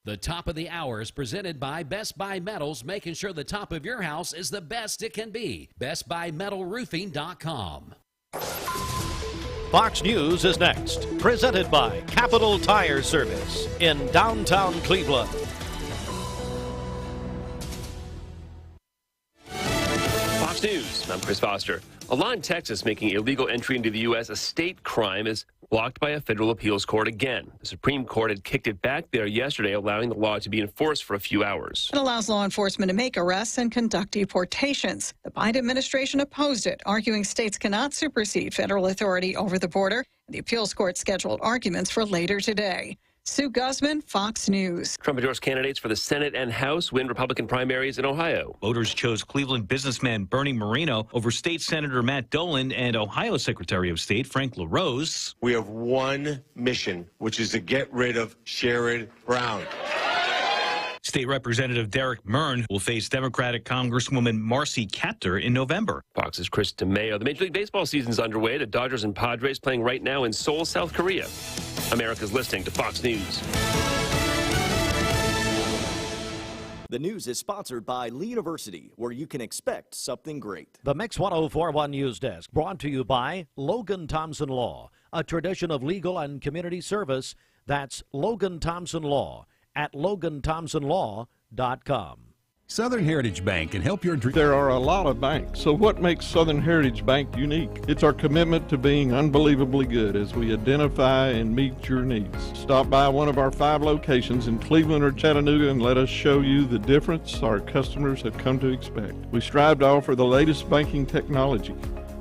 The top of the hour is presented by Best Buy Metals, making sure the top of your house is the best it can be. BestBuyMetalRoofing.com. Fox News is next, presented by Capital Tire Service in downtown Cleveland. Fox News, I'm Chris Foster. A law in Texas making illegal entry into the U.S. a state crime is blocked by a federal appeals court again. The Supreme Court had kicked it back there yesterday, allowing the law to be enforced for a few hours. It allows law enforcement to make arrests and conduct deportations. The Biden administration opposed it, arguing states cannot supersede federal authority over the border. The appeals court scheduled arguments for later today. Sue Guzman, Fox News. Trump-endorsed candidates for the Senate and House win Republican primaries in Ohio. Voters chose Cleveland businessman Bernie Moreno over State Senator Matt Dolan and Ohio Secretary of State Frank LaRose. We have one mission, which is to get rid of Sherrod Brown. State Representative Derek Mern will face Democratic Congresswoman Marcy Kaptur in November. Fox's Chris DeMeo. The Major League Baseball season's underway. The Dodgers and Padres playing right now in Seoul, South Korea. America's listening to Fox News. The news is sponsored by Lee University, where you can expect something great. The Mix 1041 News Desk, brought to you by Logan Thompson Law, a tradition of legal and community service. That's Logan Thompson Law at LoganThompsonLaw.com. Southern Heritage Bank can help your dream. There are a lot of banks, so what makes Southern Heritage Bank unique? It's our commitment to being unbelievably good as we identify and meet your needs. Stop by one of our 5 locations in Cleveland or Chattanooga and let us show you the difference our customers have come to expect. We strive to offer the latest banking technology,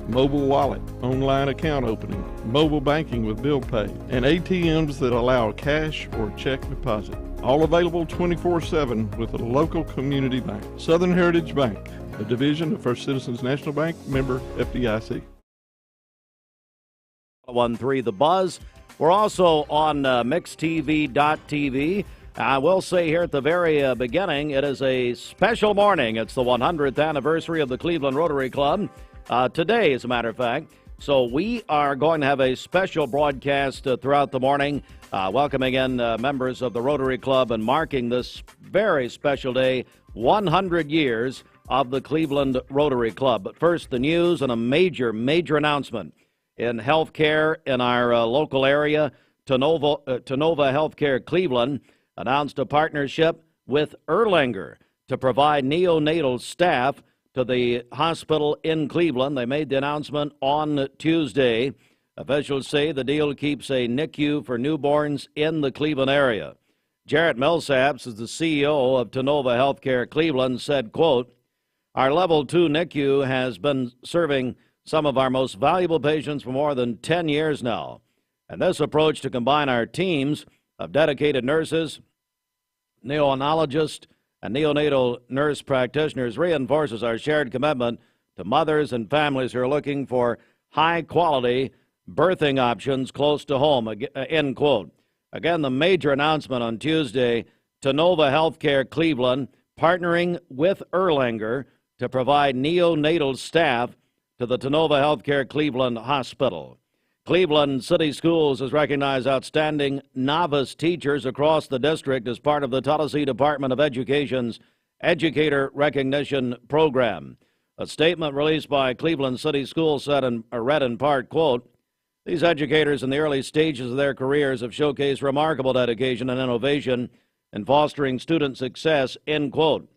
mobile wallet, online account opening, mobile banking with bill pay, and ATMs that allow cash or check deposit. All available 24/7 with a local community bank. Southern Heritage Bank, a division of First Citizens National Bank, member FDIC. 1-3 The Buzz. We're also on mixtv.tv. I will say here at the very beginning, it is a special morning. It's the 100th anniversary of the Cleveland Rotary Club. Today, as a matter of fact. So we are going to have a special broadcast throughout the morning, welcoming in members of the Rotary Club and marking this very special day, 100 years of the Cleveland Rotary Club. But first, the news and a major announcement in healthcare in our local area. Tonova Healthcare Cleveland announced a partnership with Erlanger to provide neonatal staff to the hospital in Cleveland. They made the announcement on Tuesday. Officials say the deal keeps a NICU for newborns in the Cleveland area. Jarrett Millsaps is the CEO of Tonova Healthcare Cleveland, said, quote, "Our level 2 NICU has been serving some of our most valuable patients for more than 10 years now. And this approach to combine our teams of dedicated nurses, neonatalologists, and neonatal nurse practitioners reinforces our shared commitment to mothers and families who are looking for high-quality birthing options close to home," end quote. Again, the major announcement on Tuesday, Tonova Healthcare Cleveland partnering with Erlanger to provide neonatal staff to the Tonova Healthcare Cleveland Hospital. Cleveland City Schools has recognized outstanding novice teachers across the district as part of the Tennessee Department of Education's Educator Recognition Program. A statement released by Cleveland City Schools said read in part, quote, "These educators in the early stages of their careers have showcased remarkable dedication and innovation in fostering student success," end quote.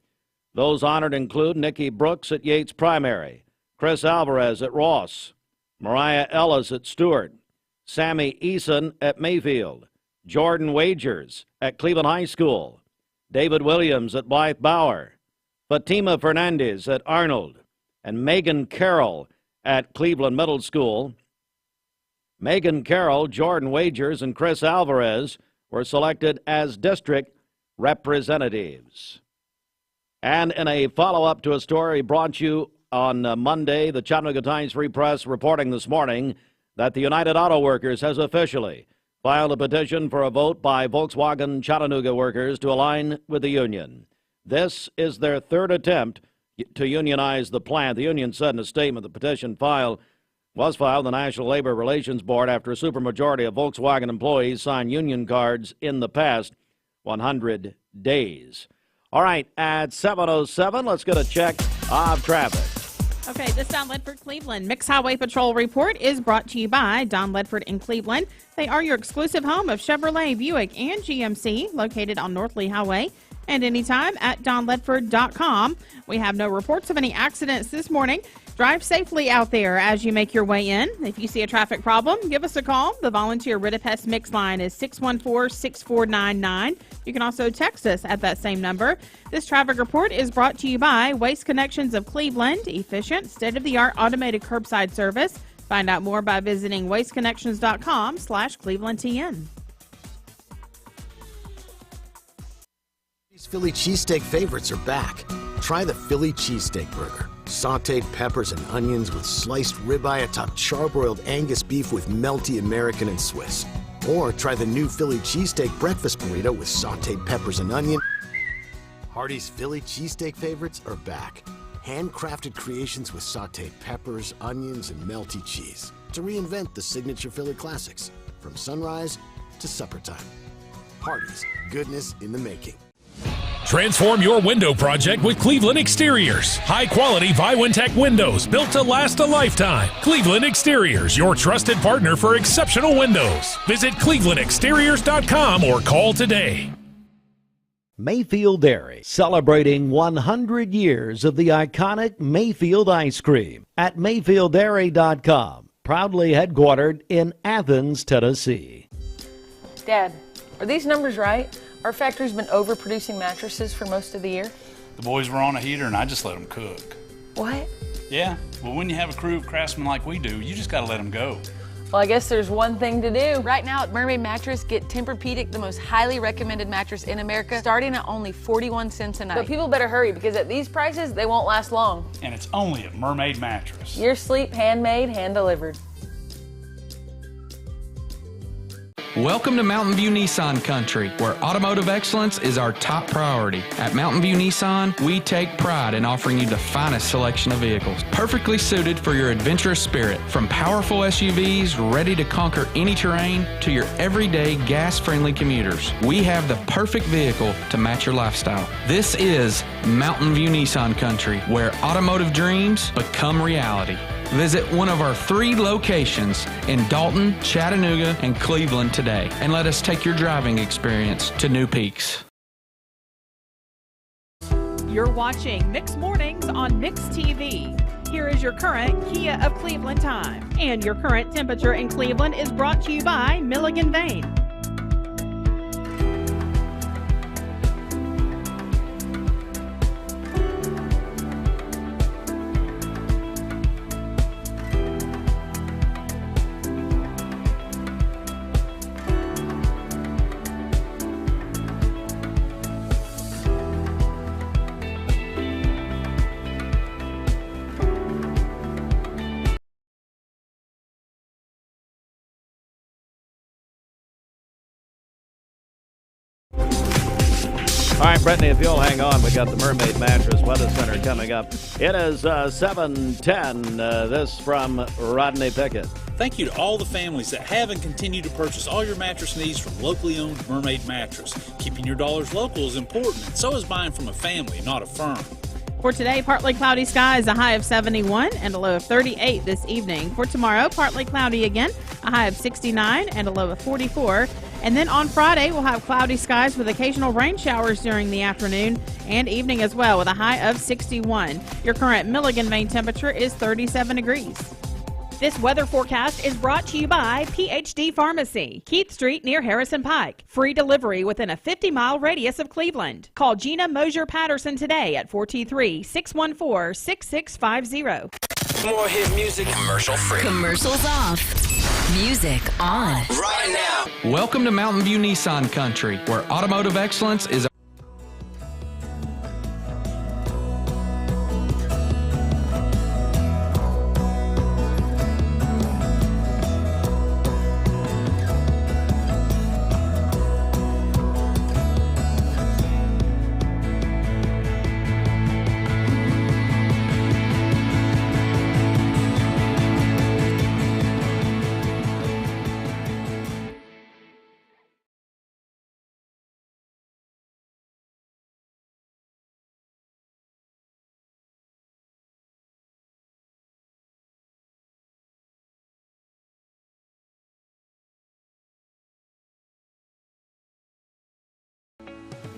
Those honored include Nikki Brooks at Yates Primary, Chris Alvarez at Ross, Mariah Ellis at Stewart, Sammy Eason at Mayfield, Jordan Wagers at Cleveland High School, David Williams at Blythe Bauer, Fatima Fernandez at Arnold, and Megan Carroll at Cleveland Middle School. Megan Carroll, Jordan Wagers, and Chris Alvarez were selected as district representatives. And in a follow-up to a story brought you on Monday, the Chattanooga Times-Free Press reporting this morning that the United Auto Workers has officially filed a petition for a vote by Volkswagen Chattanooga workers to align with the union. This is their third attempt to unionize the plant. The union said in a statement the petition was filed in the National Labor Relations Board after a supermajority of Volkswagen employees signed union cards in the past. 100 days. All right, at 7:07, let's get a check of traffic. Okay, this Don Ledford Cleveland Mixed Highway Patrol report is brought to you by Don Ledford in Cleveland. They are your exclusive home of Chevrolet, Buick, and GMC, located on North Lee Highway. And anytime at donledford.com. We have no reports of any accidents this morning. Drive safely out there as you make your way in. If you see a traffic problem, give us a call. The volunteer Ridipest Mix line is 614-6499. You can also text us at that same number. This traffic report is brought to you by Waste Connections of Cleveland, efficient, state-of-the-art automated curbside service. Find out more by visiting wasteconnections.com/ClevelandTN. These Philly cheesesteak favorites are back. Try the Philly cheesesteak burger. Sautéed peppers and onions with sliced ribeye atop charbroiled Angus beef with melty American and Swiss. Or try the new Philly cheesesteak breakfast burrito with sautéed peppers and onion. Hardee's Philly cheesesteak favorites are back. Handcrafted creations with sautéed peppers, onions, and melty cheese to reinvent the signature Philly classics from sunrise to supper time. Hardee's, goodness in the making. Transform your window project with Cleveland Exteriors. High-quality Viwintech windows built to last a lifetime. Cleveland Exteriors, your trusted partner for exceptional windows. Visit clevelandexteriors.com or call today. Mayfield Dairy, celebrating 100 years of the iconic Mayfield ice cream at mayfielddairy.com. Proudly headquartered in Athens, Tennessee. Dad, are these numbers right? Our factory's been overproducing mattresses for most of the year. The boys were on a heater and I just let them cook. What? Yeah, well, when you have a crew of craftsmen like we do, you just gotta let them go. Well, I guess there's one thing to do. Right now at Mermaid Mattress, get Tempur-Pedic, the most highly recommended mattress in America, starting at only 41 cents a night. But people better hurry because at these prices, they won't last long. And it's only at Mermaid Mattress. Your sleep handmade, hand-delivered. Welcome to Mountain View Nissan Country, where automotive excellence is our top priority. At Mountain View Nissan, we take pride in offering you the finest selection of vehicles, perfectly suited for your adventurous spirit. From powerful SUVs ready to conquer any terrain to your everyday gas-friendly commuters, we have the perfect vehicle to match your lifestyle. This is Mountain View Nissan Country, where automotive dreams become reality. Visit one of our 3 locations in Dalton, Chattanooga, and Cleveland today, and let us take your driving experience to new peaks. You're watching Mix Mornings on Mix TV. Here is your current Kia of Cleveland time. And your current temperature in Cleveland is brought to you by Milligan Vane. All right, Brittany, if you'll hang on, we got the Mermaid Mattress Weather Center coming up. It is 7:10. This from Rodney Pickett. Thank you to all the families that have and continue to purchase all your mattress needs from locally owned Mermaid Mattress. Keeping your dollars local is important, and so is buying from a family, not a firm. For today, partly cloudy skies, a high of 71 and a low of 38 this evening. For tomorrow, partly cloudy again, a high of 69 and a low of 44. And then on Friday, we'll have cloudy skies with occasional rain showers during the afternoon and evening as well, with a high of 61. Your current Milligan Vane temperature is 37 degrees. This weather forecast is brought to you by PhD Pharmacy, Keith Street near Harrison Pike. Free delivery within a 50-mile radius of Cleveland. Call Gina Mosier Patterson today at 423-614-6650. More hit music. Commercial free. Commercials off. Music on. Right now. Welcome to Mountain View Nissan Country, where automotive excellence is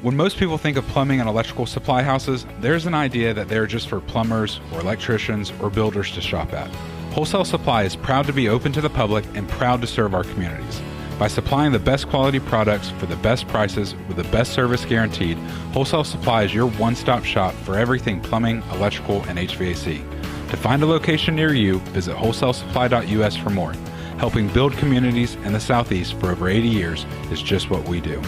When most people think of plumbing and electrical supply houses, there's an idea that they're just for plumbers or electricians or builders to shop at. Wholesale Supply is proud to be open to the public and proud to serve our communities. By supplying the best quality products for the best prices with the best service guaranteed, Wholesale Supply is your one-stop shop for everything plumbing, electrical, and HVAC. To find a location near you, visit wholesalesupply.us for more. Helping build communities in the Southeast for over 80 years is just what we do.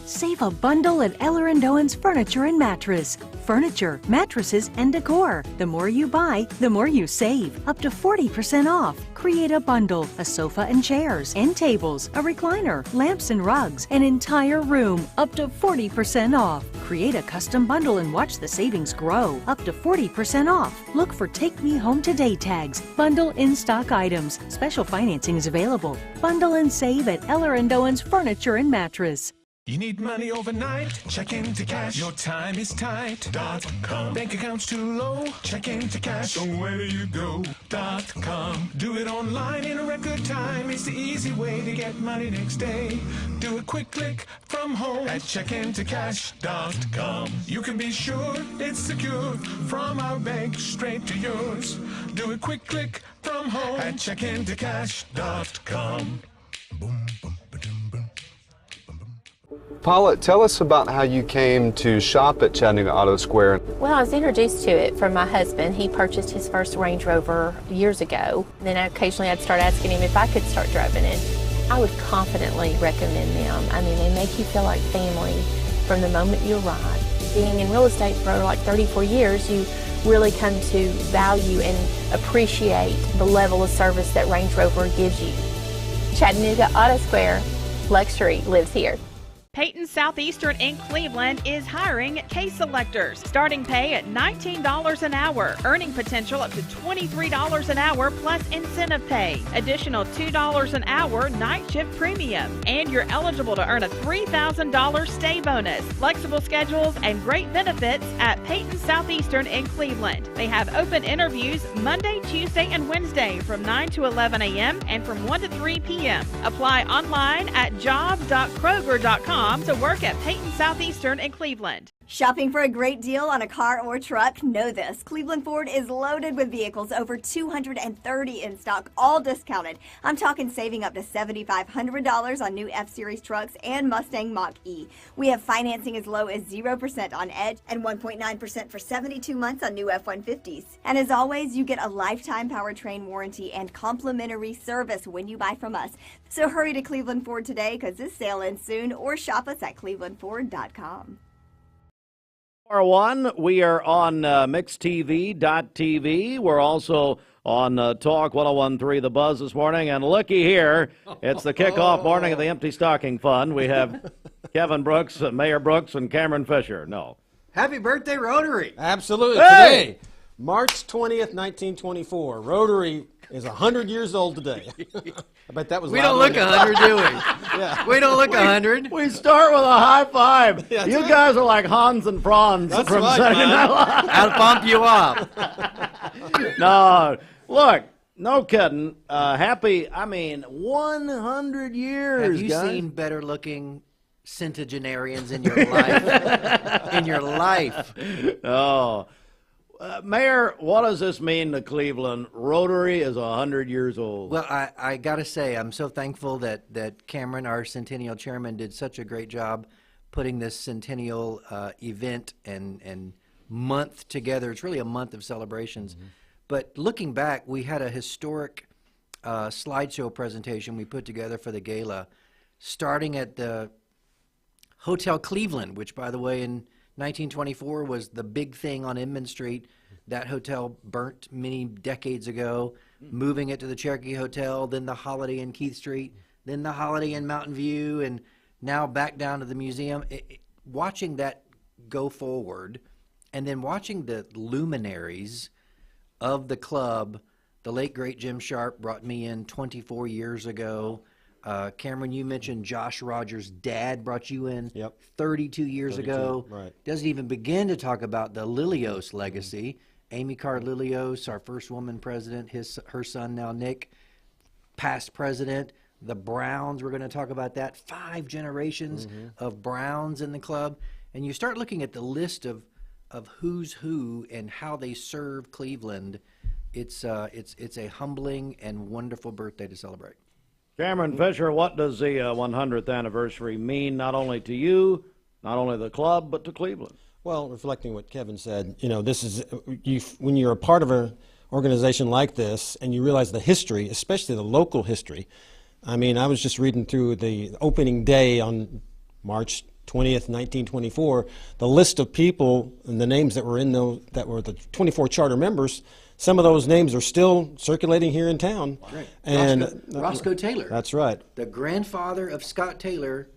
Save a bundle at Eller & Owen's Furniture and Mattress. Furniture, mattresses, and decor. The more you buy, the more you save. Up to 40% off. Create a bundle, a sofa and chairs, end tables, a recliner, lamps and rugs, an entire room. Up to 40% off. Create a custom bundle and watch the savings grow. Up to 40% off. Look for Take Me Home Today tags. Bundle in-stock items. Special financing is available. Bundle and save at Eller & Owen's Furniture and Mattress. You need money overnight? Check into cash. Your time is tight. .com. Bank account's too low? Check into cash. So where do you go? .com. Do it online in a record time. It's the easy way to get money next day. Do a quick click from home at checkintocash.com. You can be sure it's secure from our bank straight to yours. Do a quick click from home at checkintocash.com. Paula, tell us about how you came to shop at Chattanooga Auto Square. Well, I was introduced to it from my husband. He purchased his first Range Rover years ago. Then occasionally I'd start asking him if I could start driving it. I would confidently recommend them. I mean, they make you feel like family from the moment you arrive. Being in real estate for like 34 years, you really come to value and appreciate the level of service that Range Rover gives you. Chattanooga Auto Square, luxury lives here. Peyton Southeastern in Cleveland is hiring case selectors. Starting pay at $19 an hour. Earning potential up to $23 an hour plus incentive pay. Additional $2 an hour night shift premium. And you're eligible to earn a $3,000 stay bonus. Flexible schedules and great benefits at Peyton Southeastern in Cleveland. They have open interviews Monday, Tuesday, and Wednesday from 9 to 11 a.m. and from 1 to 3 p.m. Apply online at job.kroger.com to work at Peyton Southeastern in Cleveland. Shopping for a great deal on a car or truck? Know this. Cleveland Ford is loaded with vehicles, over 230 in stock, all discounted. I'm talking saving up to $7,500 on new F-Series trucks and Mustang Mach-E. We have financing as low as 0% on Edge and 1.9% for 72 months on new F-150s. And as always, you get a lifetime powertrain warranty and complimentary service when you buy from us. So hurry to Cleveland Ford today because this sale ends soon, or shop us at clevelandford.com. One, we are on mixtv.tv. We're also on Talk 101.3 The Buzz this morning. And looky here, it's the kickoff morning of the Empty Stocking Fund. We have Kevin Brooks, Mayor Brooks, and Cameron Fisher. No. Happy birthday, Rotary. Absolutely. Hey! Today, March 20th, 1924. Rotary is 100 years old today. I bet that was. We don't look 100, do we? Yeah. We don't look 100. We start with a high five. Yeah, you right. guys are like Hans and Franz That's from right, Saturday Night Live. I'll bump you up. No, look, no kidding. Happy, 100 years. Have you guys. seen better looking centenarians in your life? In your life. Oh. Mayor, what does this mean to Cleveland? Rotary is 100 years old. Well, I got to say, I'm so thankful that Cameron, our Centennial Chairman, did such a great job putting this Centennial event and month together. It's really a month of celebrations. Mm-hmm. But looking back, we had a historic slideshow presentation we put together for the gala, starting at the Hotel Cleveland, which, by the way, in 1924 was the big thing on Inman Street. That hotel burnt many decades ago, moving it to the Cherokee Hotel, then the Holiday in Keith Street, then the Holiday in Mountain View, and now back down to the museum. Watching that go forward, and then watching the luminaries of the club, the late, great Jim Sharp brought me in 24 years ago. Cameron, you mentioned Josh Rogers' dad brought you in 32 years ago. Right. Doesn't even begin to talk about the Lilios legacy. Amy Carr Lilios, our first woman president, her son now Nick, past president. The Browns, we're going to talk about that. 5 generations of Browns in the club. And you start looking at the list of who's who and how they serve Cleveland. It's a humbling and wonderful birthday to celebrate. Cameron Fisher, what does the 100th anniversary mean not only to you, not only the club, but to Cleveland? Well, reflecting what Kevin said, this is when you're a part of an organization like this and you realize the history, especially the local history. I mean, I was just reading through the opening day on March 20th, 1924, the list of people and the names that were in those, that were the 24 charter members. Some of those names are still circulating here in town. Right. And Roscoe Taylor. That's right. The grandfather of Scott Taylor,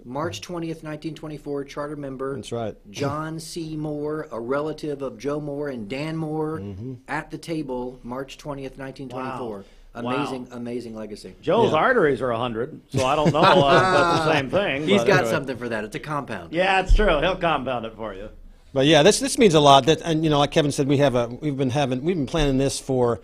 March 20th, 1924, charter member. That's right. John C. Moore, a relative of Joe Moore and Dan Moore, at the table, March 20th, 1924. Wow. Amazing legacy. Joe's arteries are 100, so I don't know if that's the same thing. He's got something for that. It's a compound. Yeah, it's true. He'll compound it for you. But yeah, this means a lot. That, and like Kevin said, we've been planning this for.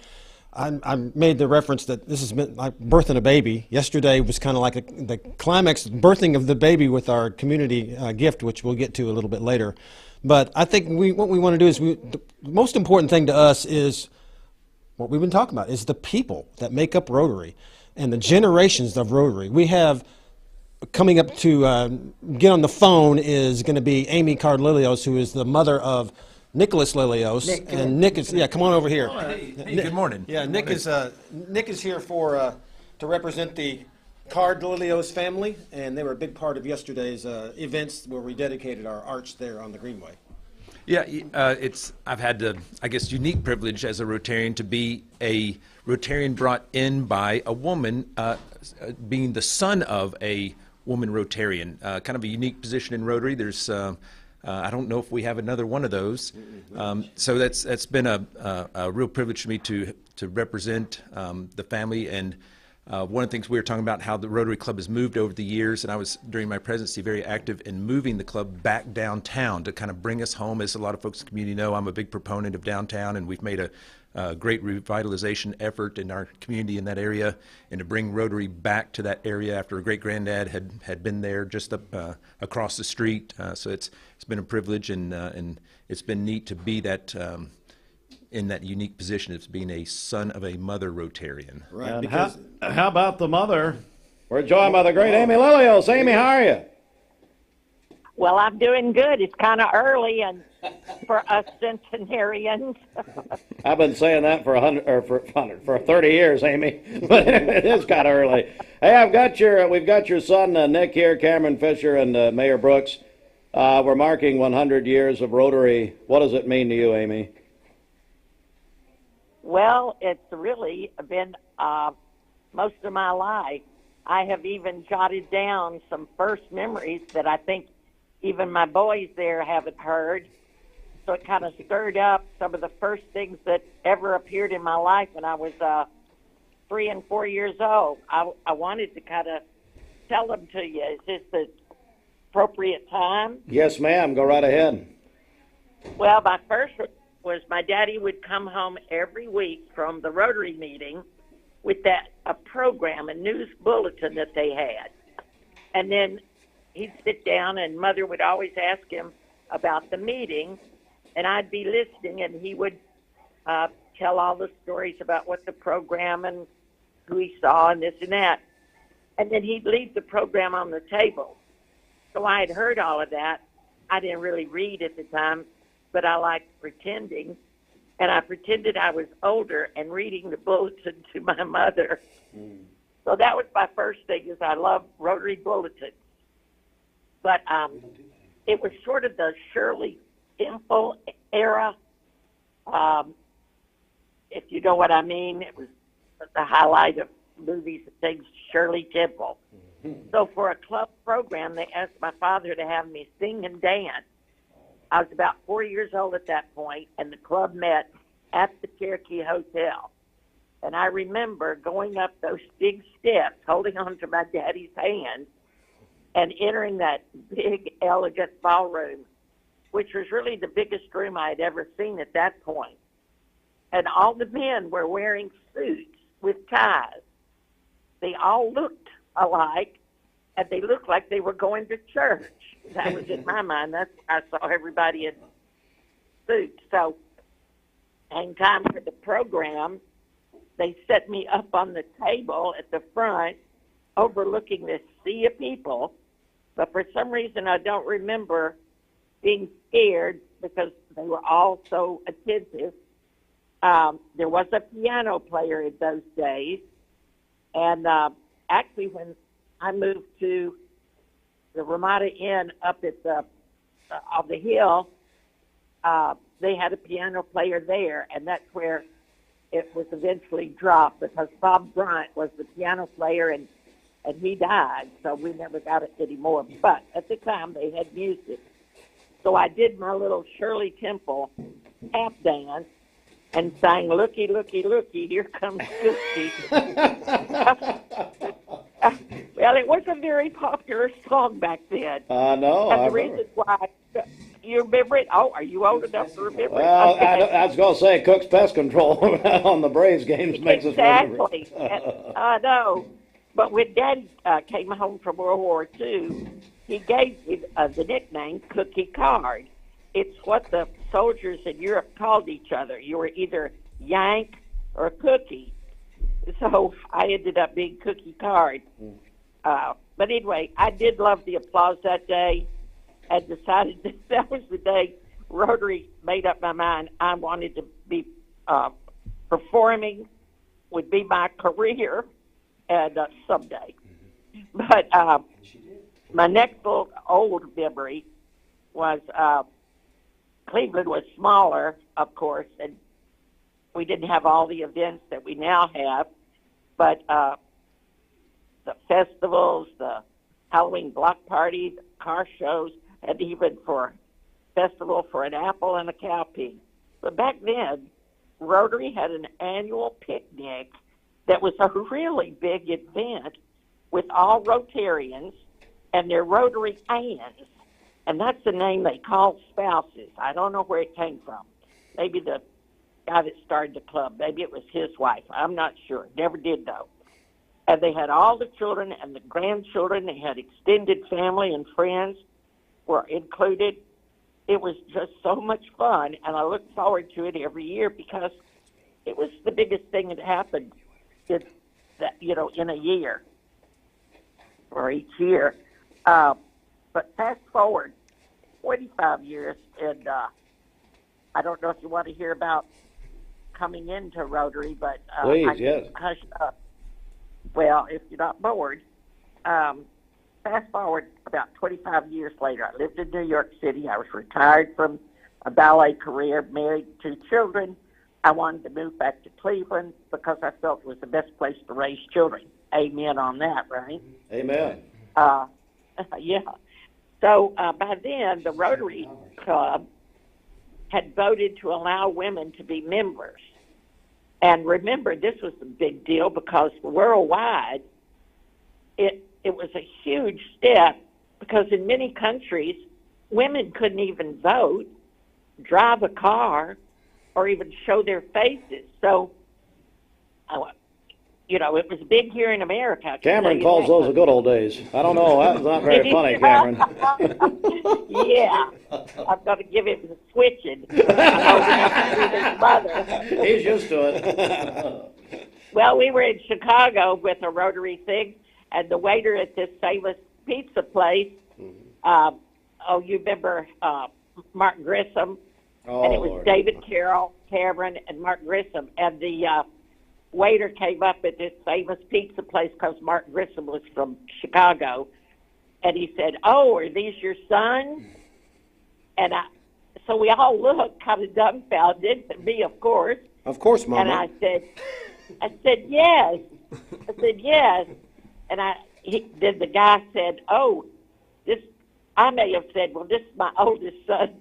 I made the reference that this has been like birthing a baby. Yesterday was kind of like the climax birthing of the baby with our community gift, which we'll get to a little bit later. But I think what we want to do is the most important thing to us is what we've been talking about is the people that make up Rotary and the generations of Rotary. We have coming up to get on the phone is going to be Amy Card-Lilios, who is the mother of Nicholas Lilios. Nick is come on over here. Hey, good morning. Yeah, Nick is here for to represent the Card-Lilios family, and they were a big part of yesterday's events where we dedicated our arch there on the Greenway. Yeah, I've had the, I guess, unique privilege as a Rotarian to be a Rotarian brought in by a woman, being the son of a woman Rotarian. Kind of a unique position in Rotary. There's, I don't know if we have another one of those. So that's been a real privilege for me to represent the family. And one of the things we were talking about, how the Rotary Club has moved over the years, and I was, during my presidency, very active in moving the club back downtown to kind of bring us home. As a lot of folks in the community know, I'm a big proponent of downtown, and we've made a great revitalization effort in our community in that area, and to bring Rotary back to that area after a great-granddad had been there just up across the street. So it's been a privilege, and it's been neat to be that in that unique position of being a son of a mother Rotarian. Right. And how about the mother? We're joined by the great Amy Lilios. Amy, how are you? Well, I'm doing good. It's kind of early, and for us centenarians. I've been saying that for 30 years, Amy, but it is kind of early. Hey, we've got your son Nick here, Cameron Fisher, and Mayor Brooks. We're marking 100 years of Rotary. What does it mean to you, Amy? Well, it's really been most of my life. I have even jotted down some first memories that I think even my boys there haven't heard. So it kind of stirred up some of the first things that ever appeared in my life when I was 3 and 4 years old. I wanted to kind of tell them to you. Is this the appropriate time? Yes, ma'am. Go right ahead. Well, my first was my daddy would come home every week from the Rotary meeting with a program, a news bulletin that they had. And then he'd sit down, and Mother would always ask him about the meeting, and I'd be listening, and he would tell all the stories about what the program and who he saw and this and that. And then he'd leave the program on the table. So I had heard all of that. I didn't really read at the time, but I liked pretending, and I pretended I was older and reading the bulletin to my mother. So that was my first thing, is I love Rotary bulletins. But it was sort of the Shirley Temple era, if you know what I mean. It was the highlight of movies and things, Shirley Temple. So for a club program, they asked my father to have me sing and dance. I was about 4 years old at that point, and the club met at the Cherokee Hotel. And I remember going up those big steps, holding on to my daddy's hand, and entering that big, elegant ballroom, which was really the biggest room I had ever seen at that point. And all the men were wearing suits with ties. they all looked alike, and they looked like they were going to church. That was in my mind. That's why I saw everybody in suits. So, in time for the program, they set me up on the table at the front, overlooking this sea of people. But for some reason, I don't remember being scared because they were all so attentive. There was a piano player in those days. And actually, when I moved to the Ramada Inn up at the on the hill, they had a piano player there, and that's where it was eventually dropped because Bob Bryant was the piano player, and he died, so we never got it anymore. But at the time, they had music. So I did my little Shirley Temple tap dance and sang, "Looky, looky, looky, here comes Cookie." Well, it was a very popular song back then. I know. And the reason why, you remember it? Oh, are you old enough to remember Well, it? Okay. I was going to say Cook's Pest Control on the Braves games makes us remember. Exactly. I know. But when Dad came home from World War II, he gave me the nickname Cookie Card. It's what the soldiers in Europe called each other. You were either Yank or Cookie. So I ended up being Cookie Card. But anyway, I did love the applause that day and decided that was the day Rotary made up my mind. I wanted to be performing would be my career and someday. But my next old memory was Cleveland was smaller, of course, and we didn't have all the events that we now have, but the festivals, the Halloween block party, the car shows, and even for festival for an apple and a cow pig. But back then, Rotary had an annual picnic that was a really big event with all Rotarians and their Rotary aunts. And that's the name they called spouses. I don't know where it came from. Maybe the guy that started the club, maybe it was his wife. I'm not sure. Never did know. And they had all the children and the grandchildren. They had extended family and friends were included. It was just so much fun, and I look forward to it every year because it was the biggest thing that happened in a year or each year. But fast forward 25 years, and I don't know if you want to hear about coming into Rotary, but Please, I yes. Hush up. Well, if you're not bored, fast forward about 25 years later, I lived in New York City. I was retired from a ballet career, married 2 children. I wanted to move back to Cleveland because I felt it was the best place to raise children. Amen on that, right? Amen. Yeah. So by then, the Rotary Club had voted to allow women to be members. And remember, this was a big deal because worldwide, it was a huge step because in many countries, women couldn't even vote, drive a car, or even show their faces. So, it was big here in America. Cameron calls those the good old days. I don't know. That was not very funny, Cameron. Yeah. I'm going to give him the switching. His mother. He's used to it. Well, we were in Chicago with a Rotary thing, and the waiter at this famous pizza place, you remember Mark Grissom? Oh, and it was Lord. David Carroll, Cameron, and Mark Grissom. And the waiter came up at this famous pizza place because Mark Grissom was from Chicago. And he said, "Oh, are these your sons?" And so we all looked kind of dumbfounded, me, of course. Of course, Mama. And I said, yes. I said, yes. And then the guy said, "Oh, I may have said, well, this is my oldest son."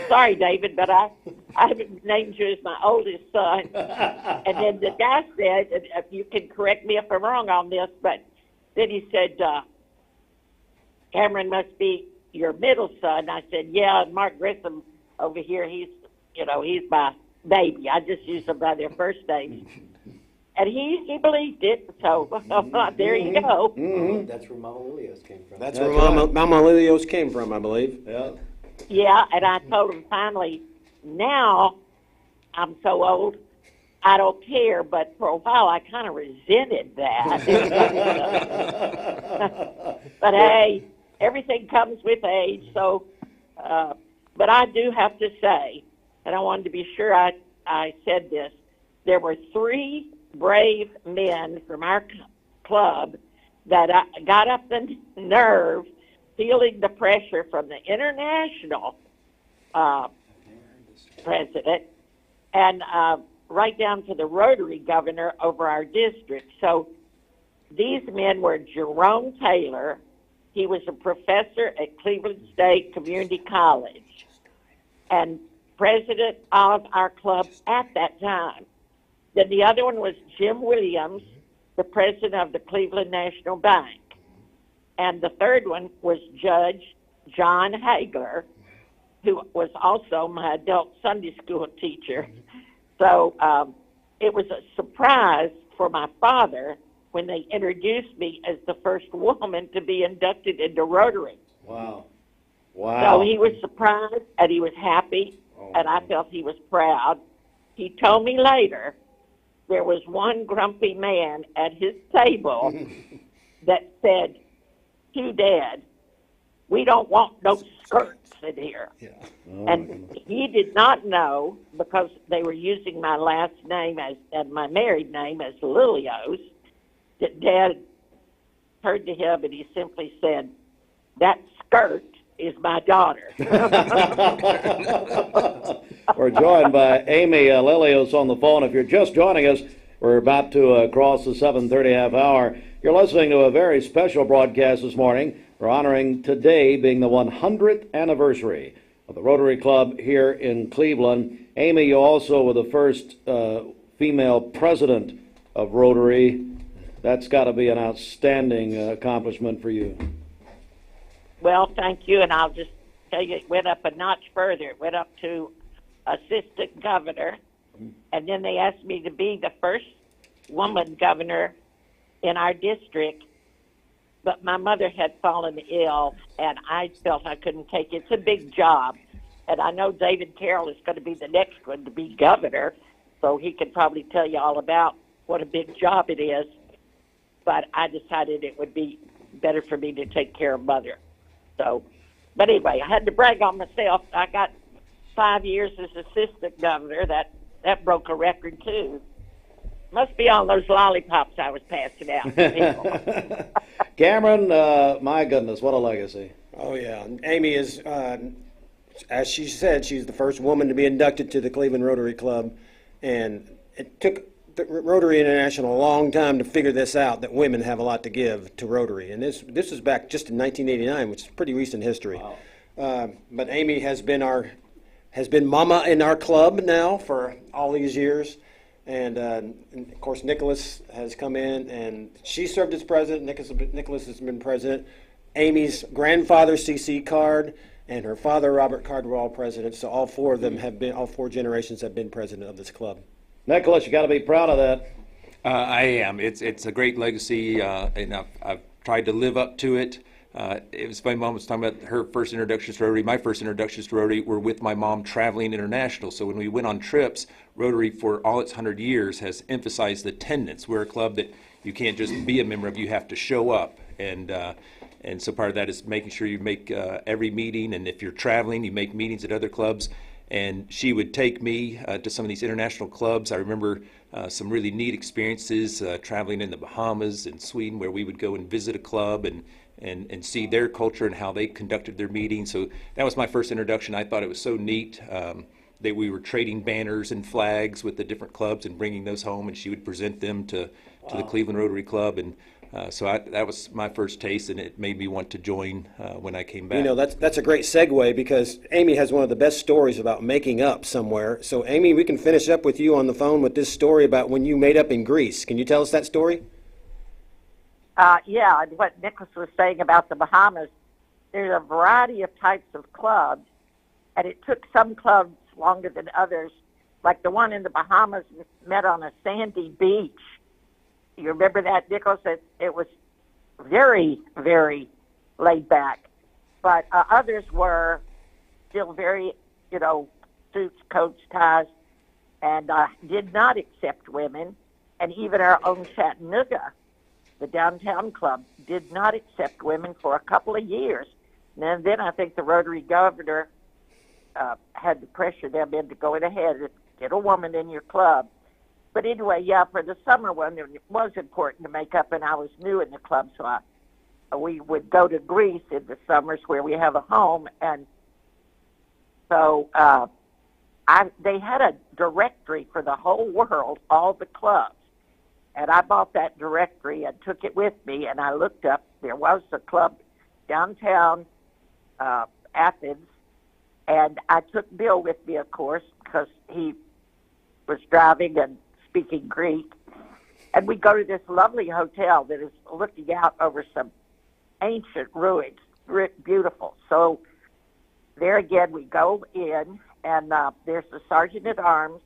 Sorry, David, but I haven't named you as my oldest son. And then the guy said, and if you can correct me if I'm wrong on this, but then he said, "Cameron must be your middle son." I said, "Yeah, and Mark Grissom over here, he's my baby. I just use them by their first names." And he believed it, so there you go. That's where Mama Lilios came from. That's where Mama Lilios came from, I believe. Yeah. Yeah, and I told him finally, now I'm so old, I don't care, but for a while I kind of resented that. But hey, everything comes with age, so, but I do have to say, and I wanted to be sure I said this, there were 3 brave men from our club that got up the nerve, feeling the pressure from the international president and right down to the Rotary governor over our district. So these men were Jerome Taylor. He was a professor at Cleveland State Community College and president of our club at that time. Then the other one was Jim Williams, the president of the Cleveland National Bank. And the third one was Judge John Hagler, who was also my adult Sunday school teacher. So it was a surprise for my father when they introduced me as the first woman to be inducted into Rotary. Wow. So he was surprised and he was happy, and I felt he was proud. He told me later there was one grumpy man at his table that said to Dad, "We don't want no skirts in here." Yeah. And he did not know, because they were using my last name and my married name as Lilios, that Dad turned to him and he simply said, "That skirt is my daughter." We're joined by Amy Lilios on the phone. If you're just joining us, we're about to cross the 7:30 half hour. You're listening to a very special broadcast this morning. We're honoring today being the 100th anniversary of the Rotary Club here in Cleveland. Amy, you also were the first female president of Rotary. That's got to be an outstanding accomplishment for you. Well, thank you, and I'll just tell you, it went up a notch further. It went up to assistant governor, and then they asked me to be the first woman governor in our district, but my mother had fallen ill, and I felt I couldn't take it. It's a big job, and I know David Carroll is going to be the next one to be governor, so he could probably tell you all about what a big job it is, but I decided it would be better for me to take care of Mother. So, but anyway, I had to brag on myself. I got 5 years as assistant governor. That broke a record, too. Must be all those lollipops I was passing out to people. Cameron, my goodness, what a legacy. Oh, yeah. Amy is, as she said, she's the first woman to be inducted to the Cleveland Rotary Club. And it took the Rotary International a long time to figure this out, that women have a lot to give to Rotary. And this is back just in 1989, which is pretty recent history. Wow. But Amy has been mama in our club now for all these years. And of course, Nicholas has come in, and she served as president. Nicholas has been president. Amy's grandfather, C.C. Card, and her father, Robert Card, were all presidents. So all 4 of them all 4 generations have been president of this club. Nicholas, you got to be proud of that. I am. It's a great legacy, and I've tried to live up to it. It was funny, Mom was talking about her first introductions to Rotary. My first introductions to Rotary were with my mom traveling international. So when we went on trips, Rotary, for all its 100 years, has emphasized attendance. We're a club that you can't just be a member of, you have to show up. And so part of that is making sure you make every meeting, and if you're traveling, you make meetings at other clubs. And she would take me to some of these international clubs. I remember some really neat experiences traveling in the Bahamas and Sweden, where we would go and visit a club and see their culture and how they conducted their meetings. So that was my first introduction. I thought it was so neat that we were trading banners and flags with the different clubs and bringing those home, and she would present them to the Cleveland Rotary Club. And so that was my first taste, and it made me want to join when I came back. You know, that's a great segue, because Amy has one of the best stories about making up somewhere. So, Amy, we can finish up with you on the phone with this story about when you made up in Greece. Can you tell us that story? Yeah, and what Nicholas was saying about the Bahamas, there's a variety of types of clubs, and it took some clubs longer than others. Like the one in the Bahamas met on a sandy beach You remember that, Nicholas? It was very, very laid back. But others were still very, suits, coats, ties, and did not accept women. And even our own Chattanooga, the downtown club, did not accept women for a couple of years. And then I think the Rotary governor had to pressure them into going ahead and get a woman in your club. But anyway, yeah, for the summer one, it was important to make up, and I was new in the club, so we would go to Greece in the summers where we have a home, and so they had a directory for the whole world, all the clubs. And I bought that directory and took it with me, and I looked up. There was a club downtown Athens, and I took Bill with me, of course, because he was driving and speaking Greek. And we go to this lovely hotel that is looking out over some ancient ruins, beautiful. So there again, we go in, and there's the sergeant-at-arms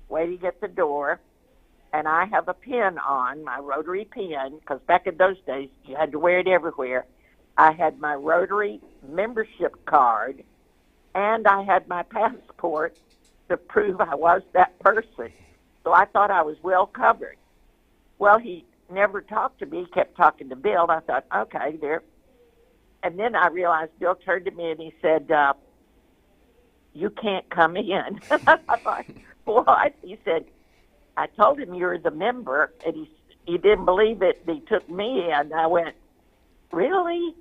waiting at the door. And I have a pin on, my Rotary pin, because back in those days, you had to wear it everywhere. I had my Rotary membership card, and I had my passport to prove I was that person. So I thought I was well covered. Well, he never talked to me. He kept talking to Bill. I thought, okay, there. And then I realized Bill turned to me and he said, you can't come in. I thought, what? He said, I told him you're the member, and he didn't believe it. He took me in. I went, really?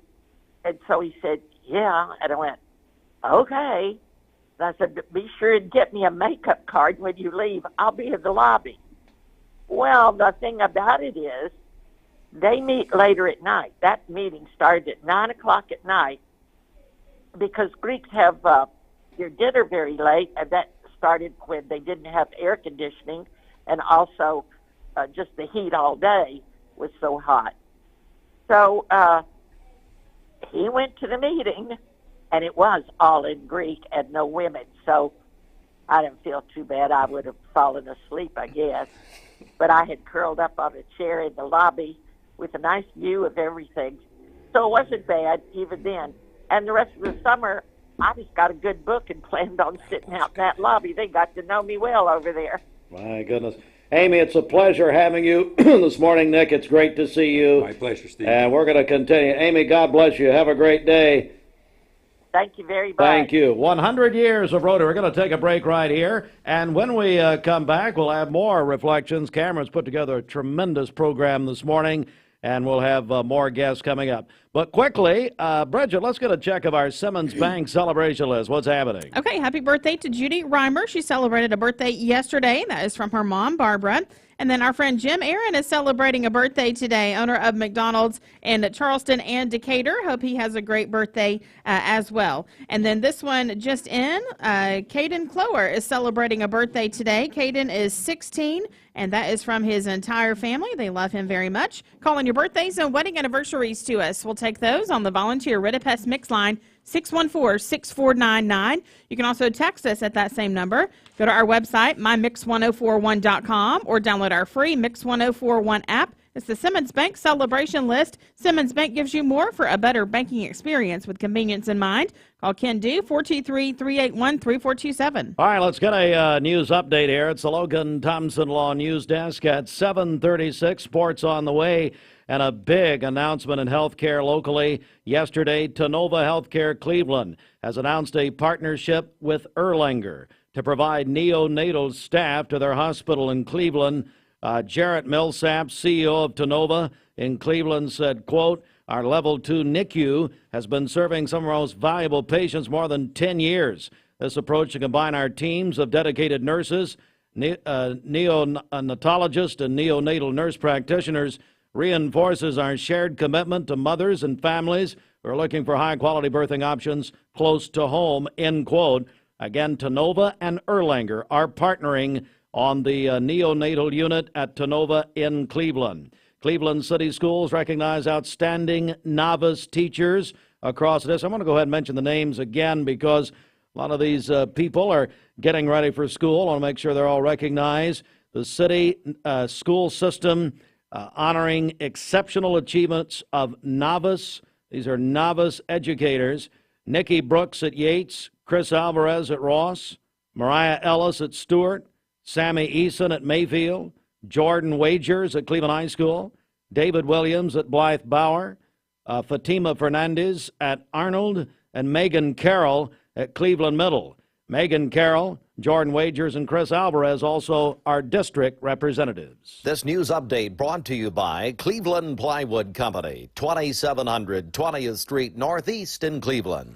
And so he said, yeah. And I went, okay. And I said, be sure and get me a makeup card when you leave. I'll be in the lobby. Well, the thing about it is they meet later at night. That meeting started at 9 o'clock at night because Greeks have their dinner very late, and that started when they didn't have air conditioning. And also, just the heat all day was so hot. So he went to the meeting, and it was all in Greek and no women. So I didn't feel too bad. I would have fallen asleep, I guess. But I had curled up on a chair in the lobby with a nice view of everything. So it wasn't bad even then. And the rest of the summer, I just got a good book and planned on sitting out in that lobby. They got to know me well over there. My goodness. Amy, it's a pleasure having you this morning, Nick. It's great to see you. My pleasure, Steve. And we're going to continue. Amy, God bless you. Have a great day. Thank you very much. Thank you. 100 years of Rotary. We're going to take a break right here. And when we come back, we'll have more reflections. Cameron's put together a tremendous program this morning, and we'll have more guests coming up. But quickly, Bridget, let's get a check of our Simmons Bank celebration list. What's happening? Okay, happy birthday to Judy Reimer. She celebrated a birthday yesterday. That is from her mom, Barbara. And then our friend Jim Aaron is celebrating a birthday today, owner of McDonald's in Charleston and Decatur. Hope he has a great birthday as well. And then this one just in, Caden Clower is celebrating a birthday today. Caden is 16, and that is from his entire family. They love him very much. Calling your birthdays and wedding anniversaries to us. We'll take those on the Volunteer Ritipest Mix line, 614-6499. You can also text us at that same number. Go to our website, mymix1041.com, or download our free Mix 1041 app. It's the Simmons Bank celebration list. Simmons Bank gives you more for a better banking experience with convenience in mind. Call Ken Do, 423-381-3427. All right, let's get a news update here. It's the Logan Thompson Law News Desk at 7:36. Sports on the way. And a big announcement in healthcare locally. Yesterday, Tenova Healthcare Cleveland has announced a partnership with Erlanger to provide neonatal staff to their hospital in Cleveland. Jarrett Millsap, CEO of Tenova in Cleveland, said, quote, our level 2 NICU has been serving some of our most valuable patients more than 10 years. This approach to combine our teams of dedicated nurses, neonatologists, and neonatal nurse practitioners reinforces our shared commitment to mothers and families who are looking for high-quality birthing options close to home, end quote. Again, Tenova and Erlanger are partnering on the neonatal unit at Tenova in Cleveland. Cleveland City Schools recognize outstanding novice teachers across this. I'm going to go ahead and mention the names again because a lot of these people are getting ready for school. I want to make sure they're all recognized. The city school system honoring exceptional achievements of novice. These are novice educators. Nikki Brooks at Yates, Chris Alvarez at Ross, Mariah Ellis at Stewart, Sammy Eason at Mayfield, Jordan Wagers at Cleveland High School, David Williams at Blythe Bauer, Fatima Fernandez at Arnold, and Megan Carroll at Cleveland Middle. Megan Carroll, Jordan Wagers, and Chris Alvarez also are district representatives. This news update brought to you by Cleveland Plywood Company, 2700 20th Street Northeast in Cleveland.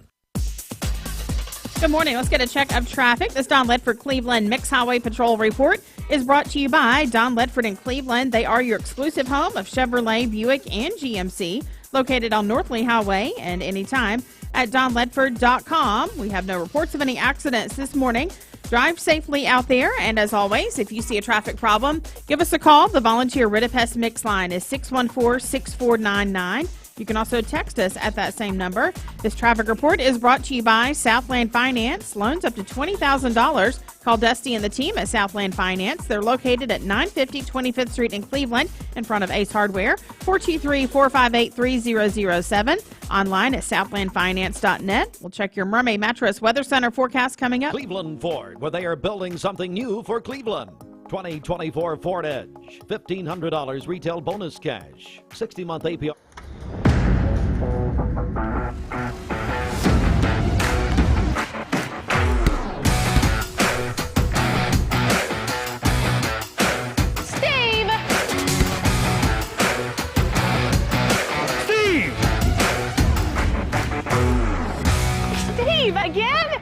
Good morning. Let's get a check of traffic. This Don Ledford Cleveland Mixed Highway Patrol report is brought to you by Don Ledford in Cleveland. They are your exclusive home of Chevrolet, Buick, and GMC, located on Northley Highway, and anytime at donledford.com. We have no reports of any accidents this morning. Drive safely out there, and as always, if you see a traffic problem, give us a call. The volunteer Ridipest Mix line is 614-6499. You can also text us at that same number. This traffic report is brought to you by Southland Finance. Loans up to $20,000. Call Dusty and the team at Southland Finance. They're located at 950 25th Street in Cleveland, in front of Ace Hardware. 423-458-3007. Online at southlandfinance.net. We'll check your Mermaid Mattress Weather Center forecast coming up. Cleveland Ford, where they are building something new for Cleveland. 2024 Ford Edge, $1,500 retail bonus cash, 60-month APR. Again?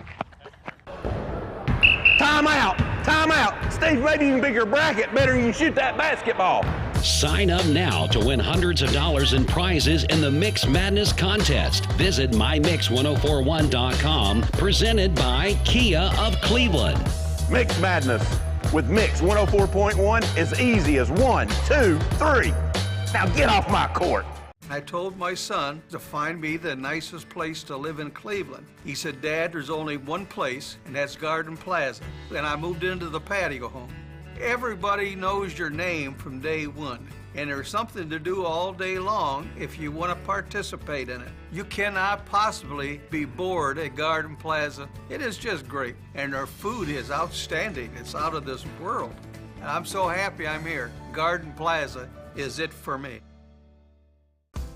Time out! Time out! Steve, maybe you can pick your bracket better than you shoot that basketball. Sign up now to win hundreds of dollars in prizes in the Mix Madness contest. Visit mymix1041.com, presented by Kia of Cleveland. Mix Madness with Mix 104.1 is easy as 1, 2, 3. Now get off my court. I told my son to find me the nicest place to live in Cleveland. He said, Dad, there's only one place, and that's Garden Plaza. And I moved into the patio home. Everybody knows your name from day one, and there's something to do all day long if you want to participate in it. You cannot possibly be bored at Garden Plaza. It is just great, and their food is outstanding. It's out of this world. And I'm so happy I'm here. Garden Plaza is it for me.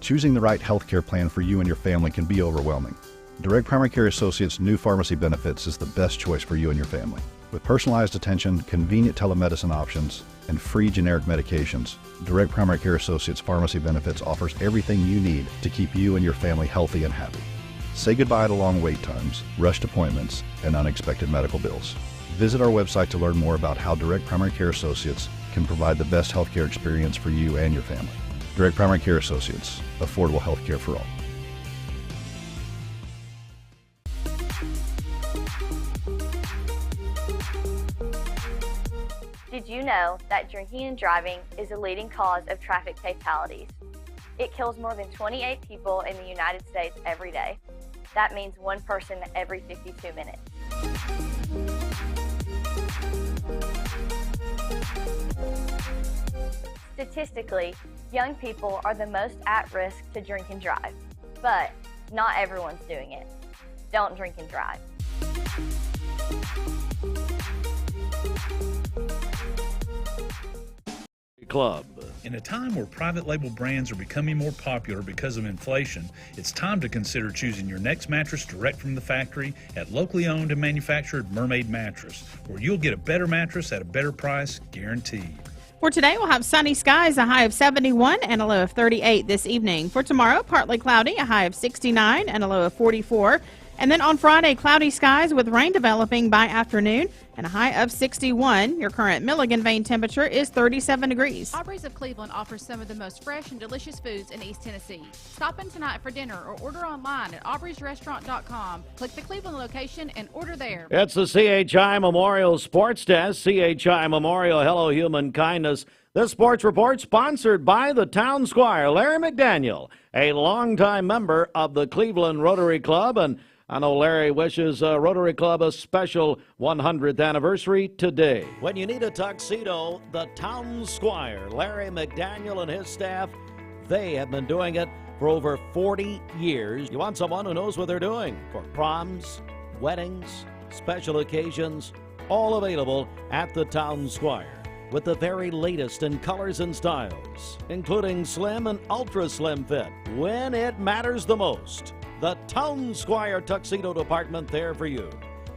Choosing the right health care plan for you and your family can be overwhelming. Direct Primary Care Associates' new pharmacy benefits is the best choice for you and your family. With personalized attention, convenient telemedicine options, and free generic medications, Direct Primary Care Associates Pharmacy Benefits offers everything you need to keep you and your family healthy and happy. Say goodbye to long wait times, rushed appointments, and unexpected medical bills. Visit our website to learn more about how Direct Primary Care Associates can provide the best healthcare experience for you and your family. Direct Primary Care Associates, affordable health care for all. Did you know that drinking and driving is a leading cause of traffic fatalities? It kills more than 28 people in the United States every day. That means one person every 52 minutes. Statistically, young people are the most at risk to drink and drive, but not everyone's doing it. Don't drink and drive. Club. In a time where private label brands are becoming more popular because of inflation, it's time to consider choosing your next mattress direct from the factory at locally owned and manufactured Mermaid Mattress, where you'll get a better mattress at a better price, guaranteed. For today, we'll have sunny skies, a high of 71 and a low of 38 this evening. For tomorrow, partly cloudy, a high of 69 and a low of 44. And then on Friday, cloudy skies with rain developing by afternoon and a high of 61. Your current Milligan vein temperature is 37 degrees. Aubrey's of Cleveland offers some of the most fresh and delicious foods in East Tennessee. Stop in tonight for dinner or order online at aubreysrestaurant.com. Click the Cleveland location and order there. It's the CHI Memorial Sports Desk. CHI Memorial Hello Human Kindness. This sports report sponsored by the town squire, Larry McDaniel, a longtime member of the Cleveland Rotary Club, and I know Larry wishes Rotary Club a special 100th anniversary today. When you need a tuxedo, the Town Squire, Larry McDaniel and his staff, they have been doing it for over 40 years. You want someone who knows what they're doing for proms, weddings, special occasions, all available at the Town Squire with the very latest in colors and styles, including slim and ultra slim fit when it matters the most. The Town Squire Tuxedo Department there for you.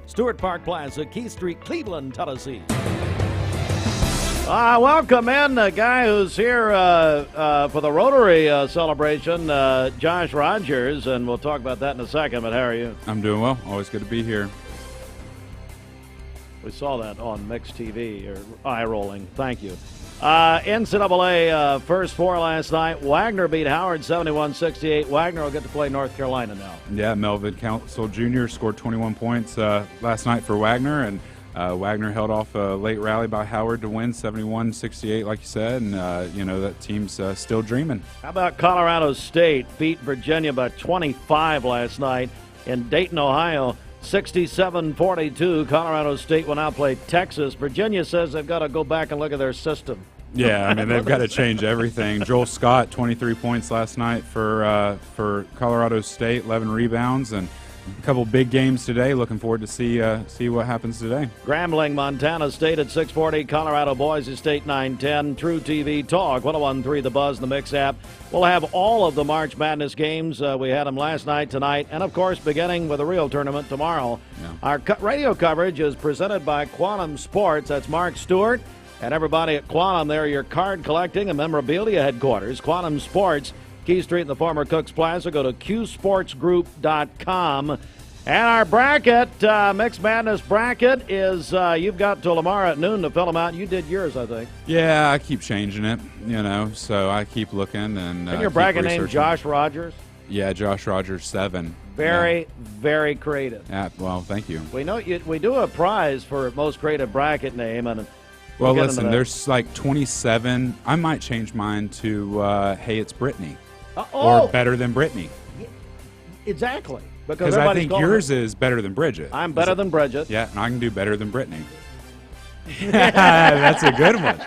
Stewart Park Plaza, Keith Street, Cleveland, Tennessee. Welcome in the guy who's here for the Rotary celebration, Josh Rogers, and we'll talk about that in a second, but how are you? I'm doing well. Always good to be here. We saw that on Mixed TV, or eye rolling. Thank you. NCAA first four last night. Wagner beat Howard 71-68. Wagner will get to play North Carolina now. Yeah, Melvin Council Jr. scored 21 points last night for Wagner, and Wagner held off a late rally by Howard to win 71-68, like you said, and, that team's still dreaming. How about Colorado State beat Virginia by 25 last night in Dayton, Ohio? 67-42. Colorado State will now play Texas. Virginia says they've got to go back and look at their system. Yeah, I mean, they've got to change everything. Joel Scott, 23 points last night for Colorado State, 11 rebounds, and a couple big games today. Looking forward to see what happens today. Grambling, Montana State at 6:40. Colorado Boise State 9:10. True TV Talk 101.3 The Buzz and the Mix app. We'll have all of the March Madness games. We had them last night, tonight, and of course beginning with the real tournament tomorrow. Yeah. Our radio coverage is presented by Quantum Sports. That's Mark Stewart and everybody at Quantum. They're your card collecting and memorabilia headquarters. Quantum Sports, Key Street in the former Cooks Plaza. Go to qsportsgroup.com. And our bracket, Mixed Madness bracket, is you've got till tomorrow at noon to fill them out. You did yours, I think. Yeah, I keep changing it, so I keep looking. And your bracket name, Josh Rogers? Yeah, Josh Rogers 7. Very, very creative. Yeah, well, thank you. We know we do a prize for most creative bracket name. And well, listen, there's like 27. I might change mine to, hey, it's Brittany. Or better than Brittany. Exactly. Because I think yours is better than Bridget. I'm better than Bridget. Yeah, and I can do better than Brittany. That's a good one.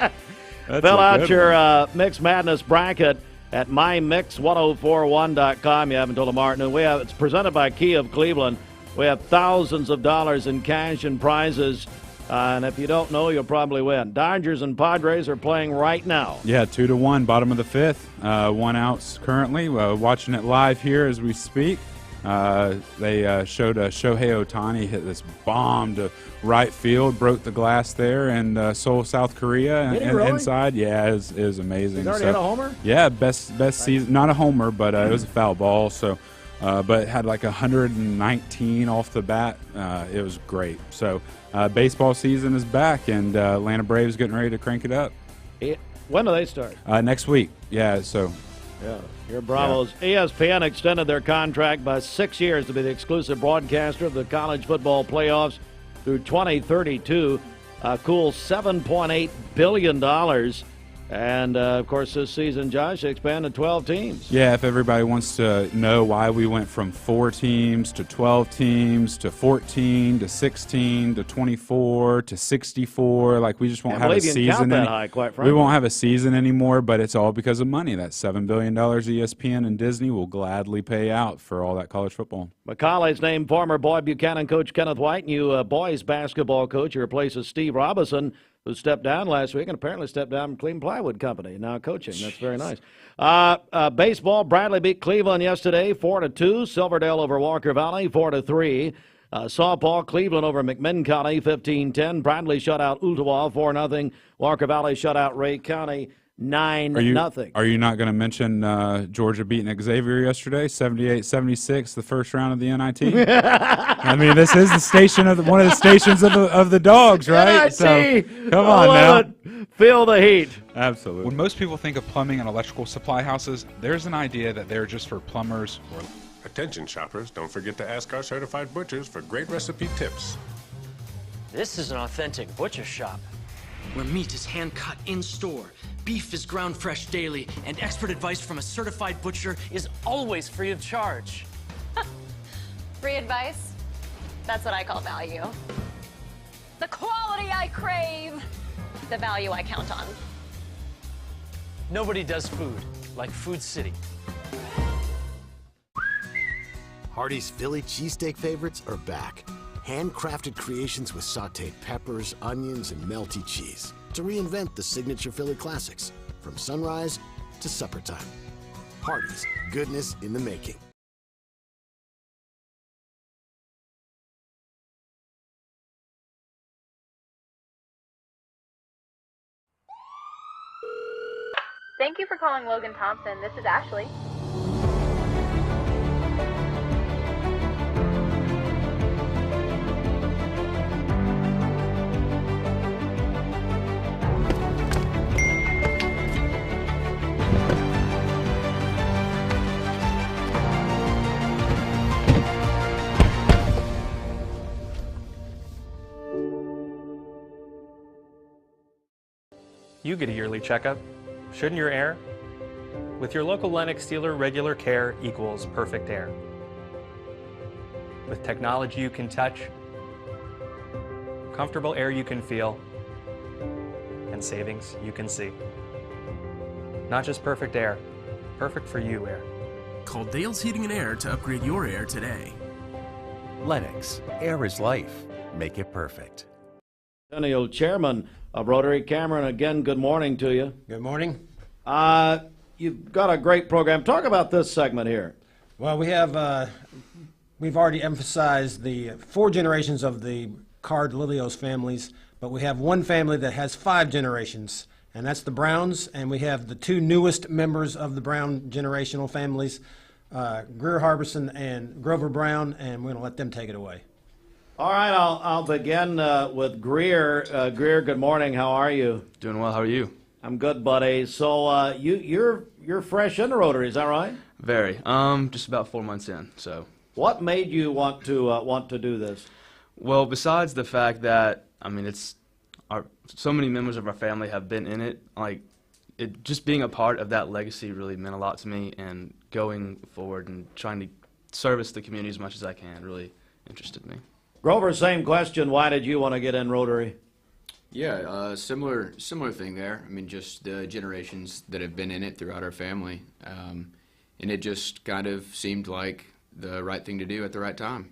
Fill out your Mix Madness bracket at mymix1041.com. You have until tomorrow at noon. It's presented by Key of Cleveland. We have thousands of dollars in cash and prizes. And if you don't know, you'll probably win. Dodgers and Padres are playing right now. Yeah, 2-1, bottom of the fifth. 1 out currently. Watching it live here as we speak. They showed Shohei Ohtani hit this bomb to right field, broke the glass there, and Seoul, South Korea, really? Inside. Yeah, it was amazing. He's already hit a homer? Yeah, best season. Not a homer, but it was a foul ball. So, but it had like 119 off the bat. It was great. So, baseball season is back, and Atlanta Braves getting ready to crank it up. When do they start? Next week. Yeah. So. Yeah. Your Bravos. Yeah. ESPN extended their contract by 6 years to be the exclusive broadcaster of the college football playoffs through 2032. A cool $7.8 billion. And, of course, this season, Josh, they expanded 12 teams. Yeah, if everybody wants to know why we went from 4 teams to 12 teams to 14 to 16 to 24 to 64, like we just won't have a season. We won't have a season anymore, but it's all because of money. That $7 billion ESPN and Disney will gladly pay out for all that college football. McCauley's named former Boyd Buchanan coach Kenneth White, new boys basketball coach. He replaces Steve Robinson, who stepped down last week and apparently stepped down from Cleveland Plywood Company, now coaching. That's very nice. Baseball, Bradley beat Cleveland yesterday 4-2. Silverdale over Walker Valley 4-3. Softball, Cleveland over McMinn County 15-10. Bradley shut out Ooltewah 4-0. Walker Valley shut out Ray County 9-0. Are you not going to mention Georgia beating Xavier yesterday, 78-76, the first round of the NIT? I mean, this is the station of one of the stations of the Dogs, right? So come on now. Feel the heat. Absolutely. When most people think of plumbing and electrical supply houses, there's an idea that they're just for plumbers or... Attention shoppers, don't forget to ask our certified butchers for great recipe tips. This is an authentic butcher shop, where meat is hand-cut in-store, beef is ground fresh daily, and expert advice from a certified butcher is always free of charge. Free of advice? That's what I call value. The quality I crave, the value I count on. Nobody does food like Food City. Hardee's Philly cheesesteak favorites are back. Handcrafted creations with sauteed peppers, onions, and melty cheese to reinvent the signature Philly classics from sunrise to supper time. Hardee's, goodness in the making. Thank you for calling Logan Thompson. This is Ashley. You get a yearly checkup. Shouldn't your air? With your local Lennox dealer, regular care equals perfect air. With technology you can touch, comfortable air you can feel, and savings you can see. Not just perfect air, perfect for you air. Call Dale's Heating and Air to upgrade your air today. Lennox, air is life. Make it perfect. Centennial Chairman of Rotary, Cameron, again, good morning to you. Good morning. You've got a great program. Talk about this segment here. Well, we've already emphasized the 4 generations of the Card Lilios families, but we have one family that has 5 generations, and that's the Browns, and we have the 2 newest members of the Brown generational families, Greer Harbison and Grover Brown, and we're going to let them take it away. All right, I'll begin with Greer. Greer, good morning. How are you? Doing well. How are you? I'm good, buddy. So you're fresh into Rotary, is that right? Very. Just about 4 months in. So. What made you want to do this? Well, besides the fact that so many members of our family have been in it. Just being a part of that legacy really meant a lot to me, and going forward and trying to service the community as much as I can really interested me. Grover, same question. Why did you want to get in Rotary? Yeah, similar thing there. I mean, just the generations that have been in it throughout our family. And it just kind of seemed like the right thing to do at the right time.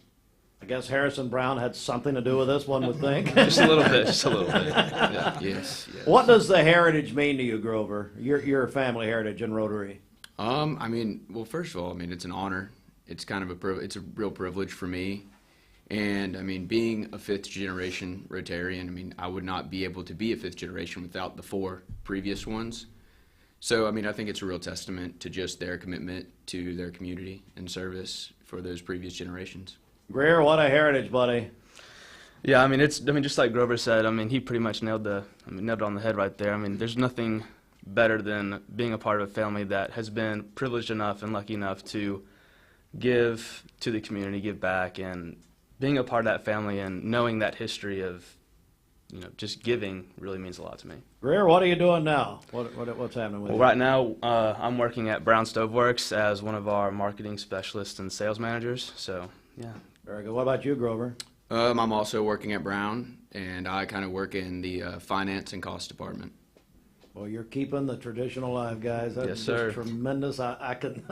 I guess Harrison Brown had something to do with this, one would think. Just a little bit, just a little bit. Yeah. Yes. What does the heritage mean to you, Grover? Your family heritage in Rotary? Well, first of all, it's an honor. It's kind of it's a real privilege for me. And being a 5th generation Rotarian, I would not be able to be a 5th generation without the 4 previous ones. So, I think it's a real testament to just their commitment to their community and service for those previous generations. Greer, what a heritage, buddy. Yeah, just like Grover said, he pretty much nailed it on the head right there. There's nothing better than being a part of a family that has been privileged enough and lucky enough to give to the community, give back, and being a part of that family and knowing that history of, just giving really means a lot to me. Greer, what are you doing now? What's happening with you? Well, right now, I'm working at Brown Stoveworks as one of our marketing specialists and sales managers. So, yeah. Very good. What about you, Grover? I'm also working at Brown, and I kind of work in the finance and cost department. Well, you're keeping the tradition alive, guys. That's yes, sir. Just tremendous. I can.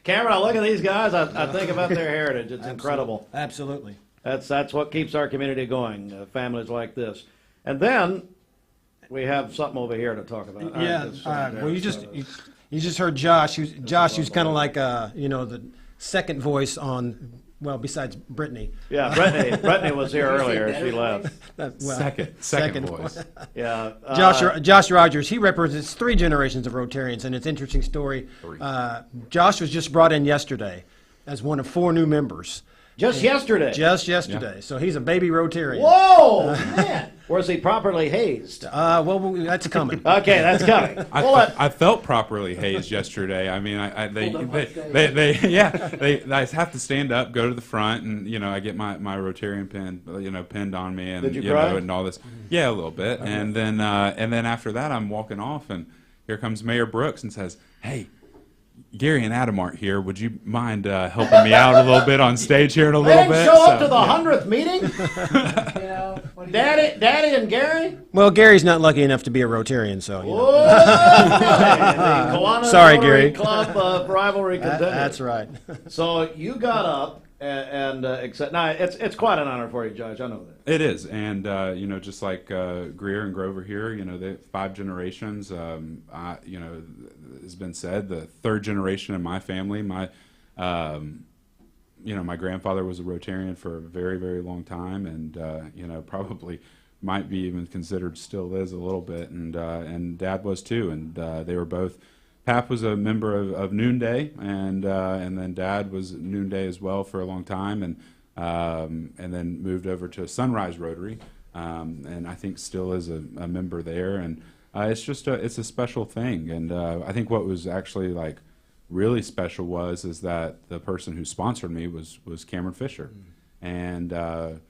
Cameron, I look at these guys. I think about their heritage. It's incredible. Absolutely. That's what keeps our community going. Families like this, and then we have something over here to talk about. Yeah. Well, you just heard Josh. Josh, who's kind of like the second voice on. Well, besides Brittany. Yeah, Brittany was here earlier. She left. Second voice. Yeah. Josh Rogers, he represents 3 generations of Rotarians, and it's an interesting story. Josh was just brought in yesterday as one of 4 new members. Just yesterday? Just yesterday. Yeah. So he's a baby Rotarian. Whoa, man. Was he properly hazed? Well, that's coming. Okay, that's coming. I felt properly hazed yesterday. I have to stand up, go to the front, and I get my Rotarian pin, pinned on me, and Did you cry? And all this. Yeah, a little bit, okay. and then after that, I'm walking off, and here comes Mayor Brooks and says, "Hey, Gary and Adam aren't here. Would you mind helping me out a little bit on stage here in a little bit? They didn't show up to the 100th meeting? Daddy and Gary? Well, Gary's not lucky enough to be a Rotarian, so. Sorry, Gary. Club rivalry contender. That's right. So you got up and accept. Now it's quite an honor for you, Judge. I know that. It is, and just like Greer and Grover here, they 5 generations. Has been said, the 3rd generation in my family. My grandfather was a Rotarian for a very, very long time, and probably might be even considered, still is a little bit, and Dad was too, and they were both. Pap was a member of Noonday, and then Dad was Noonday as well for a long time, and then moved over to Sunrise Rotary, and I think still is a member there, and it's just it's a special thing, and I think what was actually really special is that the person who sponsored me was Cameron Fisher, and a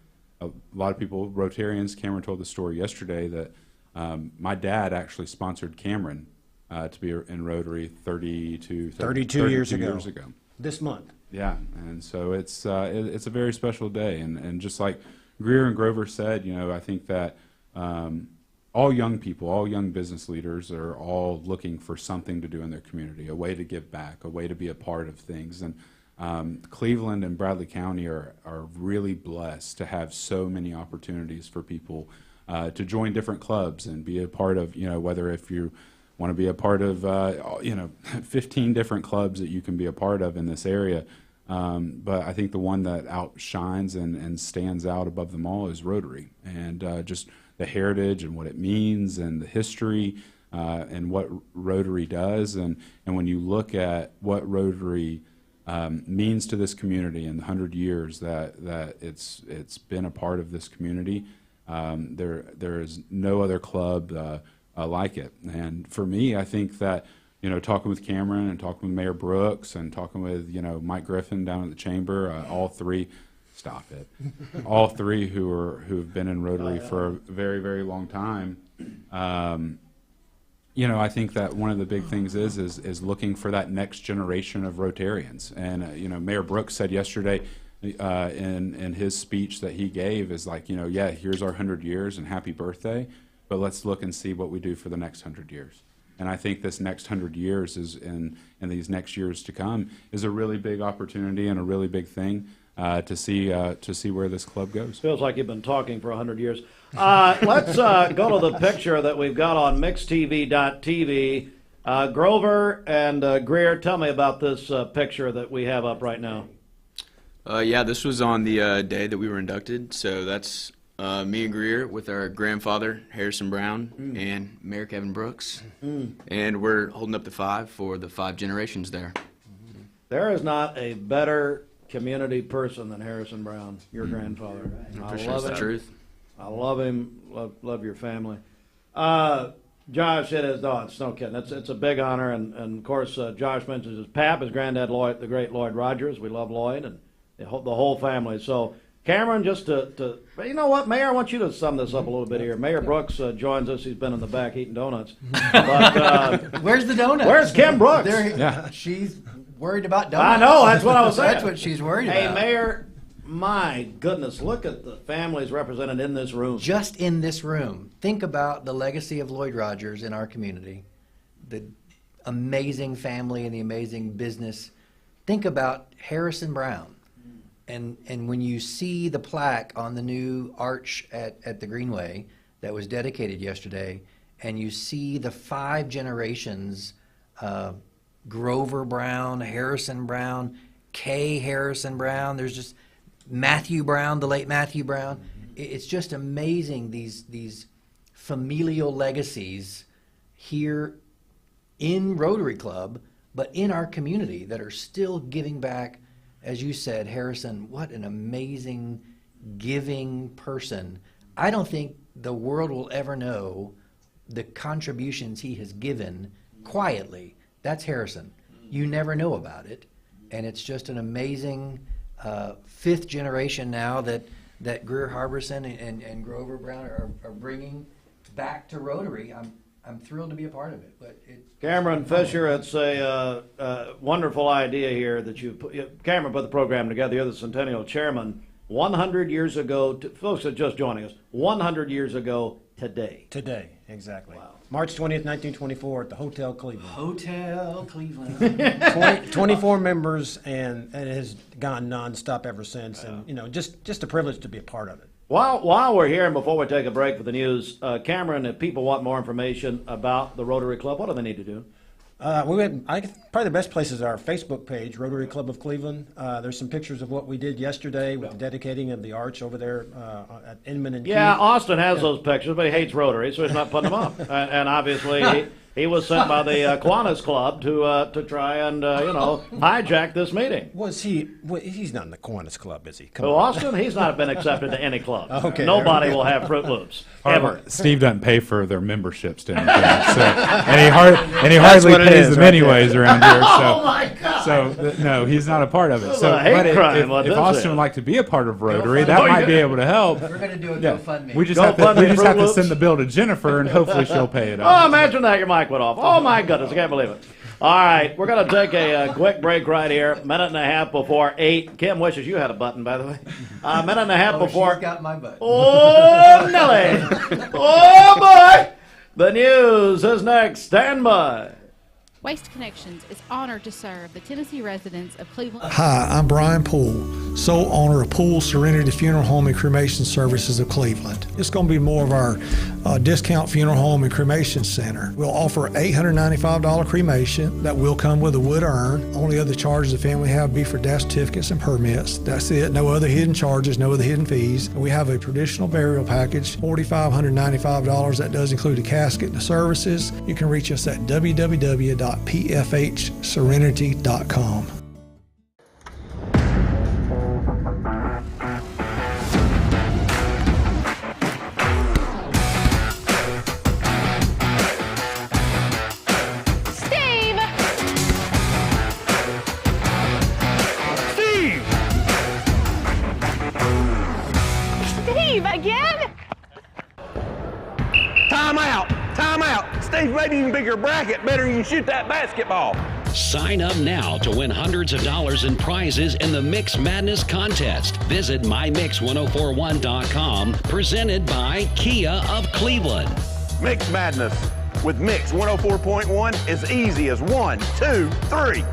lot of people, Rotarians, Cameron told the story yesterday that my dad actually sponsored Cameron to be in Rotary 32 years ago. This month. Yeah, and so it's a very special day, and just like Greer and Grover said, I think that all young people, all young business leaders are all looking for something to do in their community, a way to give back, a way to be a part of things, and Cleveland and Bradley County are really blessed to have so many opportunities for people to join different clubs and be a part of, whether if you want to be a part of, 15 different clubs that you can be a part of in this area. But I think the one that outshines and stands out above them all is Rotary, and just the heritage and what it means and the history and what Rotary does. And when you look at what Rotary means to this community in the 100 years that it's been a part of this community, there is no other club like it. And for me, I think that, talking with Cameron and talking with Mayor Brooks and talking with, Mike Griffin down at the chamber, all three who've been in Rotary for a very, very long time. I think that one of the big things is looking for that next generation of Rotarians. And, Mayor Brooks said yesterday in his speech that he gave is here's our 100 years and happy birthday, but let's look and see what we do for the next 100 years. And I think this next 100 years and these next years to come is a really big opportunity and a really big thing to see where this club goes. Feels like you've been talking for 100 years. Let's go to the picture that we've got on mixtv.tv. Grover and Greer, tell me about this picture that we have up right now. This was on the day that we were inducted. So that's me and Greer with our grandfather, Harrison Brown, and Mayor Kevin Brooks. And we're holding up the 5 for the 5 generations there. There is not a better community person than Harrison Brown, your grandfather. I love the truth. I love him. Love your family. Josh, it's no kidding. It's a big honor, and of course, Josh mentions his pap, his granddad, Lloyd, the great Lloyd Rogers. We love Lloyd and the whole family. So, Cameron, just you know what, Mayor, I want you to sum this up a little bit here. Mayor Brooks joins us. He's been in the back eating donuts. But, where's the donuts? Where's Kim Brooks? She's worried about donuts. I know, that's what I was saying. That's what she's worried about. Hey, Mayor, my goodness, look at the families represented in this room. Just in this room. Think about the legacy of Lloyd Rogers in our community, the amazing family and the amazing business. Think about Harrison Brown. And when you see the plaque on the new arch at the Greenway that was dedicated yesterday, and you see the 5 generations, Grover Brown, Harrison Brown, Kay Harrison Brown, there's just Matthew Brown, the late Matthew Brown. It's just amazing, these familial legacies here in Rotary Club, but in our community that are still giving back. As you said, Harrison, what an amazing, giving person. I don't think the world will ever know the contributions he has given quietly. That's Harrison. You never know about it. And it's just an amazing 5th generation now that Greer Harbison and Grover Brown are bringing back to Rotary. I'm thrilled to be a part of it. But Cameron Fisher, it's a wonderful idea here that Cameron put the program together. You're the Centennial Chairman. 100 years ago, folks that are just joining us, 100 years ago today. Today, exactly. Wow. March 20th, 1924 at the Hotel Cleveland. Hotel Cleveland. 24 members, and it has gone nonstop ever since. And, just a privilege to be a part of it. While we're here and before we take a break for the news, Cameron, if people want more information about the Rotary Club, what do they need to do? Probably the best place is our Facebook page, Rotary Club of Cleveland. There's some pictures of what we did yesterday with the dedicating of the arch over there at Inman and Yeah, Keith. Austin has those pictures, but he hates Rotary, so he's not putting them up. And obviously, he was sent by the Kiwanis Club to try and hijack this meeting. Was he? Well, he's not in the Kiwanis Club, is he? Come So on. Austin, he's not been accepted to any club. Okay, Nobody will have Fruit Loops ever. Steve doesn't pay for their memberships to anything, and he hardly pays them anyways around here. So, oh my God! No, he's not a part of it. That's So, a hate but crime, if Austin would like to be a part of Rotary, that might be able to help. We're going to do a GoFundMe. We just have to send the bill to Jennifer, and hopefully she'll pay it Oh, off. imagine that your mic went off. Oh my goodness, I can't believe it. All right, we're going to take a quick break right here. Minute and a half before 8. Kim wishes you had a button, by the way. Minute and a half before. She's got my button. Oh, Nelly. Oh, boy. The news is next. Stand by. Waste Connections is honored to serve the Tennessee residents of Cleveland. Hi, I'm Brian Poole, sole owner of Poole Serenity Funeral Home and Cremation Services of Cleveland. It's going to be more of our discount funeral home and cremation center. We'll offer $895 cremation that will come with a wood urn. Only other charges the family have be for death certificates and permits. That's it. No other hidden charges, no other hidden fees. We have a traditional burial package, $4,595. That does include a casket and the services. You can reach us at www.pfhserenity.com. Steve, again? Time out! Time out! Steve, maybe you can pick your bracket better than you shoot that basketball. Sign up now to win hundreds of dollars in prizes in the Mix Madness contest. Visit mymix1041.com, presented by Kia of Cleveland. Mix Madness with Mix 104.1 is easy as 1, 2, 3.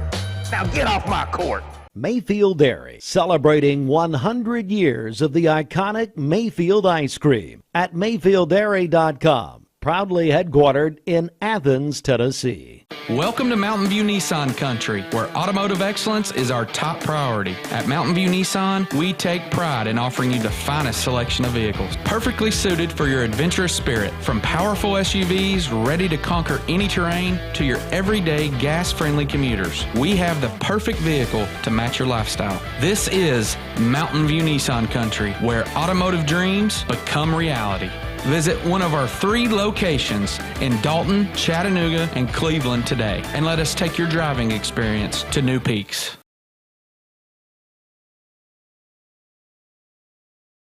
Now get off my court. Mayfield Dairy, celebrating 100 years of the iconic Mayfield ice cream at MayfieldDairy.com. Proudly headquartered in Athens, Tennessee. Welcome to Mountain View Nissan Country, where automotive excellence is our top priority. At Mountain View Nissan, we take pride in offering you the finest selection of vehicles, perfectly suited for your adventurous spirit. From powerful SUVs ready to conquer any terrain to your everyday gas-friendly commuters, we have the perfect vehicle to match your lifestyle. This is Mountain View Nissan Country, where automotive dreams become reality. Visit one of our 3 locations in Dalton, Chattanooga, and Cleveland today, and let us take your driving experience to new peaks.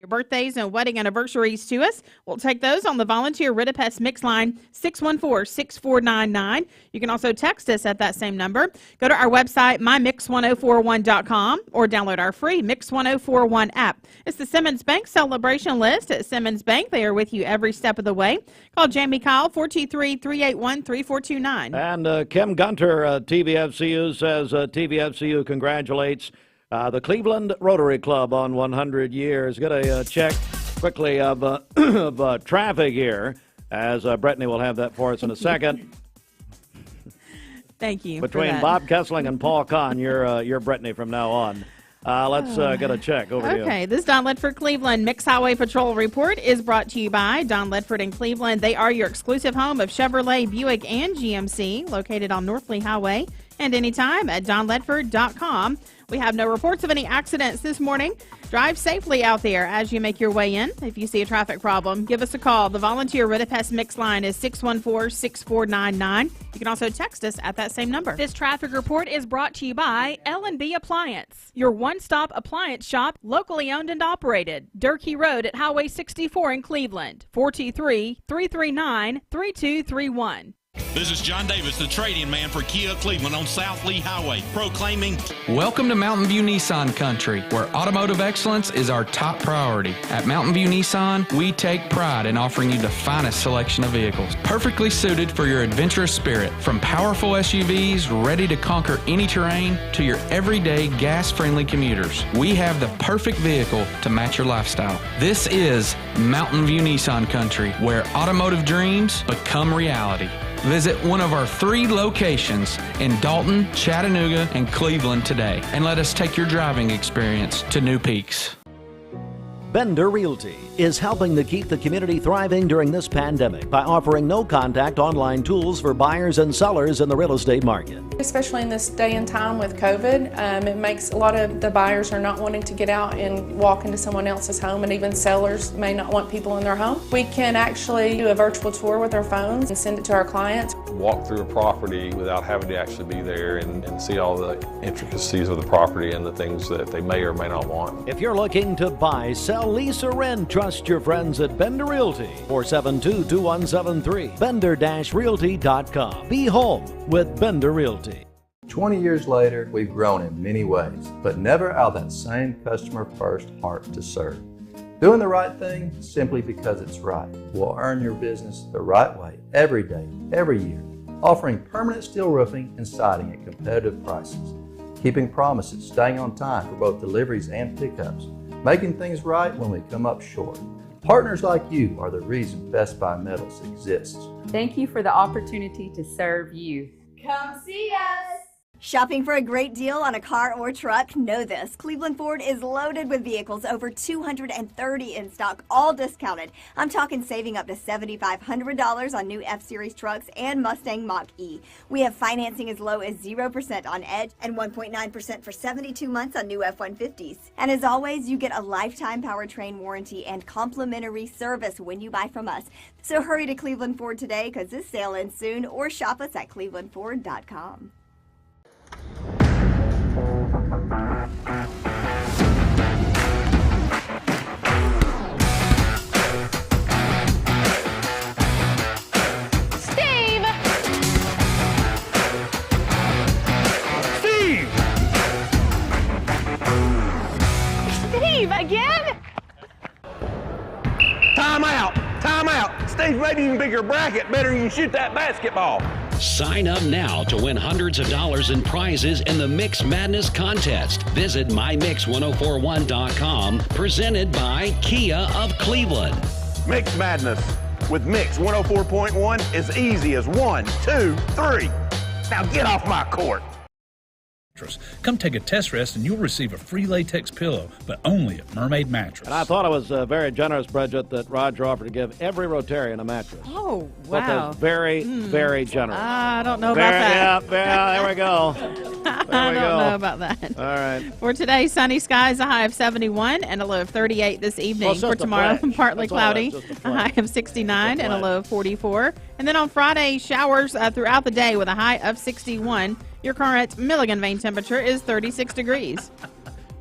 Your birthdays and wedding anniversaries to us. We'll take those on the volunteer Ritapest Mix line 614-6499. You can also text us at that same number. Go to our website, mymix1041.com, or download our free Mix 1041 app. It's the Simmons Bank celebration list at Simmons Bank. They are with you every step of the way. Call Jamie Kyle 423-381-3429. And Kim Gunter, TVFCU, says TVFCU congratulates the Cleveland Rotary Club on 100 years. Got a check quickly of traffic here, as Brittany will have that for us in a second. Thank you. Between Bob Kessling and Paul Kahn, you're Brittany from now on. Let's get a check over to you. Okay, this Don Ledford Cleveland Mix Highway Patrol report is brought to you by Don Ledford in Cleveland. They are your exclusive home of Chevrolet, Buick, and GMC, located on North Lee Highway, and anytime at donledford.com. We have no reports of any accidents this morning. Drive safely out there as you make your way in. If you see a traffic problem, give us a call. The volunteer Ridipest Mix line is 614-6499. You can also text us at that same number. This traffic report is brought to you by L&B Appliance, your one-stop appliance shop, locally owned and operated. Durkee Road at Highway 64 in Cleveland, 423-339-3231. This is John Davis, the trade-in man for Kia Cleveland on South Lee Highway, proclaiming, Welcome to Mountain View Nissan Country, where automotive excellence is our top priority. At Mountain View Nissan, we take pride in offering you the finest selection of vehicles, perfectly suited for your adventurous spirit. From powerful SUVs ready to conquer any terrain to your everyday gas-friendly commuters, we have the perfect vehicle to match your lifestyle. This is Mountain View Nissan Country, where automotive dreams become reality. Visit one of our 3 locations in Dalton, Chattanooga, and Cleveland today, and let us take your driving experience to new peaks. Bender Realty is helping to keep the community thriving during this pandemic by offering no-contact online tools for buyers and sellers in the real estate market. Especially in this day and time with COVID, it makes a lot of the buyers are not wanting to get out and walk into someone else's home, and even sellers may not want people in their home. We can actually do a virtual tour with our phones and send it to our clients. Walk through a property without having to actually be there and see all the intricacies of the property and the things that they may or may not want. If you're looking to buy, sell, lease, or rent, trust your friends at Bender Realty. 472-2173. Bender-Realty.com. Be home with Bender Realty. 20 years later, we've grown in many ways, but never out of that same customer-first heart to serve. Doing the right thing simply because it's right will earn your business the right way every day, every year, offering permanent steel roofing and siding at competitive prices, keeping promises, staying on time for both deliveries and pickups, making things right when we come up short. Partners like you are the reason Best Buy Metals exists. Thank you for the opportunity to serve you. Come see us! Shopping for a great deal on a car or truck? Know this. Cleveland Ford is loaded with vehicles, over 230 in stock, all discounted. I'm talking saving up to $7,500 on new F-Series trucks and Mustang Mach-E. We have financing as low as 0% on Edge and 1.9% for 72 months on new F-150s. And as always, you get a lifetime powertrain warranty and complimentary service when you buy from us. So hurry to Cleveland Ford today, because this sale ends soon, or shop us at clevelandford.com. Steve, again? Time out! Time out! Steve, maybe you can pick your bracket better than you shoot that basketball. Sign up now to win hundreds of dollars in prizes in the Mix Madness contest. Visit mymix1041.com, presented by Kia of Cleveland. Mix Madness with Mix 104.1 is easy as 1, 2, 3. Now get off my court. Come take a test rest and you'll receive a free latex pillow, but only at Mermaid Mattress. And I thought it was very generous, Bridget, that Roger offered to give every Rotarian a mattress. Oh, But wow. that's very, very generous. I don't know about that. Yeah, there we go. I don't know about that. All right. For today, sunny skies, a high of 71 and a low of 38 this evening. Well, it's For just a tomorrow, flash. partly That's all it cloudy, is, just a a flash. high of 69 and a flash. low of 44. And then on Friday, showers throughout the day with a high of 61. Your current Milligan Vein temperature is 36 degrees.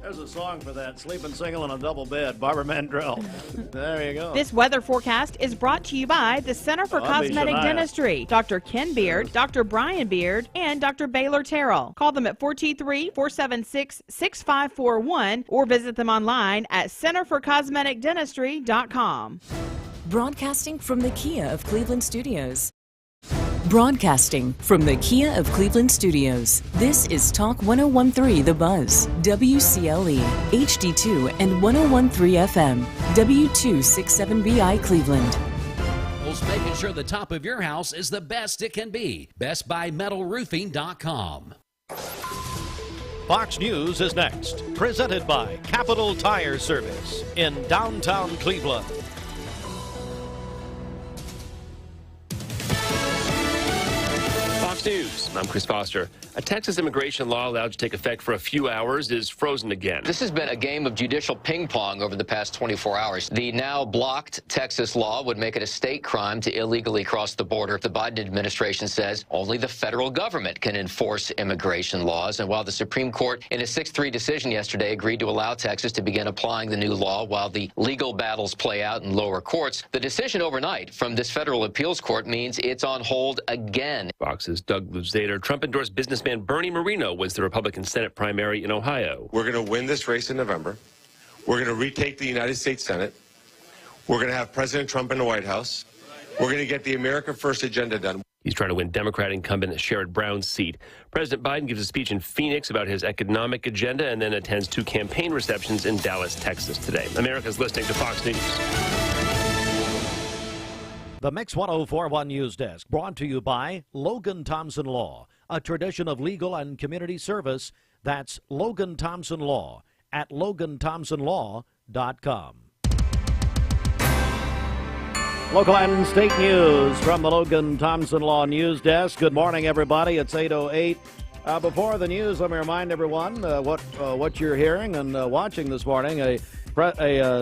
There's a song for that. Sleeping single in a double bed. Barbara Mandrell. There you go. This weather forecast is brought to you by the Center for Cosmetic Shania. Dentistry, Dr. Ken Beard, Dr. Brian Beard, and Dr. Baylor Terrell. Call them at 423-476-6541 or visit them online at centerforcosmeticdentistry.com. Broadcasting from the Kia of Cleveland Studios. Broadcasting from the Kia of Cleveland Studios. This is Talk 1013 The Buzz, WCLE, HD2 and 1013 FM, W267BI Cleveland. Making sure the top of your house is the best it can be. BestBuyMetalRoofing.com. Fox News is next. Presented by Capital Tire Service in downtown Cleveland. Fox News. News. I'm Chris Foster. A Texas immigration law allowed to take effect for a few hours is frozen again. This has been a game of judicial ping pong over the past 24 hours. The now blocked Texas law would make it a state crime to illegally cross the border. The Biden administration says only the federal government can enforce immigration laws. And while the Supreme Court, in a 6-3 decision yesterday, agreed to allow Texas to begin applying the new law while the legal battles play out in lower courts, the decision overnight from this federal appeals court means it's on hold again. Fox's Doug Luzader. Trump-endorsed businessman Bernie Moreno wins the Republican Senate primary in Ohio. We're going to win this race in November. We're going to retake the United States Senate. We're going to have President Trump in the White House. We're going to get the America First agenda done. He's trying to win Democrat incumbent Sherrod Brown's seat. President Biden gives a speech in Phoenix about his economic agenda and then attends 2 campaign receptions in Dallas, Texas today. America's listening to Fox News. The Mix 104.1 News Desk, brought to you by Logan Thompson Law, a tradition of legal and community service. That's Logan Thompson Law at LoganThompsonLaw.com. Local and state news from the Logan Thompson Law News Desk. Good morning, everybody. It's 8:08. Before the news, let me remind everyone what you're hearing and watching this morning, a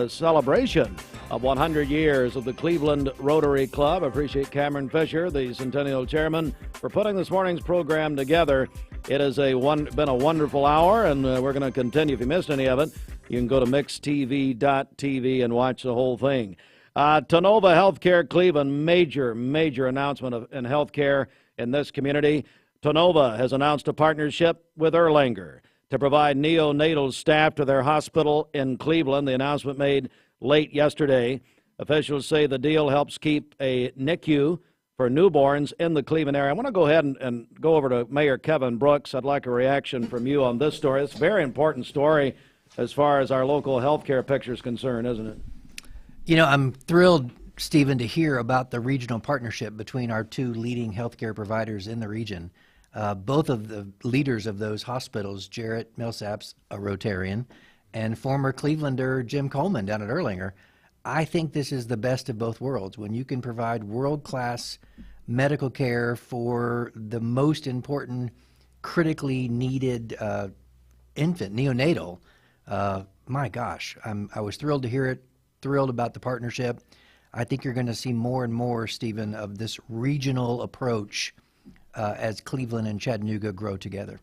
celebration of 100 years of the Cleveland Rotary Club. I appreciate Cameron Fisher, the Centennial Chairman, for putting this morning's program together. It has been a wonderful hour, and we're going to continue. If you missed any of it, you can go to mixtv.tv and watch the whole thing. Tonova Healthcare Cleveland, major announcement in healthcare in this community. Tonova has announced a partnership with Erlanger to provide neonatal staff to their hospital in Cleveland. The announcement made late yesterday. Officials say the deal helps keep a NICU for newborns in the Cleveland area. I want to go ahead and go over to Mayor Kevin Brooks. I'd like a reaction from you on this story. It's a very important story as far as our local healthcare picture is concerned, isn't it? You know, I'm thrilled, Stephen, to hear about the regional partnership between our 2 leading healthcare providers in the region. Both of the leaders of those hospitals, Jarrett Millsaps, a Rotarian, and former Clevelander Jim Coleman down at Erlanger. I think this is the best of both worlds. When you can provide world-class medical care for the most important, critically needed infant, neonatal, my gosh, I was thrilled to hear it, thrilled about the partnership. I think you're going to see more and more, Stephen, of this regional approach as Cleveland and Chattanooga grow together.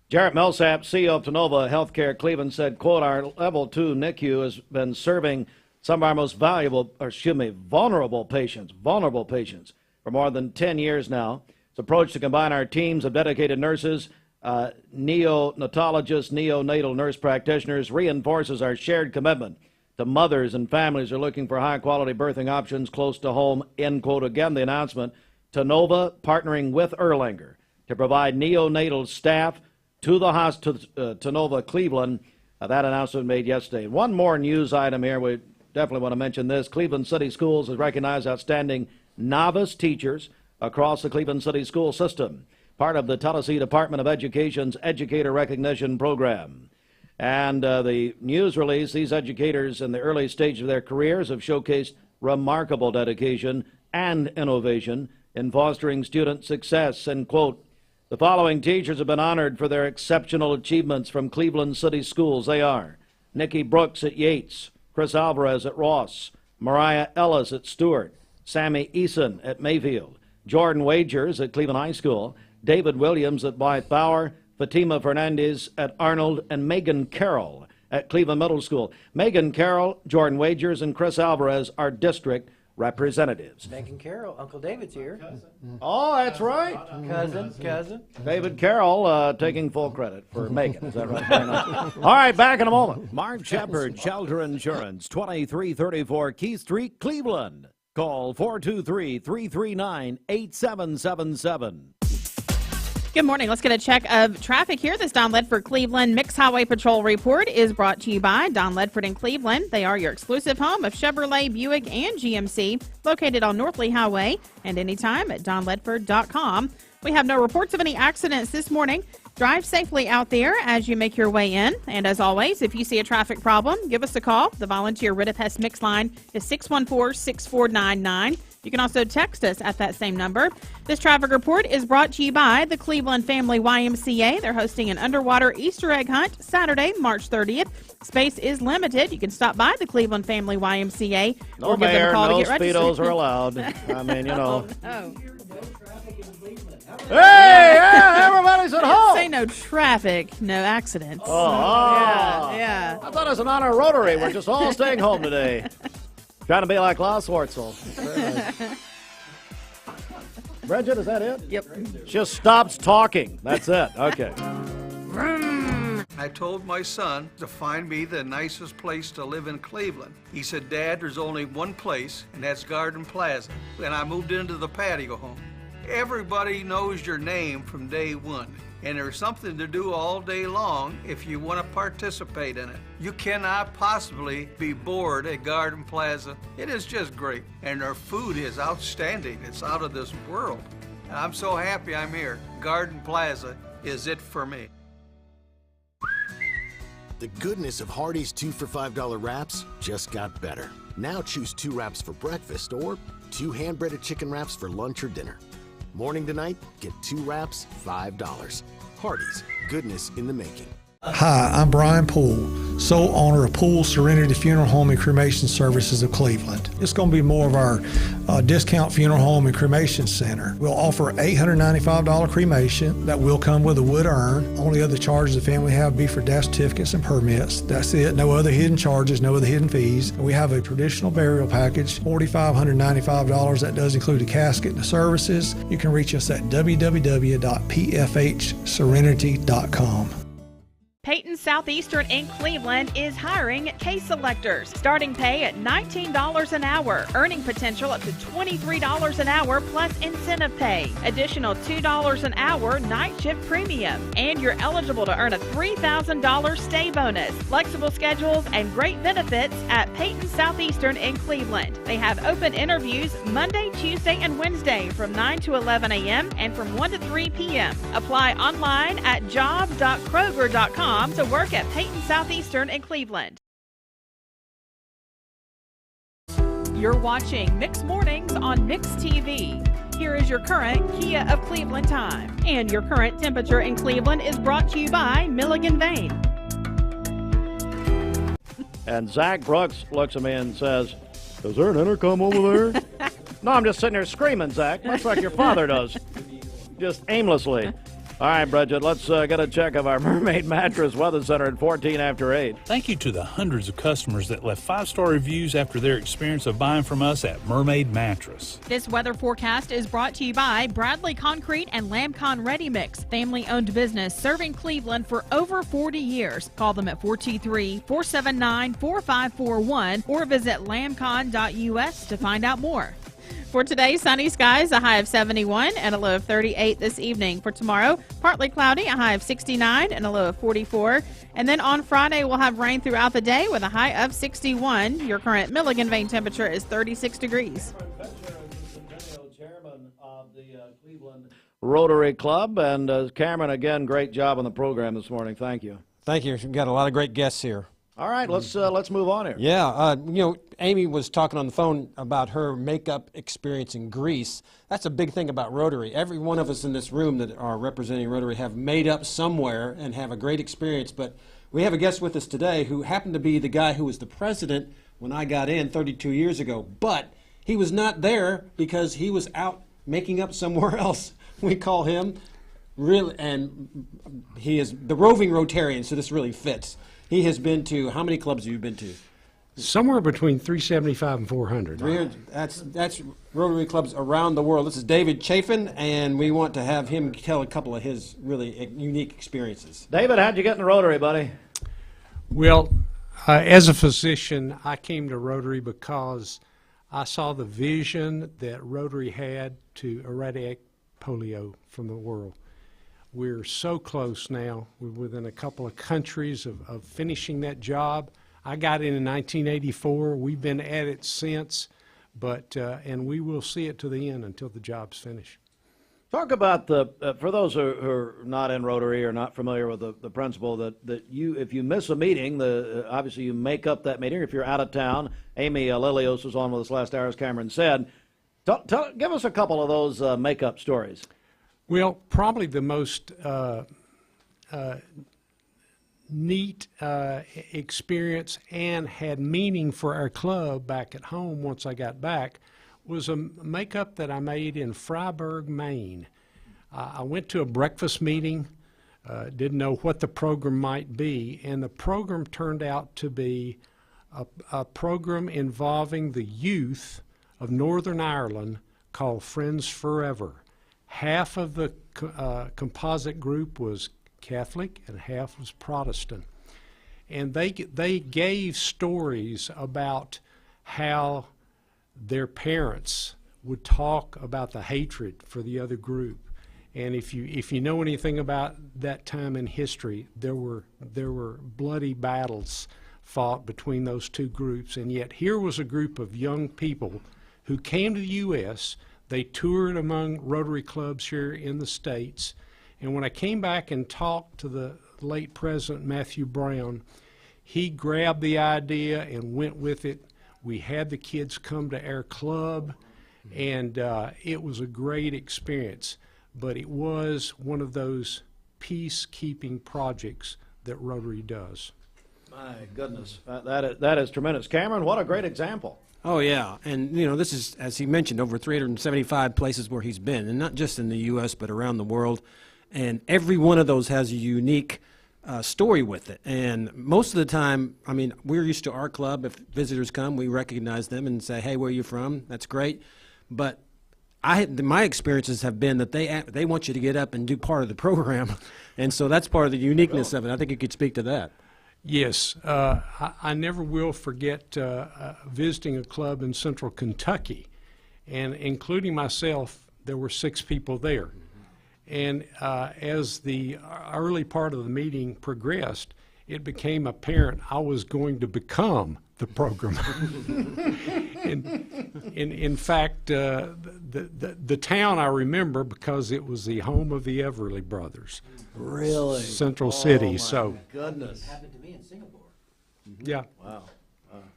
Jarrett Millsap, CEO of Tonova Healthcare Cleveland, said, quote, "Our level 2 NICU has been serving some of our most vulnerable patients for more than 10 years now. Its approach to combine our teams of dedicated nurses, neonatologists, neonatal nurse practitioners reinforces our shared commitment to mothers and families who are looking for high-quality birthing options close to home," end quote. Again, the announcement, Tonova partnering with Erlanger to provide neonatal staff to the Tonova Cleveland. That announcement made yesterday. One more news item here. We definitely want to mention this. Cleveland City Schools has recognized outstanding novice teachers across the Cleveland City school system, part of the Tennessee Department of Education's Educator Recognition Program. And the news release, these educators in the early stage of their careers have showcased remarkable dedication and innovation in fostering student success, end quote. The following teachers have been honored for their exceptional achievements from Cleveland City Schools. They are Nikki Brooks at Yates, Chris Alvarez at Ross, Mariah Ellis at Stewart, Sammy Eason at Mayfield, Jordan Wagers at Cleveland High School, David Williams at Blythe Bauer, Fatima Fernandez at Arnold, and Megan Carroll at Cleveland Middle School. Megan Carroll, Jordan Wagers, and Chris Alvarez are district representatives. Megan Carroll, Uncle David's here. Oh, that's right. Cousin. David Carroll taking full credit for Megan. Is that right? Very nice. All right, back in a moment. Mark Shepard, Shelter Insurance, 2334 Keith Street, Cleveland. Call 423-339-8777. Good morning. Let's get a check of traffic here. This Don Ledford Cleveland Mix Highway Patrol report is brought to you by Don Ledford in Cleveland. They are your exclusive home of Chevrolet, Buick, and GMC, located on North Lee Highway and anytime at donledford.com. We have no reports of any accidents this morning. Drive safely out there as you make your way in. And as always, if you see a traffic problem, give us a call. The volunteer Rid of Pest Mix line is 614-6499. You can also text us at that same number. This traffic report is brought to you by the Cleveland Family YMCA. They're hosting an underwater Easter egg hunt Saturday, March 30th. Space is limited. You can stop by the Cleveland Family YMCA or give them a call to get registered. No speedos are allowed. I mean, you know. Oh. Hey, yeah, everybody's at home. Say no traffic, no accidents. Oh, yeah. I thought it was an honor Rotary. We're just all staying home today. Trying to be like Klaus Schwartzel. Bridget, is that it? Yep. Just stops talking. That's it. Okay. I told my son to find me the nicest place to live in Cleveland. He said, Dad, there's only one place, and that's Garden Plaza. And I moved into the patio home. Everybody knows your name from day one, and there's something to do all day long if you want to participate in it. You cannot possibly be bored at Garden Plaza. It is just great, and their food is outstanding. It's out of this world. And I'm so happy I'm here. Garden Plaza is it for me. The goodness of Hardee's 2 for $5 wraps just got better. Now choose 2 wraps for breakfast or 2 hand-breaded chicken wraps for lunch or dinner. Morning to night, get 2 wraps, $5. Hardee's, goodness in the making. Hi, I'm Brian Poole, sole owner of Poole Serenity Funeral Home and Cremation Services of Cleveland. It's going to be more of our discount funeral home and cremation center. We'll offer $895 cremation that will come with a wood urn. Only other charges the family have be for death certificates and permits. That's it. No other hidden charges, no other hidden fees. We have a traditional burial package, $4,595. That does include a casket and the services. You can reach us at www.pfhserenity.com. Peyton Southeastern in Cleveland is hiring case selectors. Starting pay at $19 an hour. Earning potential up to $23 an hour plus incentive pay. Additional $2 an hour night shift premium. And you're eligible to earn a $3,000 stay bonus. Flexible schedules and great benefits at Peyton Southeastern in Cleveland. They have open interviews Monday, Tuesday, and Wednesday from 9 to 11 a.m. and from 1 to 3 p.m. Apply online at jobs.kroger.com to work at Peyton Southeastern in Cleveland. You're watching Mix Mornings on Mix TV. Here is your current Kia of Cleveland time. And your current temperature in Cleveland is brought to you by Milligan Vane. And Zach Brooks looks at me and says, is there an intercom over there? No, I'm just sitting there screaming, Zach, much like your father does. Just aimlessly. All right, Bridget, let's get a check of our Mermaid Mattress Weather Center at 14 after 8. Thank you to the hundreds of customers that left 5-star reviews after their experience of buying from us at Mermaid Mattress. This weather forecast is brought to you by Bradley Concrete and Lamcon Ready Mix, family-owned business serving Cleveland for over 40 years. Call them at 423-479-4541 or visit lamcon.us to find out more. For today, sunny skies, a high of 71 and a low of 38 this evening. For tomorrow, partly cloudy, a high of 69 and a low of 44. And then on Friday, we'll have rain throughout the day with a high of 61. Your current Milligan Vane temperature is 36 degrees. Chairman of the Cleveland Rotary Club. And Cameron, again, great job on the program this morning. Thank you. Thank you. We've got a lot of great guests here. All right, let's move on here. Yeah, Amy was talking on the phone about her makeup experience in Greece. That's a big thing about Rotary. Every one of us in this room that are representing Rotary have made up somewhere and have a great experience. But we have a guest with us today who happened to be the guy who was the president when I got in 32 years ago. But he was not there because he was out making up somewhere else. We call him really, and he is the roving Rotarian, so this really fits. He has been to, how many clubs have you been to? Somewhere between 375 and 400. 300. That's Rotary clubs around the world. This is David Chafin, and we want to have him tell a couple of his really unique experiences. David, how'd you get in the Rotary, buddy? Well, as a physician, I came to Rotary because I saw the vision that Rotary had to eradicate polio from the world. We're so close now. We're within a couple of countries of finishing that job. I got in 1984. We've been at it since, but and we will see it to the end until the job's finished. Talk about for those who are not in Rotary or not familiar with the principle that you, if you miss a meeting, obviously you make up that meeting. If you're out of town, Amy Lilios was on with us last hour, as Cameron said. Give us a couple of those makeup stories. Well, probably the most neat experience and had meaning for our club back at home once I got back was a makeup that I made in Fryeburg, Maine. I went to a breakfast meeting, didn't know what the program might be, and the program turned out to be a program involving the youth of Northern Ireland called Friends Forever. Half of the composite group was Catholic and half was Protestant. And they gave stories about how their parents would talk about the hatred for the other group. And if you know anything about that time in history, there were bloody battles fought between those two groups. And yet here was a group of young people who came to the U.S. They toured among Rotary clubs here in the States. And when I came back and talked to the late President Matthew Brown, he grabbed the idea and went with it. We had the kids come to our club, and it was a great experience. But it was one of those peacekeeping projects that Rotary does. My goodness, that is tremendous. Cameron, what a great example. Oh, yeah. And, this is, as he mentioned, over 375 places where he's been, and not just in the U.S., but around the world. And every one of those has a unique story with it. And most of the time, we're used to our club. If visitors come, we recognize them and say, hey, where are you from? That's great. But my experiences have been that they want you to get up and do part of the program. And so that's part of the uniqueness of it. I think you could speak to that. Yes. I never will forget visiting a club in central Kentucky. And including myself, there were 6 people there. And as the early part of the meeting progressed, it became apparent I was going to become the program. In fact, the town I remember because it was the home of the Everly Brothers. Really? Central City. So. Goodness. It happened to me in Singapore. Yeah. Wow.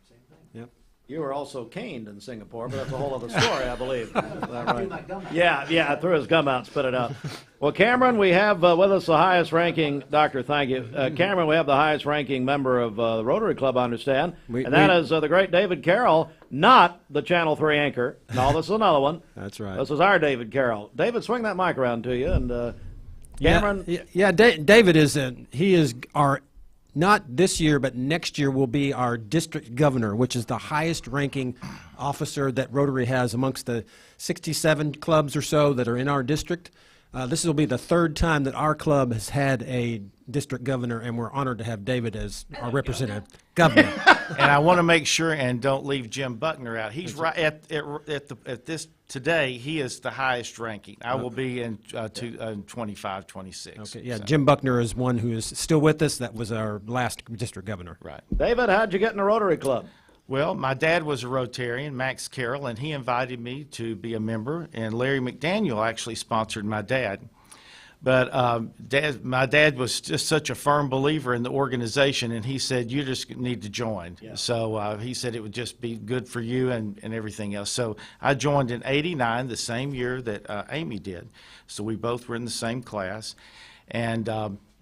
Same thing. Yep. You were also caned in Singapore, but that's a whole other story, I believe. Is that right? Threw my gum out. Yeah, threw his gum out, spit it out. Well, Cameron, we have with us the highest-ranking, Doctor, thank you. Cameron, we have the highest-ranking member of the Rotary Club, I understand, and that is the great David Carroll, not the Channel 3 anchor. No, this is another one. That's right. This is our David Carroll. David, swing that mic around to you, and Cameron. David is our, not this year, but next year will be our district governor, which is the highest ranking officer that Rotary has amongst the 67 clubs or so that are in our district. This will be the 3rd time that our club has had a district governor, and we're honored to have David as our representative governor. And I want to make sure and don't leave Jim Buckner out. He's right at this today. He is the highest ranking. I will be in 25, 26. Okay, yeah. So. Jim Buckner is one who is still with us. That was our last district governor. Right. David, how'd you get in the Rotary Club? Well, my dad was a Rotarian, Max Carroll, and he invited me to be a member, and Larry McDaniel actually sponsored my dad. But my dad was just such a firm believer in the organization, and he said, you just need to join. Yeah. So he said it would just be good for you and everything else. So I joined in '89, the same year that Amy did. So we both were in the same class. And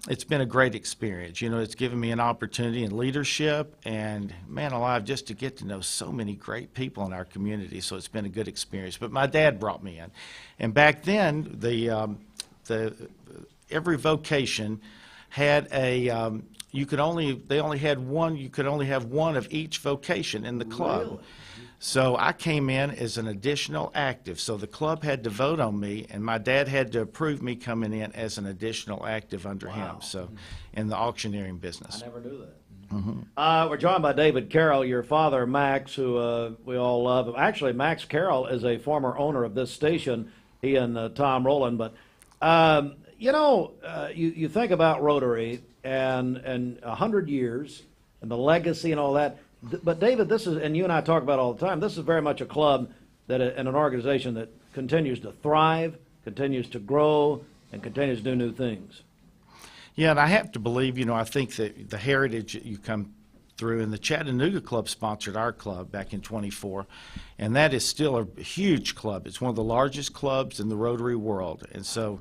it's been a great experience. It's given me an opportunity in leadership, and man alive, just to get to know so many great people in our community. So it's been a good experience. But my dad brought me in, and back then every vocation had a they only had one. You could only have one of each vocation in the club. Really? So I came in as an additional active. So the club had to vote on me, and my dad had to approve me coming in as an additional active under him. So in the auctioneering business. I never knew that. We're joined by David Carroll, your father, Max, who we all love. Actually, Max Carroll is a former owner of this station, he and Tom Rowland. But, you think about Rotary and 100 years and the legacy and all that. But David, this is, and you and I talk about it all the time, this is very much a club and an organization that continues to thrive, continues to grow, and continues to do new things. Yeah, and I have to believe, I think that the heritage that you come through, and the Chattanooga Club sponsored our club back in '24, and that is still a huge club. It's one of the largest clubs in the Rotary world, and so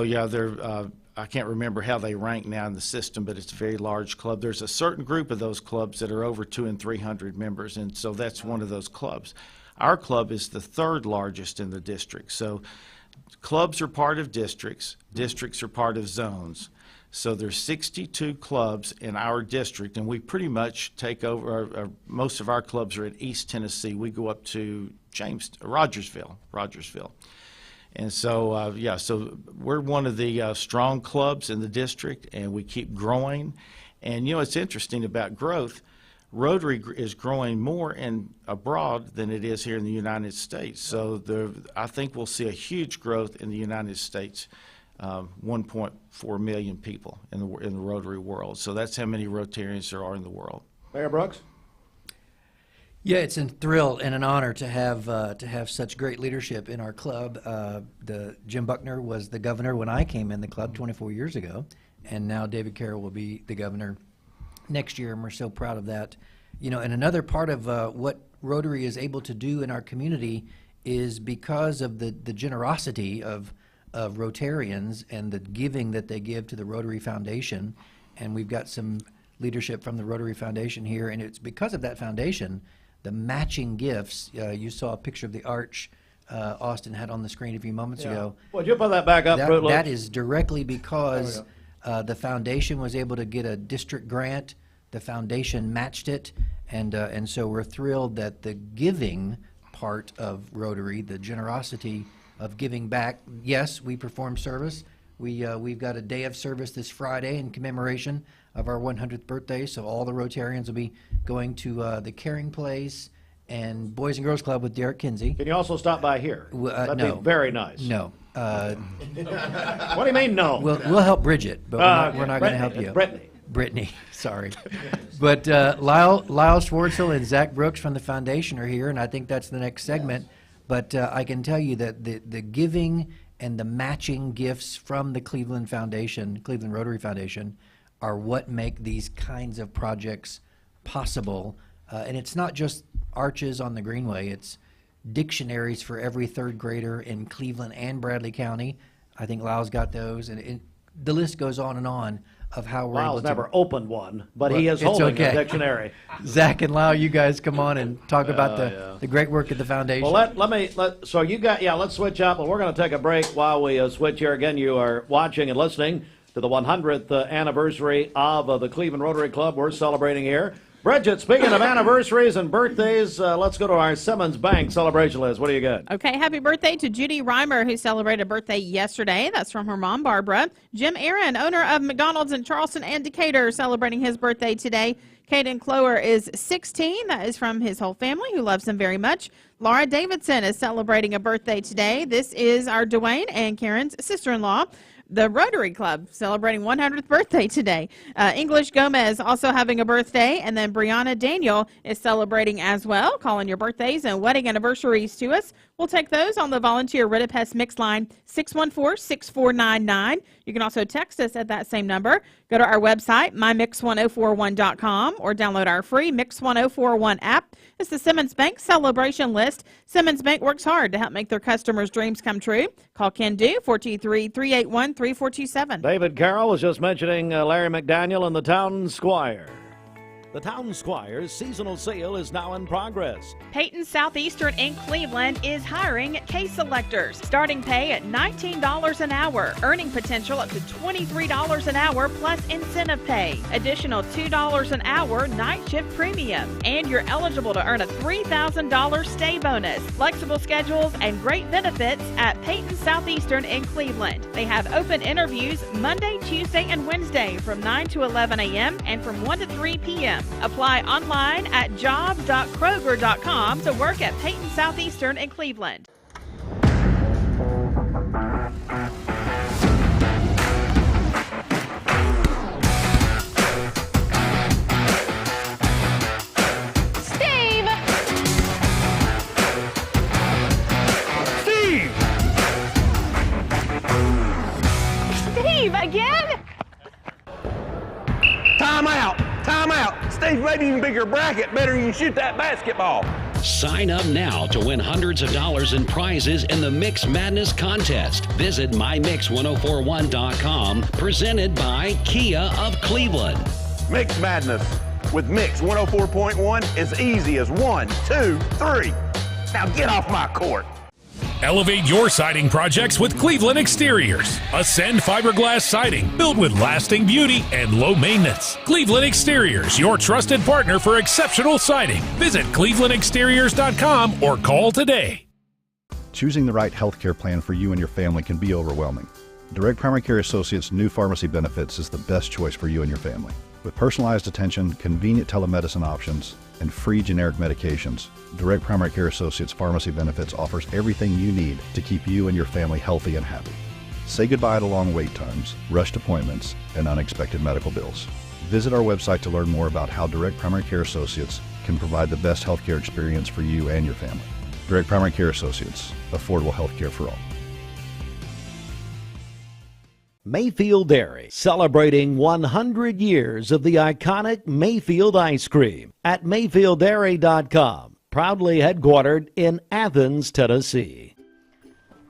yeah, they're. I can't remember how they rank now in the system, but it's a very large club. There's a certain group of those clubs that are over 200 and 300 members, and so that's one of those clubs. Our club is the third largest in the district. So clubs are part of districts. Districts are part of zones. So there's 62 clubs in our district, and we pretty much take over. Most of our clubs are at East Tennessee. We go up to Rogersville. And so, so we're one of the strong clubs in the district, and we keep growing. And, it's interesting about growth. Rotary is growing more abroad than it is here in the United States. So I think we'll see a huge growth in the United States, 1.4 million people in the Rotary world. So that's how many Rotarians there are in the world. Mayor Brooks? Yeah, it's a thrill and an honor to have such great leadership in our club. Jim Buckner was the governor when I came in the club 24 years ago, and now David Carroll will be the governor next year, and we're so proud of that. And another part of what Rotary is able to do in our community is because of the generosity of Rotarians and the giving that they give to the Rotary Foundation. And we've got some leadership from the Rotary Foundation here, and it's because of that foundation, the matching gifts. You saw a picture of the arch Austin had on the screen a few moments ago. Would you put that back up, Fruit Loops? That is directly because the foundation was able to get a district grant. The foundation matched it, and so we're thrilled that the giving part of Rotary, the generosity of giving back. Yes, we perform service. We've got a day of service this Friday in commemoration of our 100th birthday, so all the Rotarians will be going to the Caring Place and Boys and Girls Club with Derek Kinsey. Can you also stop by here? That'd no. be very nice. No. What do you mean, no? We'll help Bridget, but we're not going to help you. Brittany, sorry. But Lyle Schwartzel and Zach Brooks from the foundation are here, and I think that's the next segment. But I can tell you that the giving and the matching gifts from the Cleveland Rotary Foundation, are what make these kinds of projects possible. And it's not just arches on the Greenway, it's dictionaries for every third grader in Cleveland and Bradley County. I think Lyle's got those, and the list goes on of how we're Lyle's able to... never opened one, but he is holding a dictionary. Zach and Lyle, you guys come on and talk about the great work at the foundation. Well, let's switch up, but we're going to take a break while we switch here. Again, you are watching and listening to the 100th anniversary of the Cleveland Rotary Club. We're celebrating here. Bridget, speaking of anniversaries and birthdays, let's go to our Simmons Bank celebration list. What do you got? Okay, happy birthday to Judy Reimer, who celebrated a birthday yesterday. That's from her mom, Barbara. Jim Aaron, owner of McDonald's in Charleston and Decatur, celebrating his birthday today. Caden Clower is 16. That is from his whole family, who loves him very much. Laura Davidson is celebrating a birthday today. This is our Dwayne and Karen's sister-in-law. The Rotary Club celebrating 100th birthday today. English Gomez also having a birthday, and then Brianna Daniel is celebrating as well. Calling your birthdays and wedding anniversaries to us. We'll take those on the volunteer Ritipest Mix line 614-6499. You can also text us at that same number. Go to our website, mymix1041.com, or download our free Mix 1041 app. It's the Simmons Bank celebration list. Simmons Bank works hard to help make their customers' dreams come true. Call Ken Do, 423-381-3427. David Carroll was just mentioning Larry McDaniel and the Town Squire. The Town Squire's seasonal sale is now in progress. Peyton Southeastern in Cleveland is hiring case selectors. Starting pay at $19 an hour. Earning potential up to $23 an hour plus incentive pay. Additional $2 an hour night shift premium. And you're eligible to earn a $3,000 stay bonus. Flexible schedules and great benefits at Peyton Southeastern in Cleveland. They have open interviews Monday, Tuesday, and Wednesday from 9 to 11 a.m. and from 1 to 3 p.m. Apply online at jobs.kroger.com to work at Peyton Southeastern in Cleveland. Steve! Steve again? Time out! Steve maybe even bigger bracket, better than you shoot that basketball. Sign up now to win hundreds of dollars in prizes in the Mix Madness contest. Visit mymix1041.com, presented by Kia of Cleveland. Mix Madness with Mix 104.1 is easy as 1, 2, 3. Now get off my court. Elevate your siding projects with Cleveland Exteriors. Ascend fiberglass siding built with lasting beauty and low maintenance. Cleveland Exteriors, your trusted partner for exceptional siding. Visit clevelandexteriors.com or call today. Choosing the right healthcare plan for you and your family can be overwhelming. Direct Primary Care Associates' new pharmacy benefits is the best choice for you and your family. With personalized attention, convenient telemedicine options, and free generic medications, Direct Primary Care Associates Pharmacy Benefits offers everything you need to keep you and your family healthy and happy. Say goodbye to long wait times, rushed appointments, and unexpected medical bills. Visit our website to learn more about how Direct Primary Care Associates can provide the best healthcare experience for you and your family. Direct Primary Care Associates, affordable healthcare for all. Mayfield Dairy, celebrating 100 years of the iconic Mayfield ice cream at MayfieldDairy.com, proudly headquartered in Athens, Tennessee.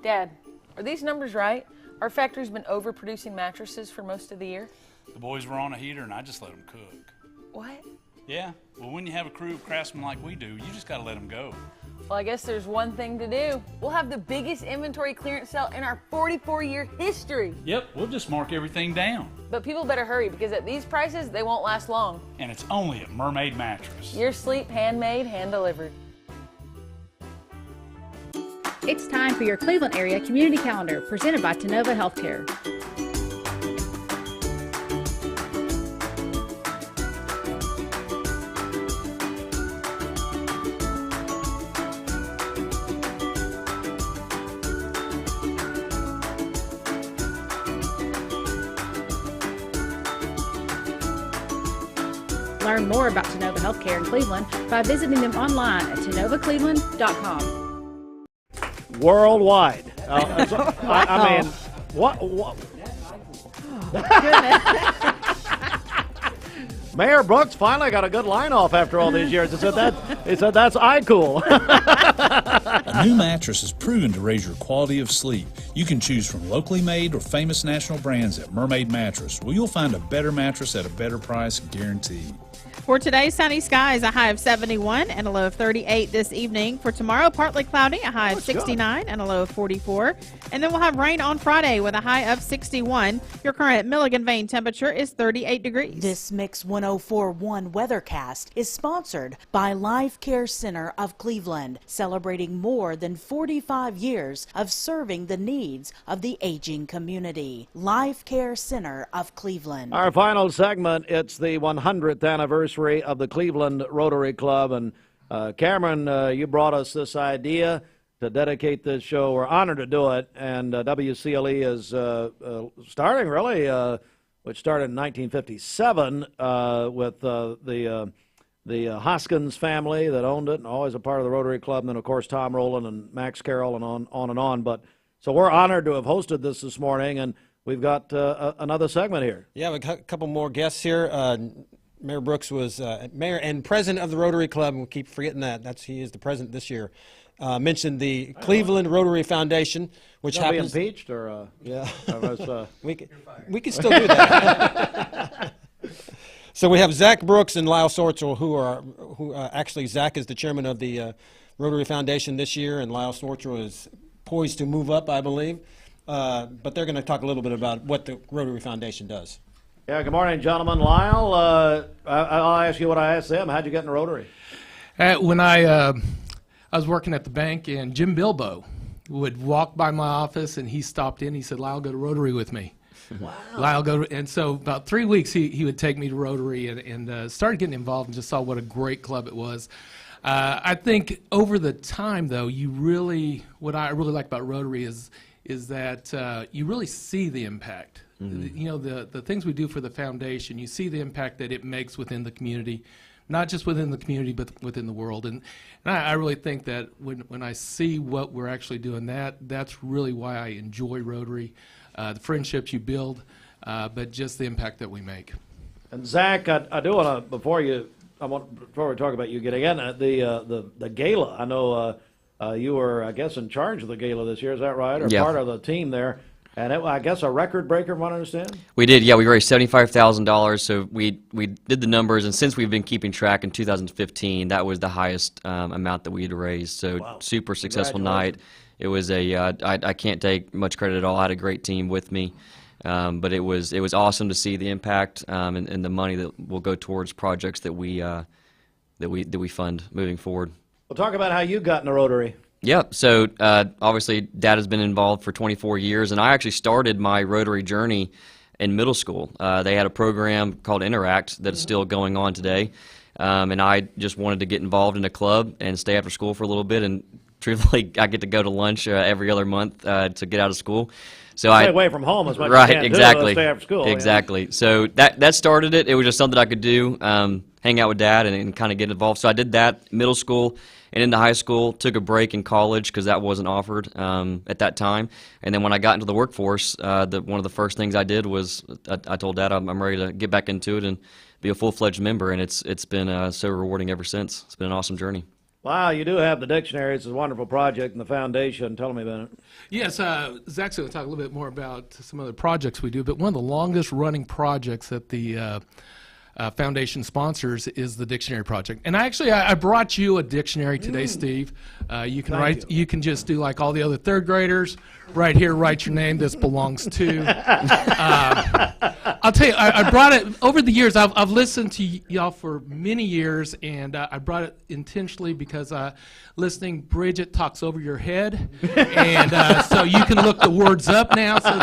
Dad, are these numbers right? Our factory's been overproducing mattresses for most of the year. The boys were on a heater and I just let them cook. What? Yeah, well, when you have a crew of craftsmen like we do, you just gotta let them go. Well, I guess there's one thing to do. We'll have the biggest inventory clearance sale in our 44-year history. Yep, we'll just mark everything down. But people better hurry because at these prices, they won't last long. And it's only at Mermaid Mattress. Your sleep, handmade, hand-delivered. It's time for your Cleveland area community calendar presented by Tenova Healthcare. Learn more about Tenova Healthcare in Cleveland by visiting them online at tenovacleveland.com. Worldwide. I mean, what? Mayor Brooks finally got a good line off after all these years. He said that's cool. A new mattress is proven to raise your quality of sleep. You can choose from locally made or famous national brands at Mermaid Mattress, where you'll find a better mattress at a better price, guaranteed. For today, sunny skies, a high of 71 and a low of 38 this evening. For tomorrow, partly cloudy, a high of 69 and a low of 44. And then we'll have rain on Friday with a high of 61. Your current Milligan Vane temperature is 38 degrees. This Mix 104.1 Weathercast is sponsored by Life Care Center of Cleveland, celebrating more than 45 years of serving the needs of the aging community. Life Care Center of Cleveland. Our final segment, it's the 100th anniversary of the Cleveland Rotary Club. And Cameron, you brought us this idea to dedicate this show. We're honored to do it. And WCLE is starting, really, which started in 1957 with the Hoskins family that owned it and always a part of the Rotary Club. And then, of course, Tom Rowland and Max Carroll and on and on. But so we're honored to have hosted this morning. And we've got another segment here. Yeah, we got a couple more guests here. Mayor Brooks was mayor and president of the Rotary Club, and we keep forgetting that. He is the president this year. Mentioned the Cleveland Rotary Foundation, which happens. Be impeached or yeah, we can still do that. So we have Zach Brooks and Lyle Swartzel, who actually Zach is the chairman of the Rotary Foundation this year, and Lyle Swartzel is poised to move up, I believe. But they're going to talk a little bit about what the Rotary Foundation does. Yeah, good morning, gentlemen. Lyle, I'll ask you what I asked them. How'd you get in Rotary? When I was working at the bank, and Jim Bilbo would walk by my office, and he stopped in. He said, "Lyle, go to Rotary with me." Wow. Lyle, go to, and so about 3 weeks he would take me to Rotary and started getting involved and just saw what a great club it was. I think over the time, though, what I really like about Rotary is that you really see the impact. Mm-hmm. You know, the things we do for the foundation, you see the impact that it makes within the community, not just within the community, but within the world. And I really think that when I see what we're actually doing, that's really why I enjoy Rotary, the friendships you build, but just the impact that we make. And Zach, I do want to, before you before we talk about you getting in the gala. I know you were, I guess, in charge of the gala this year. Is that right? Or Yeah. part of the team there? And I guess a record breaker, from what I understand. We did, yeah. We raised $75,000. So we did the numbers, and since we've been keeping track in 2015, that was the highest amount that we had raised. So super successful night. It was I can't take much credit at all. I had a great team with me, but it was awesome to see the impact and the money that will go towards projects that we fund moving forward. Well, talk about how you got in the Rotary. Yep. So obviously, Dad has been involved for 24 years, and I actually started my Rotary journey in middle school. They had a program called Interact that is still going on today, and I just wanted to get involved in a club and stay after school for a little bit. And truthfully, I get to go to lunch every other month to get out of school. So Stay away from home as much right, as you can exactly, do, stay after school. exactly. Yeah. So that started it. It was just something I could do, hang out with Dad and kind of get involved. So I did that middle school and into high school. Took a break in college because that wasn't offered at that time. And then when I got into the workforce, one of the first things I did was I told Dad I'm ready to get back into it and be a full-fledged member. And it's been so rewarding ever since. It's been an awesome journey. Wow, you do have the dictionary. It's a wonderful project and the foundation. Tell me about it. Yes, Zach's going to talk a little bit more about some other projects we do, but one of the longest running projects that the foundation sponsors is the dictionary project. And I brought you a dictionary today, Steve. You can write. You can just do like all the other third graders. Right here, write your name. This belongs to. I'll tell you, I brought it over the years. I've listened to y'all for many years, and I brought it intentionally because listening, Bridget talks over your head, and so you can look the words up now. So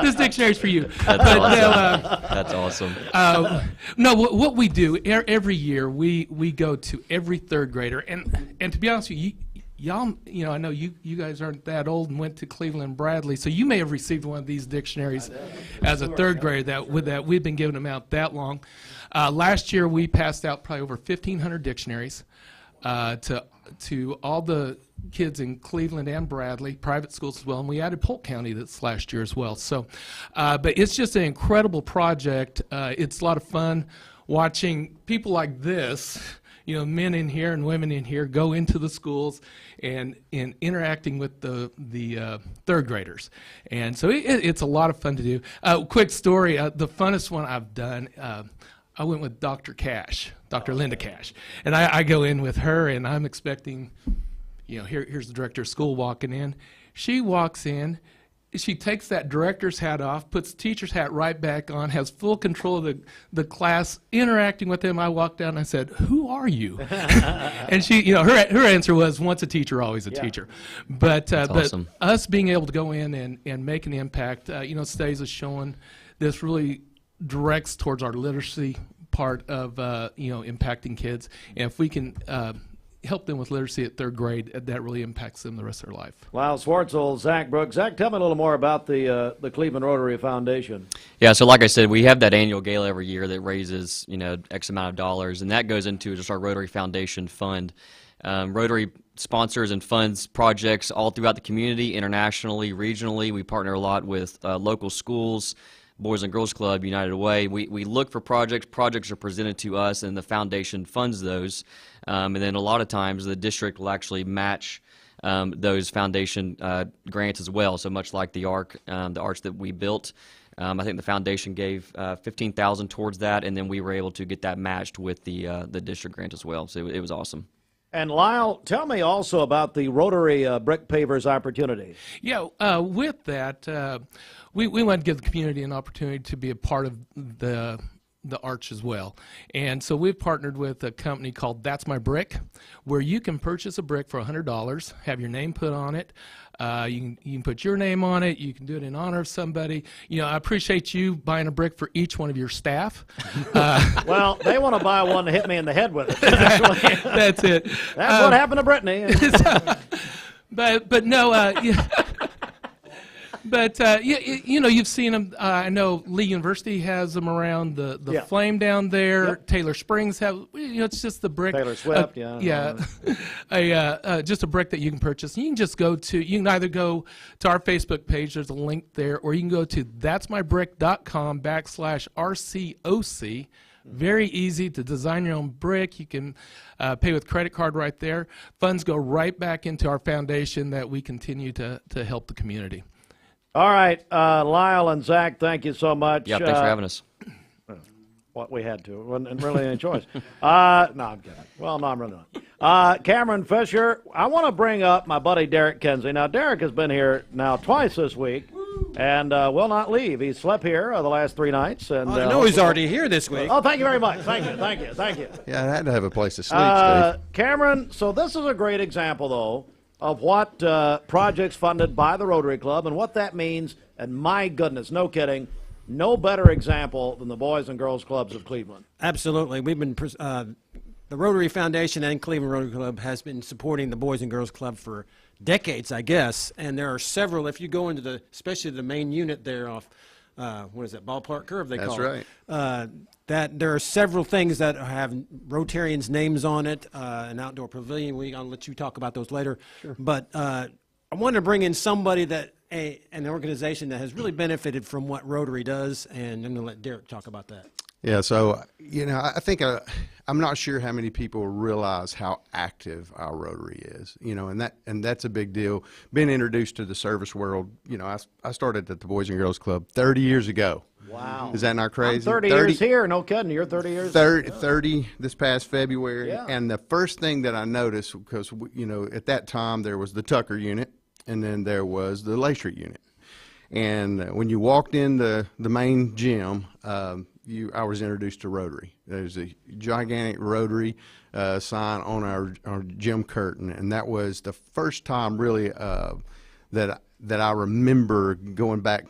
this dictionary is for you. That's awesome. That's awesome. No, what we do every year, we go to every third grader, and to be honest with you, y'all, I know you guys aren't that old and went to Cleveland Bradley, so you may have received one of these dictionaries as a third grader. That we've been giving them out that long. Last year we passed out probably over 1,500 dictionaries to all the kids in Cleveland and Bradley, private schools as well, and we added Polk County this last year as well. So, but it's just an incredible project. It's a lot of fun watching people like this, men in here and women in here, go into the schools and interacting with the third graders. And so it's a lot of fun to do. Quick story, the funnest one I've done, I went with Dr. Cash, Dr. Linda Cash. And I go in with her, and I'm expecting, here's the director of school walking in. She walks in. She takes that director's hat off, puts the teacher's hat right back on, has full control of the class, interacting with them. I walked down and I said, "Who are you?" And she, her answer was, "Once a teacher, always a teacher." But awesome. But us being able to go in and make an impact, Stays is showing this really directs towards our literacy part of impacting kids. And if we can help them with literacy at third grade, that really impacts them the rest of their life. Lyle Swartzel, Zach Brooks. Zach, tell me a little more about the Cleveland Rotary Foundation. Yeah, so like I said, we have that annual gala every year that raises, X amount of dollars, and that goes into just our Rotary Foundation fund. Rotary sponsors and funds projects all throughout the community, internationally, regionally. We partner a lot with local schools, Boys and Girls Club, United Way. We look for projects. Projects are presented to us, and the foundation funds those. And then a lot of times the district will actually match those foundation grants as well. So much like the arch that we built, I think the foundation gave $15,000 towards that, and then we were able to get that matched with the district grant as well. So it was awesome. And Lyle, tell me also about the Rotary Brick Pavers opportunity. Yeah, with that, we want to give the community an opportunity to be a part of the arch as well. And so we've partnered with a company called That's My Brick, where you can purchase a brick for $100, have your name put on it. You can put your name on it. You can do it in honor of somebody. I appreciate you buying a brick for each one of your staff. Well, they want to buy one to hit me in the head with it. That's it. That's what happened to Brittany. But no, But you've seen them. I know Lee University has them around the flame down there. Yep. Taylor Springs have. It's just the brick. Taylor Swift, just a brick that you can purchase. You can just go to. You can either go to our Facebook page. There's a link there, or you can go to that'smybrick.com/RCOC. Very easy to design your own brick. You can pay with credit card right there. Funds go right back into our foundation that we continue to help the community. All right, Lyle and Zach, thank you so much. Yeah, thanks for having us. What we had to. It wasn't really any choice. No, I'm kidding. Well, no, I'm really not. Cameron Fisher, I want to bring up my buddy Derek Kinsey. Now, Derek has been here now twice this week and will not leave. He slept here the last 3 nights. And I know he's already here this week. Oh, thank you very much. Thank you. Yeah, I had to have a place to sleep, Steve. Cameron, so this is a great example, though, of what projects funded by the Rotary Club and what that means. And my goodness, no kidding, no better example than the Boys and Girls Clubs of Cleveland. Absolutely. We've been the Rotary Foundation and Cleveland Rotary Club has been supporting the Boys and Girls Club for decades, I guess. And there are several. If you go into especially the main unit there off, what is that, Ballpark Curve? They call it. That's right. That there are several things that have Rotarians' names on it. An outdoor pavilion. I'll let you talk about those later. Sure. But I wanted to bring in somebody that. An organization that has really benefited from what Rotary does, and I'm going to let Derek talk about that. Yeah, so, I think I'm not sure how many people realize how active our Rotary is, and that's a big deal. Being introduced to the service world, I started at the Boys and Girls Club 30 years ago. Wow. Is that not crazy? I'm 30 years here, no kidding. You're 30 years 30 this past February. Yeah. And the first thing that I noticed, because, at that time there was the Tucker unit, and then there was the Lay Street unit. And when you walked in the main gym, I was introduced to Rotary. There's a gigantic Rotary sign on our gym curtain, and that was the first time really that I remember going back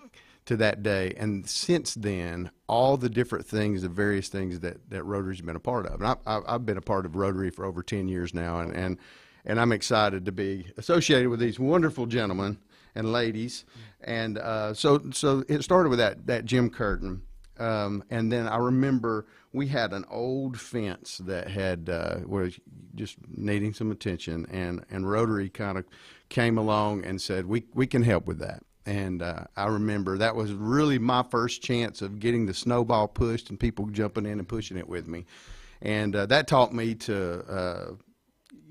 to that day. And since then, all the different things, the various things that Rotary's been a part of. And I've been a part of Rotary for over 10 years now, and I'm excited to be associated with these wonderful gentlemen and ladies. And so it started with that gym curtain. And then I remember we had an old fence that was just needing some attention, and Rotary kind of came along and said, we can help with that. And I remember that was really my first chance of getting the snowball pushed and people jumping in and pushing it with me. And that taught me to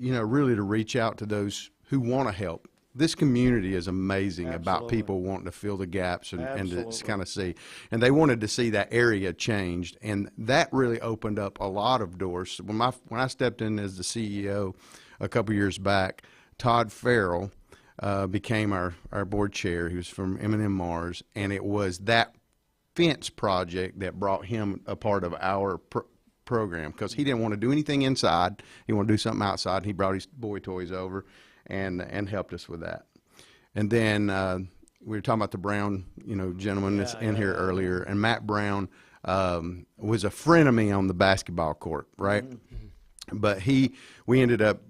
really to reach out to those who want to help. This community is amazing. Absolutely. About people wanting to fill the gaps and to kind of see. And they wanted to see that area changed. And that really opened up a lot of doors. When I stepped in as the CEO a couple years back, Todd Farrell became our board chair. He was from M&M Mars. And it was that fence project that brought him a part of our program, because he didn't want to do anything inside. He wanted to do something outside. He brought his boy toys over and helped us with that. And then we were talking about the Brown, gentleman that's in here earlier, and Matt Brown was a friend of me on the basketball court, right? Mm-hmm. But we ended up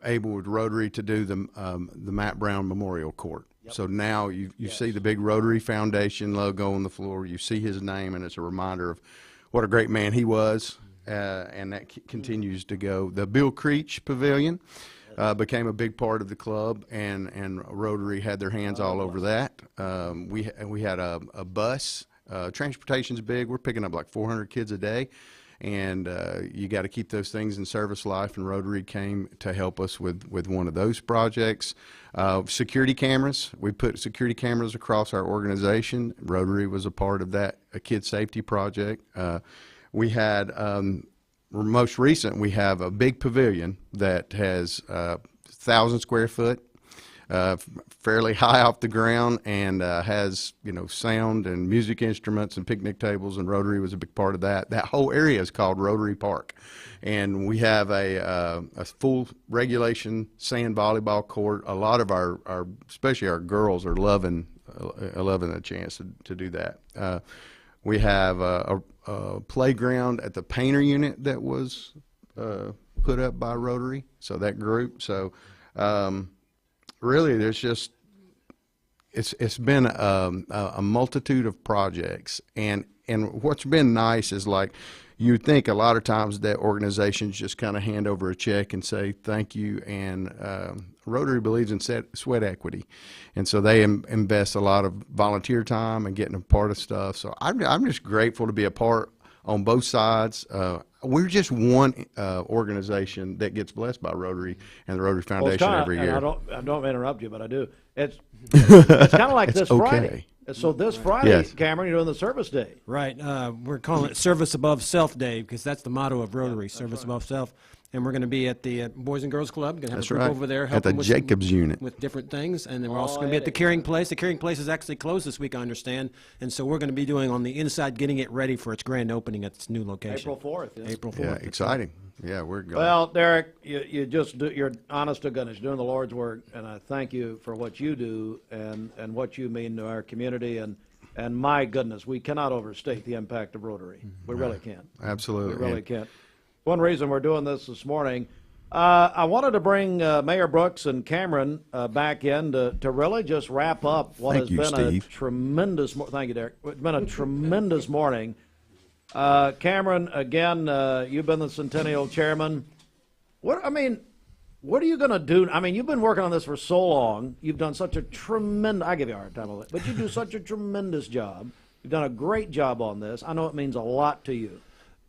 able with Rotary to do the Matt Brown Memorial Court. Yep. So now you see the big Rotary Foundation logo on the floor. You see his name, and it's a reminder of what a great man he was, and that continues to go. The Bill Creech Pavilion became a big part of the club, and Rotary had their hands all over that. We had a bus. Transportation's big. We're picking up like 400 kids a day, and you got to keep those things in service life, and Rotary came to help us with one of those projects. Security cameras. We put security cameras across our organization. Rotary was a part of that, a kid safety project. We had, most recent, we have a big pavilion that has 1,000 square foot, fairly high off the ground, and has sound and music instruments and picnic tables, and Rotary was a big part of that. That whole area is called Rotary Park, and we have a full regulation sand volleyball court. A lot of our especially our girls are loving the chance to do that. We have a playground at the Painter unit that was put up by Rotary, so that group. So really, there's just it's been a multitude of projects, and what's been nice is, like, you think a lot of times that organizations just kind of hand over a check and say thank you, and Rotary believes in sweat equity, and so they invest a lot of volunteer time and getting a part of stuff. So I'm just grateful to be a part on both sides. We're just one organization that gets blessed by Rotary and the Rotary Foundation every year. I don't mean to interrupt you, but I do. It's kind of like this Friday. So this Friday, Yes. Cameron, you're doing the service day. Right. We're calling it Service Above Self Day because that's the motto of Rotary, Service Above Self. And we're going to be at the Boys and Girls Club. Going to have That's a group right. over there At helping the with Jacobs unit. with different things. And then we're also going to be at the Caring Place. The Caring Place is actually closed this week, I understand. And so we're going to be doing on the inside, getting it ready for its grand opening at its new location. April 4th. Yes. April 4th. Yeah, exciting. Yeah, we're going. Well, Derek, you're honest to goodness, you're doing the Lord's work, and I thank you for what you do and what you mean to our community. And my goodness, we cannot overstate the impact of Rotary. We really can't. Absolutely. We really can't. One reason we're doing this morning, I wanted to bring Mayor Brooks and Cameron back in to really just wrap up what Thank has you, been Steve. a tremendous. Thank you, Derek. It's been a tremendous morning. Cameron, again, you've been the Centennial Chairman. What are you going to do? I mean, you've been working on this for so long. You've done such a tremendous. I give you a hard time with it, but you do such a tremendous job. You've done a great job on this. I know it means a lot to you.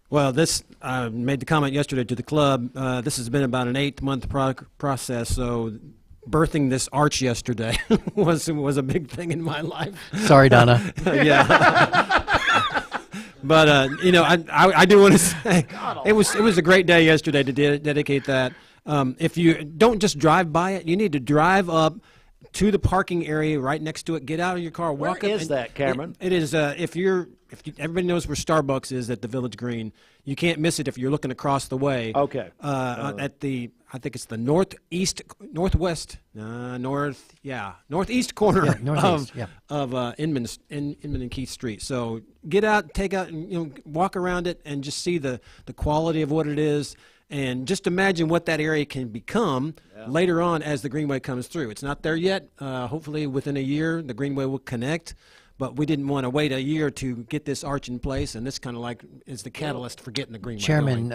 Well, I made the comment yesterday to the club. This has been about an 8-month process, so birthing this arch yesterday was a big thing in my life. Sorry, Donna. Yeah. But I do want to say it was a great day yesterday to dedicate that. If you don't just drive by it, you need to drive up to the parking area right next to it. Get out of your car, walk up. Where is that, Cameron? It is everybody knows where Starbucks is at the Village Green. You can't miss it if you're looking across the way. Okay. I think it's the northeast corner of Inman and Keith Street. So get out, take out, and walk around it, and just see the quality of what it is. And just imagine what that area can become later on as the Greenway comes through. It's not there yet. Hopefully within a year the Greenway will connect. But we didn't want to wait a year to get this arch in place, and this kind of like is the catalyst for getting the Greenway going.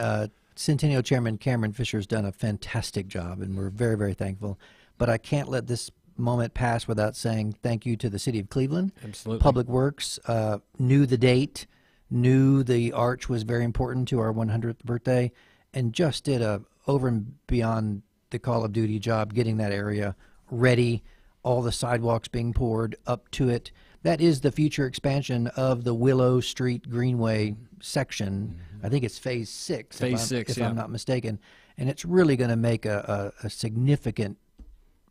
Centennial Chairman Cameron Fisher has done a fantastic job, and we're very, very thankful. But I can't let this moment pass without saying thank you to the City of Cleveland. Absolutely. Public Works knew the date, knew the arch was very important to our 100th birthday, and just did a over and beyond the Call of Duty job getting that area ready, all the sidewalks being poured up to it. That is the future expansion of the Willow Street Greenway section. I think it's Phase 6, if I'm not mistaken. And it's really going to make a significant...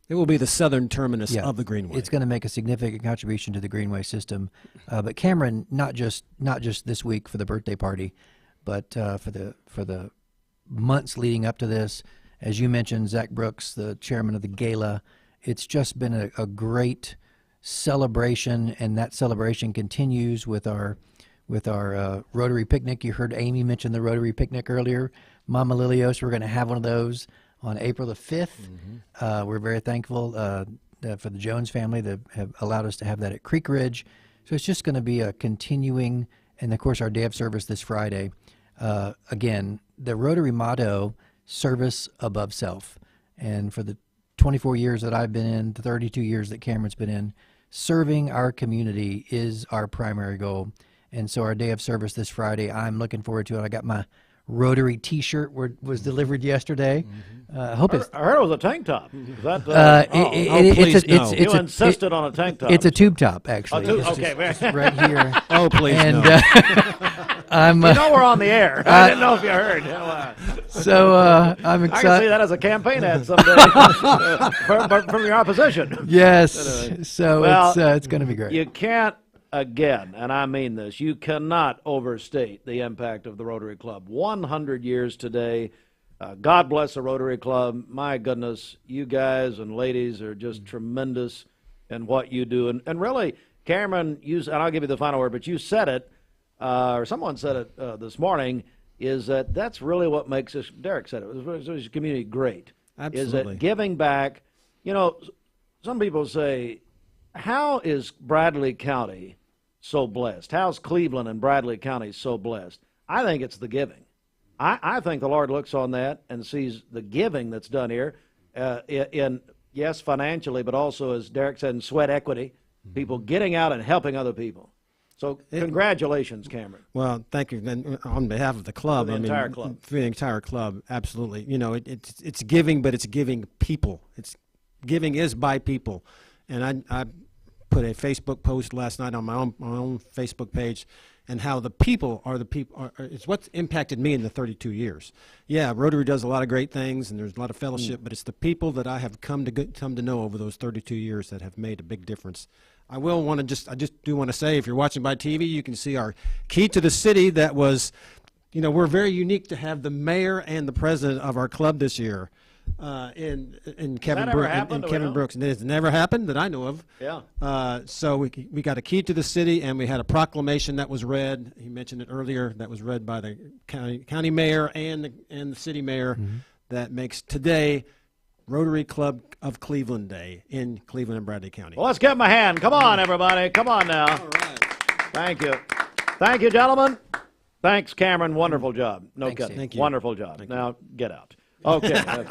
It will be the southern terminus of the Greenway. It's going to make a significant contribution to the Greenway system. But Cameron, not just this week for the birthday party, but for the months leading up to this, as you mentioned, Zach Brooks, the chairman of the gala, it's just been a great celebration, and that celebration continues with our Rotary picnic. You heard Amy mention the Rotary picnic earlier. Mama Lilios, we're going to have one of those on April the 5th. We're very thankful for the Jones family that have allowed us to have that at Creek Ridge. So it's just going to be a continuing, and of course our day of service this Friday. Again, the Rotary motto, service above self. And for the 24 years that I've been in, the 32 years that Cameron's been in, serving our community is our primary goal. And so our day of service this Friday, I'm looking forward to it. I got my Rotary T-shirt was delivered yesterday. I hope it's. I heard it was a tank top. Is that? You insisted on a tank top. It's a tube top, actually. Okay, just right here. Oh, please, and, no. I'm. You know we're on the air. I didn't know if you heard. So I'm excited. I can see that as a campaign ad someday from your opposition. Yes. Anyway. So it's going to be great. You can't. Again, and I mean this, you cannot overstate the impact of the Rotary Club. 100 years today. God bless the Rotary Club. My goodness, you guys and ladies are just tremendous in what you do. And really, Cameron, and I'll give you the final word, but you said it, or someone said it this morning, is that's really what makes us, Derek said it, was this community great. Absolutely. Is that giving back. You know, some people say, how is Bradley County so blessed? How's Cleveland and Bradley County so blessed? I think it's the giving. I think the Lord looks on that and sees the giving that's done here in yes, financially, but also, as Derek said, in sweat equity, people getting out and helping other people. So congratulations, Cameron. Well, thank you. And on behalf of the club, For the entire club. For the entire club, absolutely. You know, it's giving, but it's giving people. Giving is by people, and I put a Facebook post last night on my own Facebook page, and how the people are it's what's impacted me in the 32 years. Yeah, Rotary does a lot of great things, and there's a lot of fellowship, but it's the people that I have come to know over those 32 years that have made a big difference. I just do want to say, if you're watching by TV, you can see our key to the city. That was, we're very unique to have the mayor and the president of our club this year, in Kevin Brooks. And it's never happened that I know of. Yeah. So we got a key to the city, and we had a proclamation that was read. He mentioned it earlier. That was read by the county mayor and the city mayor. That makes today Rotary Club of Cleveland Day in Cleveland and Bradley County. Well, let's give them a hand. Come on, everybody. Come on now. All right. Thank you. Thank you, gentlemen. Thanks, Cameron. Wonderful job. No kidding. Thank you. Wonderful job. Now, get out. Okay. That's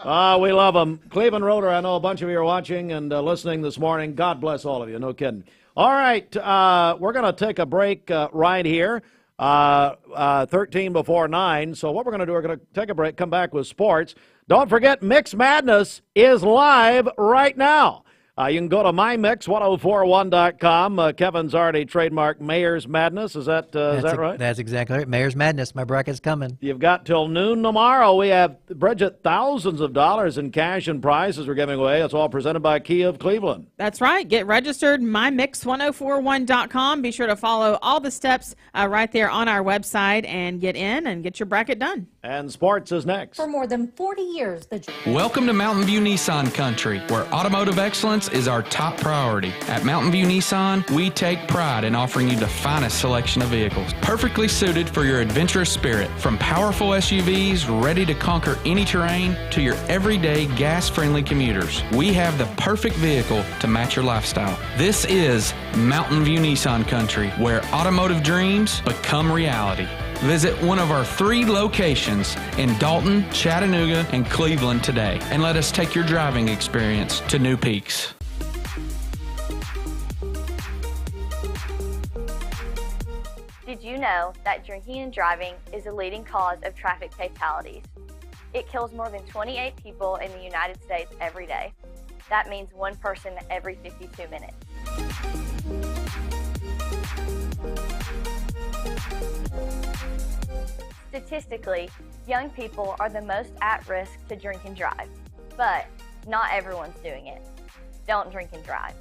fine. We love them. Cleveland Rotary, I know a bunch of you are watching and listening this morning. God bless all of you. No kidding. All right. We're going to take a break right here. 13 before 9. So what we're going to do, we're going to take a break, come back with sports. Don't forget, Mix Madness is live right now. You can go to mymix1041.com. Kevin's already trademarked Mayor's Madness. Is that right? That's exactly right. Mayor's Madness. My bracket's coming. You've got till noon tomorrow. We have, Bridget, thousands of dollars in cash and prizes we're giving away. It's all presented by Kia of Cleveland. That's right. Get registered, mymix1041.com. Be sure to follow all the steps right there on our website and get in and get your bracket done. And sports is next. For more than 40 years, Welcome to Mountain View Nissan Country, where automotive excellence is our top priority. At Mountain View Nissan, we take pride in offering you the finest selection of vehicles, perfectly suited for your adventurous spirit. From powerful SUVs ready to conquer any terrain to your everyday gas-friendly commuters, we have the perfect vehicle to match your lifestyle. This is Mountain View Nissan Country, where automotive dreams become reality. Visit one of our 3 locations in Dalton, Chattanooga, and Cleveland today, and let us take your driving experience to new peaks. Did you know that drinking and driving is a leading cause of traffic fatalities? It kills more than 28 people in the United States every day. That means 1 person every 52 minutes. Statistically, young people are the most at risk to drink and drive, but not everyone's doing it. Don't drink and drive.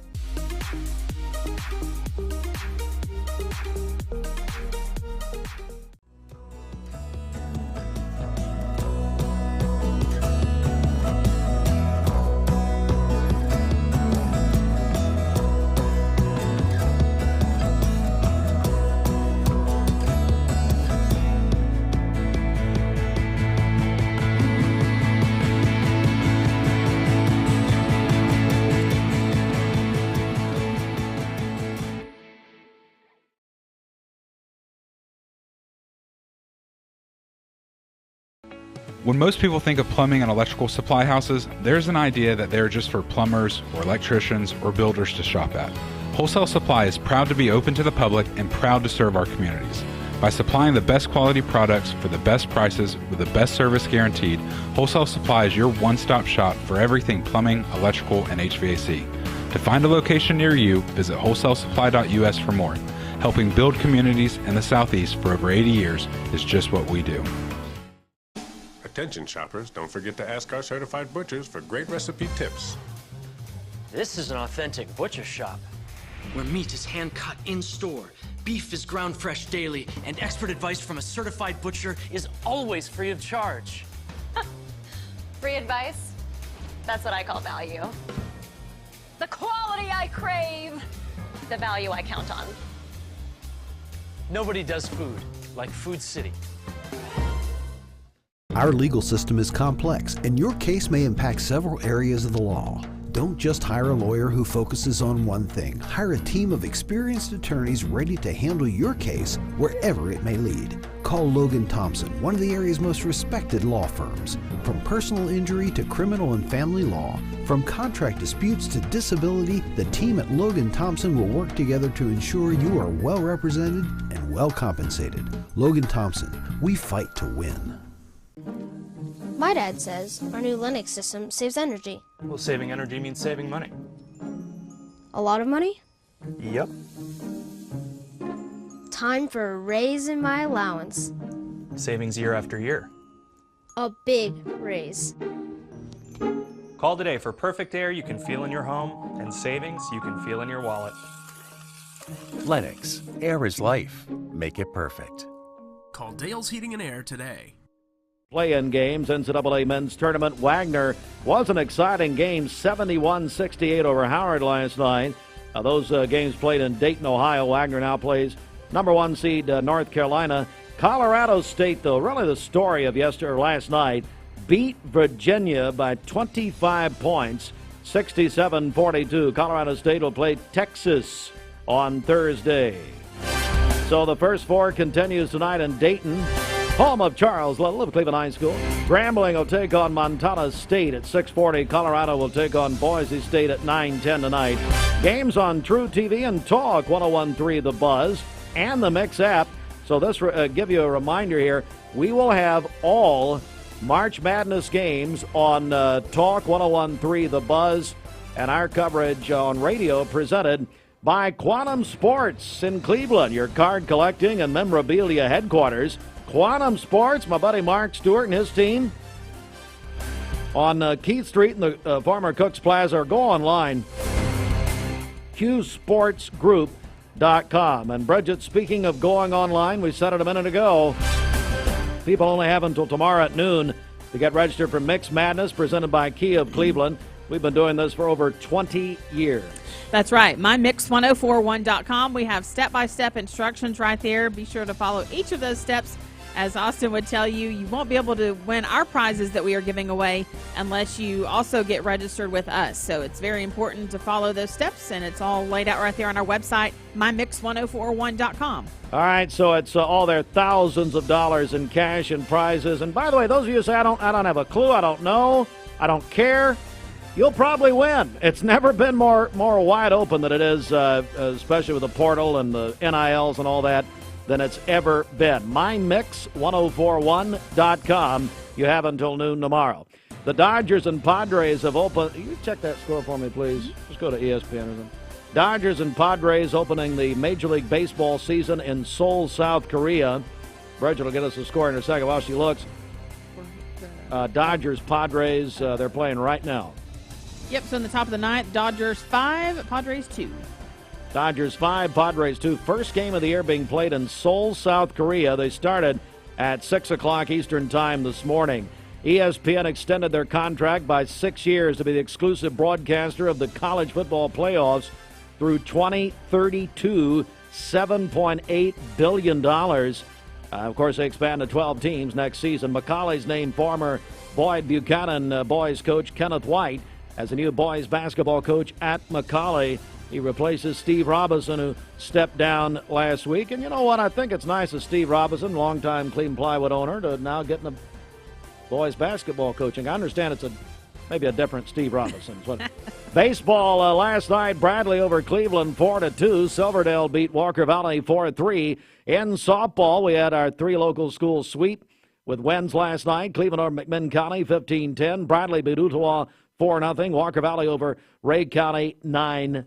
When most people think of plumbing and electrical supply houses, there's an idea that they're just for plumbers or electricians or builders to shop at. Wholesale Supply is proud to be open to the public and proud to serve our communities. By supplying the best quality products for the best prices with the best service guaranteed, Wholesale Supply is your one-stop shop for everything plumbing, electrical, and HVAC. To find a location near you, visit wholesalesupply.us for more. Helping build communities in the Southeast for over 80 years is just what we do. Attention shoppers, don't forget to ask our certified butchers for great recipe tips. This is an authentic butcher shop, where meat is hand-cut in-store, beef is ground fresh daily, and expert advice from a certified butcher is always free of charge. Free advice? That's what I call value. The quality I crave, the value I count on. Nobody does food like Food City. Our legal system is complex, and your case may impact several areas of the law. Don't just hire a lawyer who focuses on one thing. Hire a team of experienced attorneys ready to handle your case wherever it may lead. Call Logan Thompson, one of the area's most respected law firms. From personal injury to criminal and family law, from contract disputes to disability, the team at Logan Thompson will work together to ensure you are well represented and well compensated. Logan Thompson, we fight to win. My dad says our new Linux system saves energy. Well, saving energy means saving money. A lot of money? Yep. Time for a raise in my allowance. Savings year after year. A big raise. Call today for perfect air you can feel in your home and savings you can feel in your wallet. Lennox, air is life. Make it perfect. Call Dale's Heating and Air today. Play-in games, NCAA men's tournament. Wagner was an exciting game, 71-68 over Howard last night. Those games played in Dayton, Ohio. Wagner now plays number 1 seed North Carolina. Colorado State, though, really the story of last night, beat Virginia by 25 points, 67-42. Colorado State will play Texas on Thursday. So the first 4 continues tonight in Dayton, home of Charles Little of Cleveland High School. Grambling will take on Montana State at 6:40. Colorado will take on Boise State at 9:10 tonight. Games on True TV and Talk 101.3 The Buzz and the Mix app. So this give you a reminder here. We will have all March Madness games on Talk 101.3 The Buzz and our coverage on radio presented by Quantum Sports in Cleveland, your card collecting and memorabilia headquarters. Quantum Sports, my buddy Mark Stewart and his team on Keith Street in the former Cooks Plaza, or go online, qsportsgroup.com. And Bridget, speaking of going online, we said it a minute ago, people only have until tomorrow at noon to get registered for Mix Madness presented by Kia of Cleveland. We've been doing this for over 20 years. That's right. MyMix1041.com. We have step-by-step instructions right there. Be sure to follow each of those steps. As Austin would tell you, you won't be able to win our prizes that we are giving away unless you also get registered with us. So it's very important to follow those steps, and it's all laid out right there on our website, MyMix1041.com. All right, so it's all there, thousands of dollars in cash and prizes. And by the way, those of you who say, I don't have a clue, I don't know, I don't care, you'll probably win. It's never been more wide open than it is, especially with the portal and the NILs and all that, than it's ever been. MyMix1041.com. You have until noon tomorrow. The Dodgers and Padres have opened. You check that score for me, please. Just go to ESPN or something. Dodgers and Padres opening the Major League Baseball season in Seoul, South Korea. Bridget will get us a score in a second while she looks. Dodgers, Padres, they're playing right now. Yep, so in the top of the ninth, Dodgers 5, Padres 2. Dodgers 5, Padres 2. First game of the year being played in Seoul, South Korea. They started at 6 o'clock Eastern Time this morning. ESPN extended their contract by 6 years to be the exclusive broadcaster of the college football playoffs through 2032, $7.8 billion. Of course, they expand to 12 teams next season. Macaulay's named former Boyd Buchanan boys coach Kenneth White as the new boys basketball coach at Macaulay. He replaces Steve Robinson, who stepped down last week. And you know what? I think it's nice of Steve Robinson, longtime Cleveland Plywood owner, to now get in the boys basketball coaching. I understand it's maybe a different Steve Robinson. Baseball last night, Bradley over Cleveland 4-2. Silverdale beat Walker Valley 4-3. In softball, we had our 3 local schools sweep with wins last night. Cleveland over McMinn County 15-10. Bradley beat Ottawa 4-0. Walker Valley over Ray County 9-0.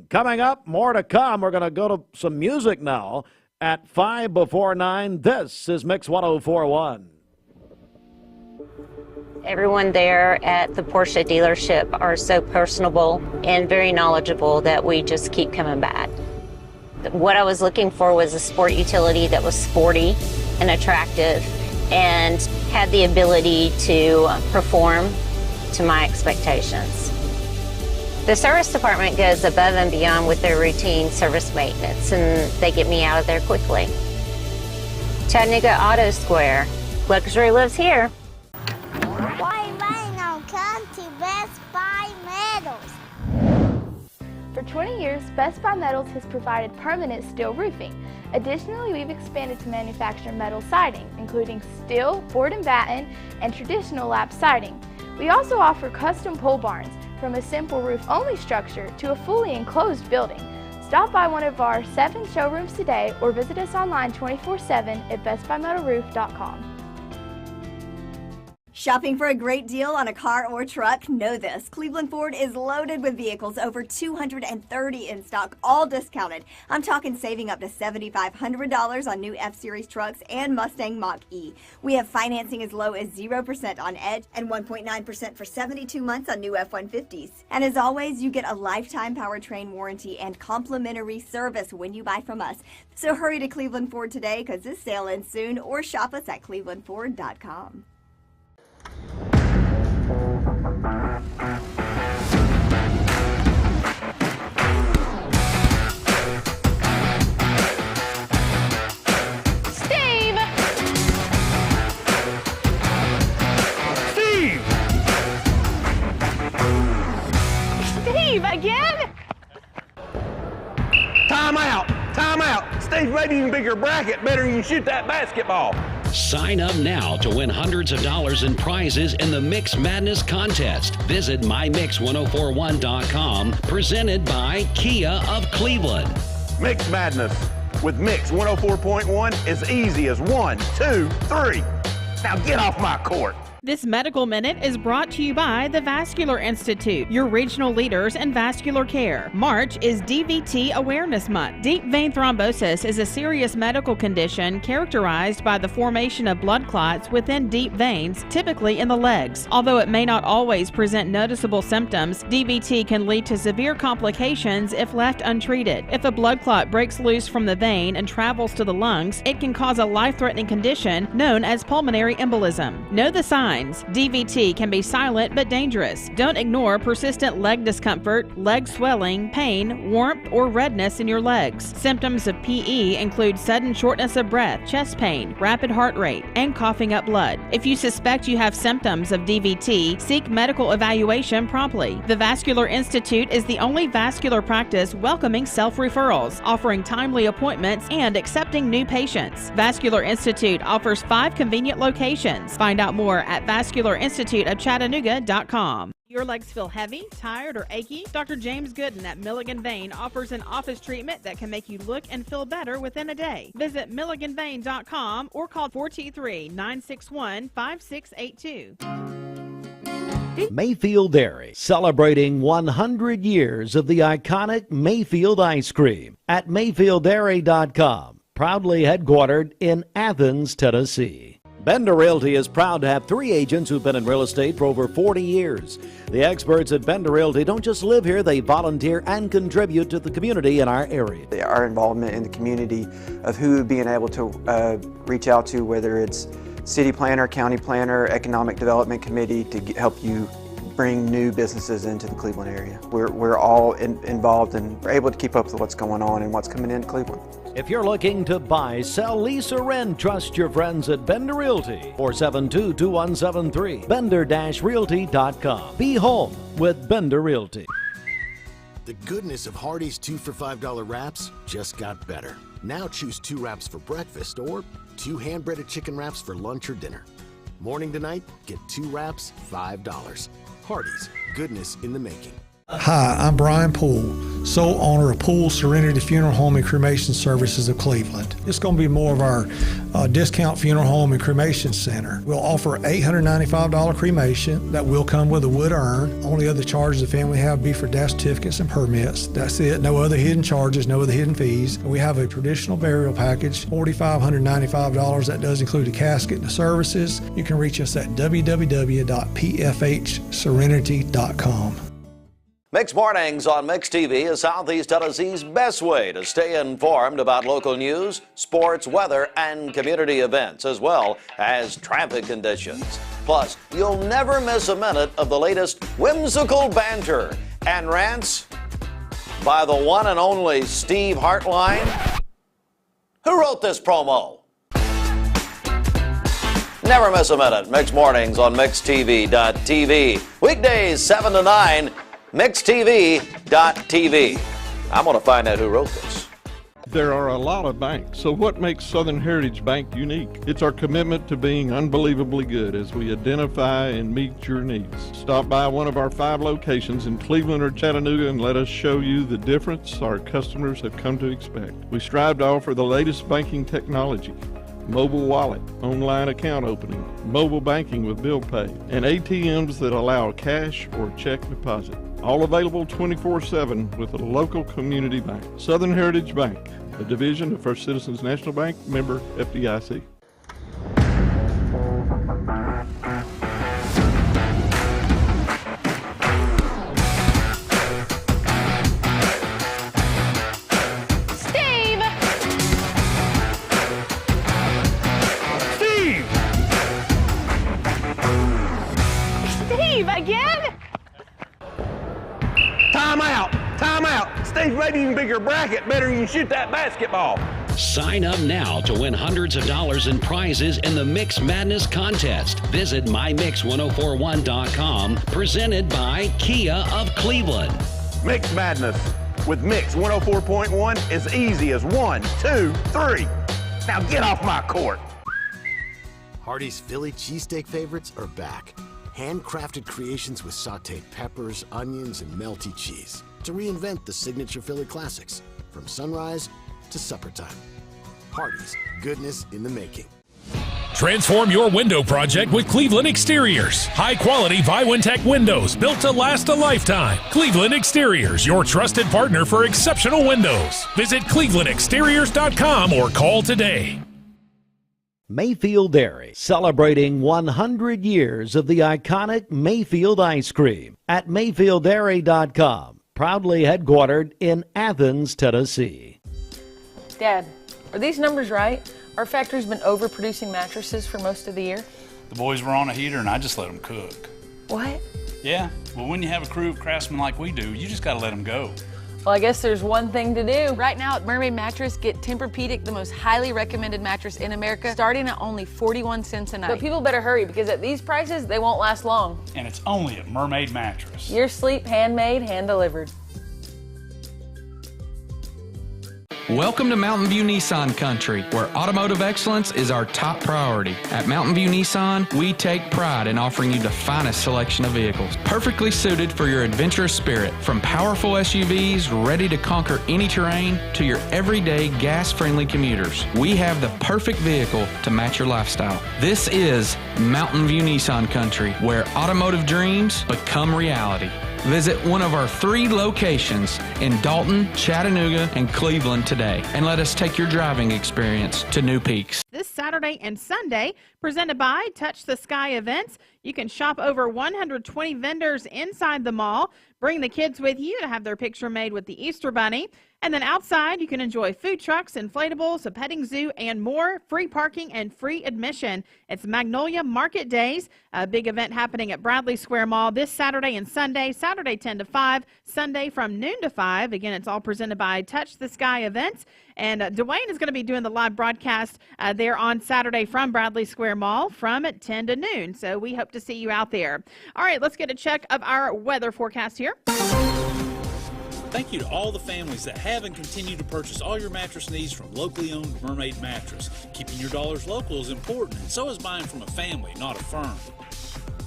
Coming up, more to come. We're going to go to some music now at 5 before 9. This is Mix 104.1. Everyone there at the Porsche dealership are so personable and very knowledgeable that we just keep coming back. What I was looking for was a sport utility that was sporty and attractive and had the ability to perform to my expectations. The service department goes above and beyond with their routine service maintenance, and they get me out of there quickly. Chattanooga Auto Square. Luxury lives here. Why rain on come to Best Buy 20 years, Best Buy Metals has provided permanent steel roofing. Additionally, we've expanded to manufacture metal siding, including steel, board and batten, and traditional lap siding. We also offer custom pole barns, from a simple roof-only structure to a fully enclosed building. Stop by one of our 7 showrooms today or visit us online 24/7 at bestbuymetalroof.com. Shopping for a great deal on a car or truck? Know this. Cleveland Ford is loaded with vehicles, over 230 in stock, all discounted. I'm talking saving up to $7,500 on new F-Series trucks and Mustang Mach-E. We have financing as low as 0% on Edge and 1.9% for 72 months on new F-150s. And as always, you get a lifetime powertrain warranty and complimentary service when you buy from us. So hurry to Cleveland Ford today, because this sale ends soon, or shop us at clevelandford.com. Steve, again? Time out! Time out! Steve made an even bigger bracket. Better you shoot that basketball. Sign up now to win hundreds of dollars in prizes in the Mix Madness contest. Visit mymix1041.com, presented by Kia of Cleveland. Mix Madness with Mix 104.1 is easy as 1, 2, 3. Now get off my court. This Medical Minute is brought to you by the Vascular Institute, your regional leaders in vascular care. March is DVT Awareness Month. Deep vein thrombosis is a serious medical condition characterized by the formation of blood clots within deep veins, typically in the legs. Although it may not always present noticeable symptoms, DVT can lead to severe complications if left untreated. If a blood clot breaks loose from the vein and travels to the lungs, it can cause a life-threatening condition known as pulmonary embolism. Know the signs. DVT can be silent but dangerous. Don't ignore persistent leg discomfort, leg swelling, pain, warmth, or redness in your legs. Symptoms of PE include sudden shortness of breath, chest pain, rapid heart rate, and coughing up blood. If you suspect you have symptoms of DVT, seek medical evaluation promptly. The Vascular Institute is the only vascular practice welcoming self-referrals, offering timely appointments and accepting new patients. Vascular Institute offers 5 convenient locations. Find out more at vascularinstituteofchattanooga.com. Your legs feel heavy, tired, or achy? Dr. James Gooden at Milligan Vein offers an office treatment that can make you look and feel better within a day. Visit milliganvein.com or call 423-961-5682. Mayfield Dairy, celebrating 100 years of the iconic Mayfield ice cream at mayfielddairy.com, proudly headquartered in Athens, Tennessee. Bender Realty is proud to have 3 agents who've been in real estate for over 40 years. The experts at Bender Realty don't just live here, they volunteer and contribute to the community in our area. Our involvement in the community of who being able to reach out to, whether it's city planner, county planner, economic development committee, to help you bring new businesses into the Cleveland area. We're all involved and we're able to keep up with what's going on and what's coming into Cleveland. If you're looking to buy, sell, lease, or rent, trust your friends at Bender Realty. 472-2173. Bender-Realty.com. Be home with Bender Realty. The goodness of Hardee's 2 for $5 wraps just got better. Now choose 2 wraps for breakfast or 2 hand-breaded chicken wraps for lunch or dinner. Morning to night, get 2 wraps, $5. Hardee's, goodness in the making. Hi, I'm Brian Poole, sole owner of Poole Serenity Funeral Home and Cremation Services of Cleveland. It's going to be more of our discount funeral home and cremation center. We'll offer $895 cremation that will come with a wood urn. Only other charges the family have be for death certificates and permits. That's it. No other hidden charges, no other hidden fees. We have a traditional burial package, $4,595. That does include a casket and the services. You can reach us at www.pfhserenity.com. Mix Mornings on Mix TV is Southeast Tennessee's best way to stay informed about local news, sports, weather, and community events, as well as traffic conditions. Plus, you'll never miss a minute of the latest whimsical banter and rants by the one and only Steve Hartline. Who wrote this promo? Never miss a minute. Mix Mornings on MixTV.tv. Weekdays 7 to 9. MixTV.tv. I'm going to find out who wrote this. There are a lot of banks, so what makes Southern Heritage Bank unique? It's our commitment to being unbelievably good as we identify and meet your needs. Stop by one of our 5 locations in Cleveland or Chattanooga and let us show you the difference our customers have come to expect. We strive to offer the latest banking technology, mobile wallet, online account opening, mobile banking with bill pay, and ATMs that allow cash or check deposit. All available 24/7 with a local community bank. Southern Heritage Bank, a division of First Citizens National Bank, member FDIC. Steve, again? Time out! Time out! Steve's maybe even bigger bracket, better than you shoot that basketball. Sign up now to win hundreds of dollars in prizes in the Mix Madness contest. Visit mymix1041.com, presented by Kia of Cleveland. Mix Madness with Mix 104.1 is easy as 1, 2, 3. Now get off my court. Hardee's Philly cheesesteak favorites are back. Handcrafted creations with sauteed peppers, onions, and melty cheese to reinvent the signature Philly classics from sunrise to supper time. Hardee's, goodness in the making. Transform your window project with Cleveland Exteriors. High-quality Viwintech windows built to last a lifetime. Cleveland Exteriors, your trusted partner for exceptional windows. Visit clevelandexteriors.com or call today. Mayfield Dairy, celebrating 100 years of the iconic Mayfield ice cream at MayfieldDairy.com, proudly headquartered in Athens, Tennessee. Dad, are these numbers right? Our factory's been overproducing mattresses for most of the year. The boys were on a heater and I just let them cook. What? Yeah, well, when you have a crew of craftsmen like we do, you just gotta let them go. Well, I guess there's one thing to do. Right now at Mermaid Mattress, get Tempur-Pedic, the most highly recommended mattress in America, starting at only 41 cents a night. But people better hurry because at these prices, they won't last long. And it's only at Mermaid Mattress. Your sleep handmade, hand-delivered. Welcome to Mountain View Nissan Country, where automotive excellence is our top priority. At Mountain View Nissan, we take pride in offering you the finest selection of vehicles, perfectly suited for your adventurous spirit. From powerful SUVs ready to conquer any terrain to your everyday gas-friendly commuters, we have the perfect vehicle to match your lifestyle. This is Mountain View Nissan Country, where automotive dreams become reality. Visit one of our 3 locations in Dalton, Chattanooga, and Cleveland today, and let us take your driving experience to new peaks. This Saturday and Sunday, presented by Touch the Sky Events. You can shop over 120 vendors inside the mall. Bring the kids with you to have their picture made with the Easter Bunny. And then outside, you can enjoy food trucks, inflatables, a petting zoo, and more. Free parking and free admission. It's Magnolia Market Days, a big event happening at Bradley Square Mall this Saturday and Sunday. Saturday 10 to 5, Sunday from noon to 5. Again, it's all presented by Touch the Sky Events. And Dwayne is going to be doing the live broadcast there on Saturday from Bradley Square Mall from 10 to noon. So we hope to see you out there. All right, let's get a check of our weather forecast here. Thank you to all the families that have and continue to purchase all your mattress needs from locally owned Mermaid Mattress. Keeping your dollars local is important, and so is buying from a family, not a firm.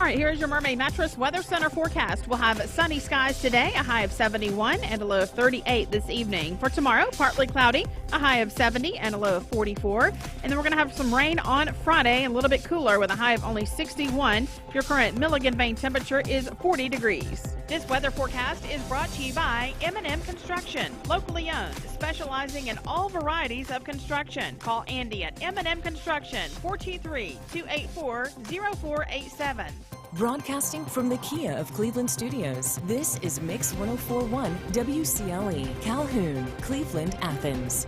All right, here's your Mermaid Mattress Weather Center forecast. We'll have sunny skies today, a high of 71 and a low of 38 this evening. For tomorrow, partly cloudy, a high of 70 and a low of 44. And then we're going to have some rain on Friday, a little bit cooler with a high of only 61. Your current Milligan Vane temperature is 40 degrees. This weather forecast is brought to you by M&M Construction, locally owned, specializing in all varieties of construction. Call Andy at M&M Construction, 423-284-0487. Broadcasting from the Kia of Cleveland Studios, this is Mix 104.1 WCLE, Calhoun, Cleveland, Athens.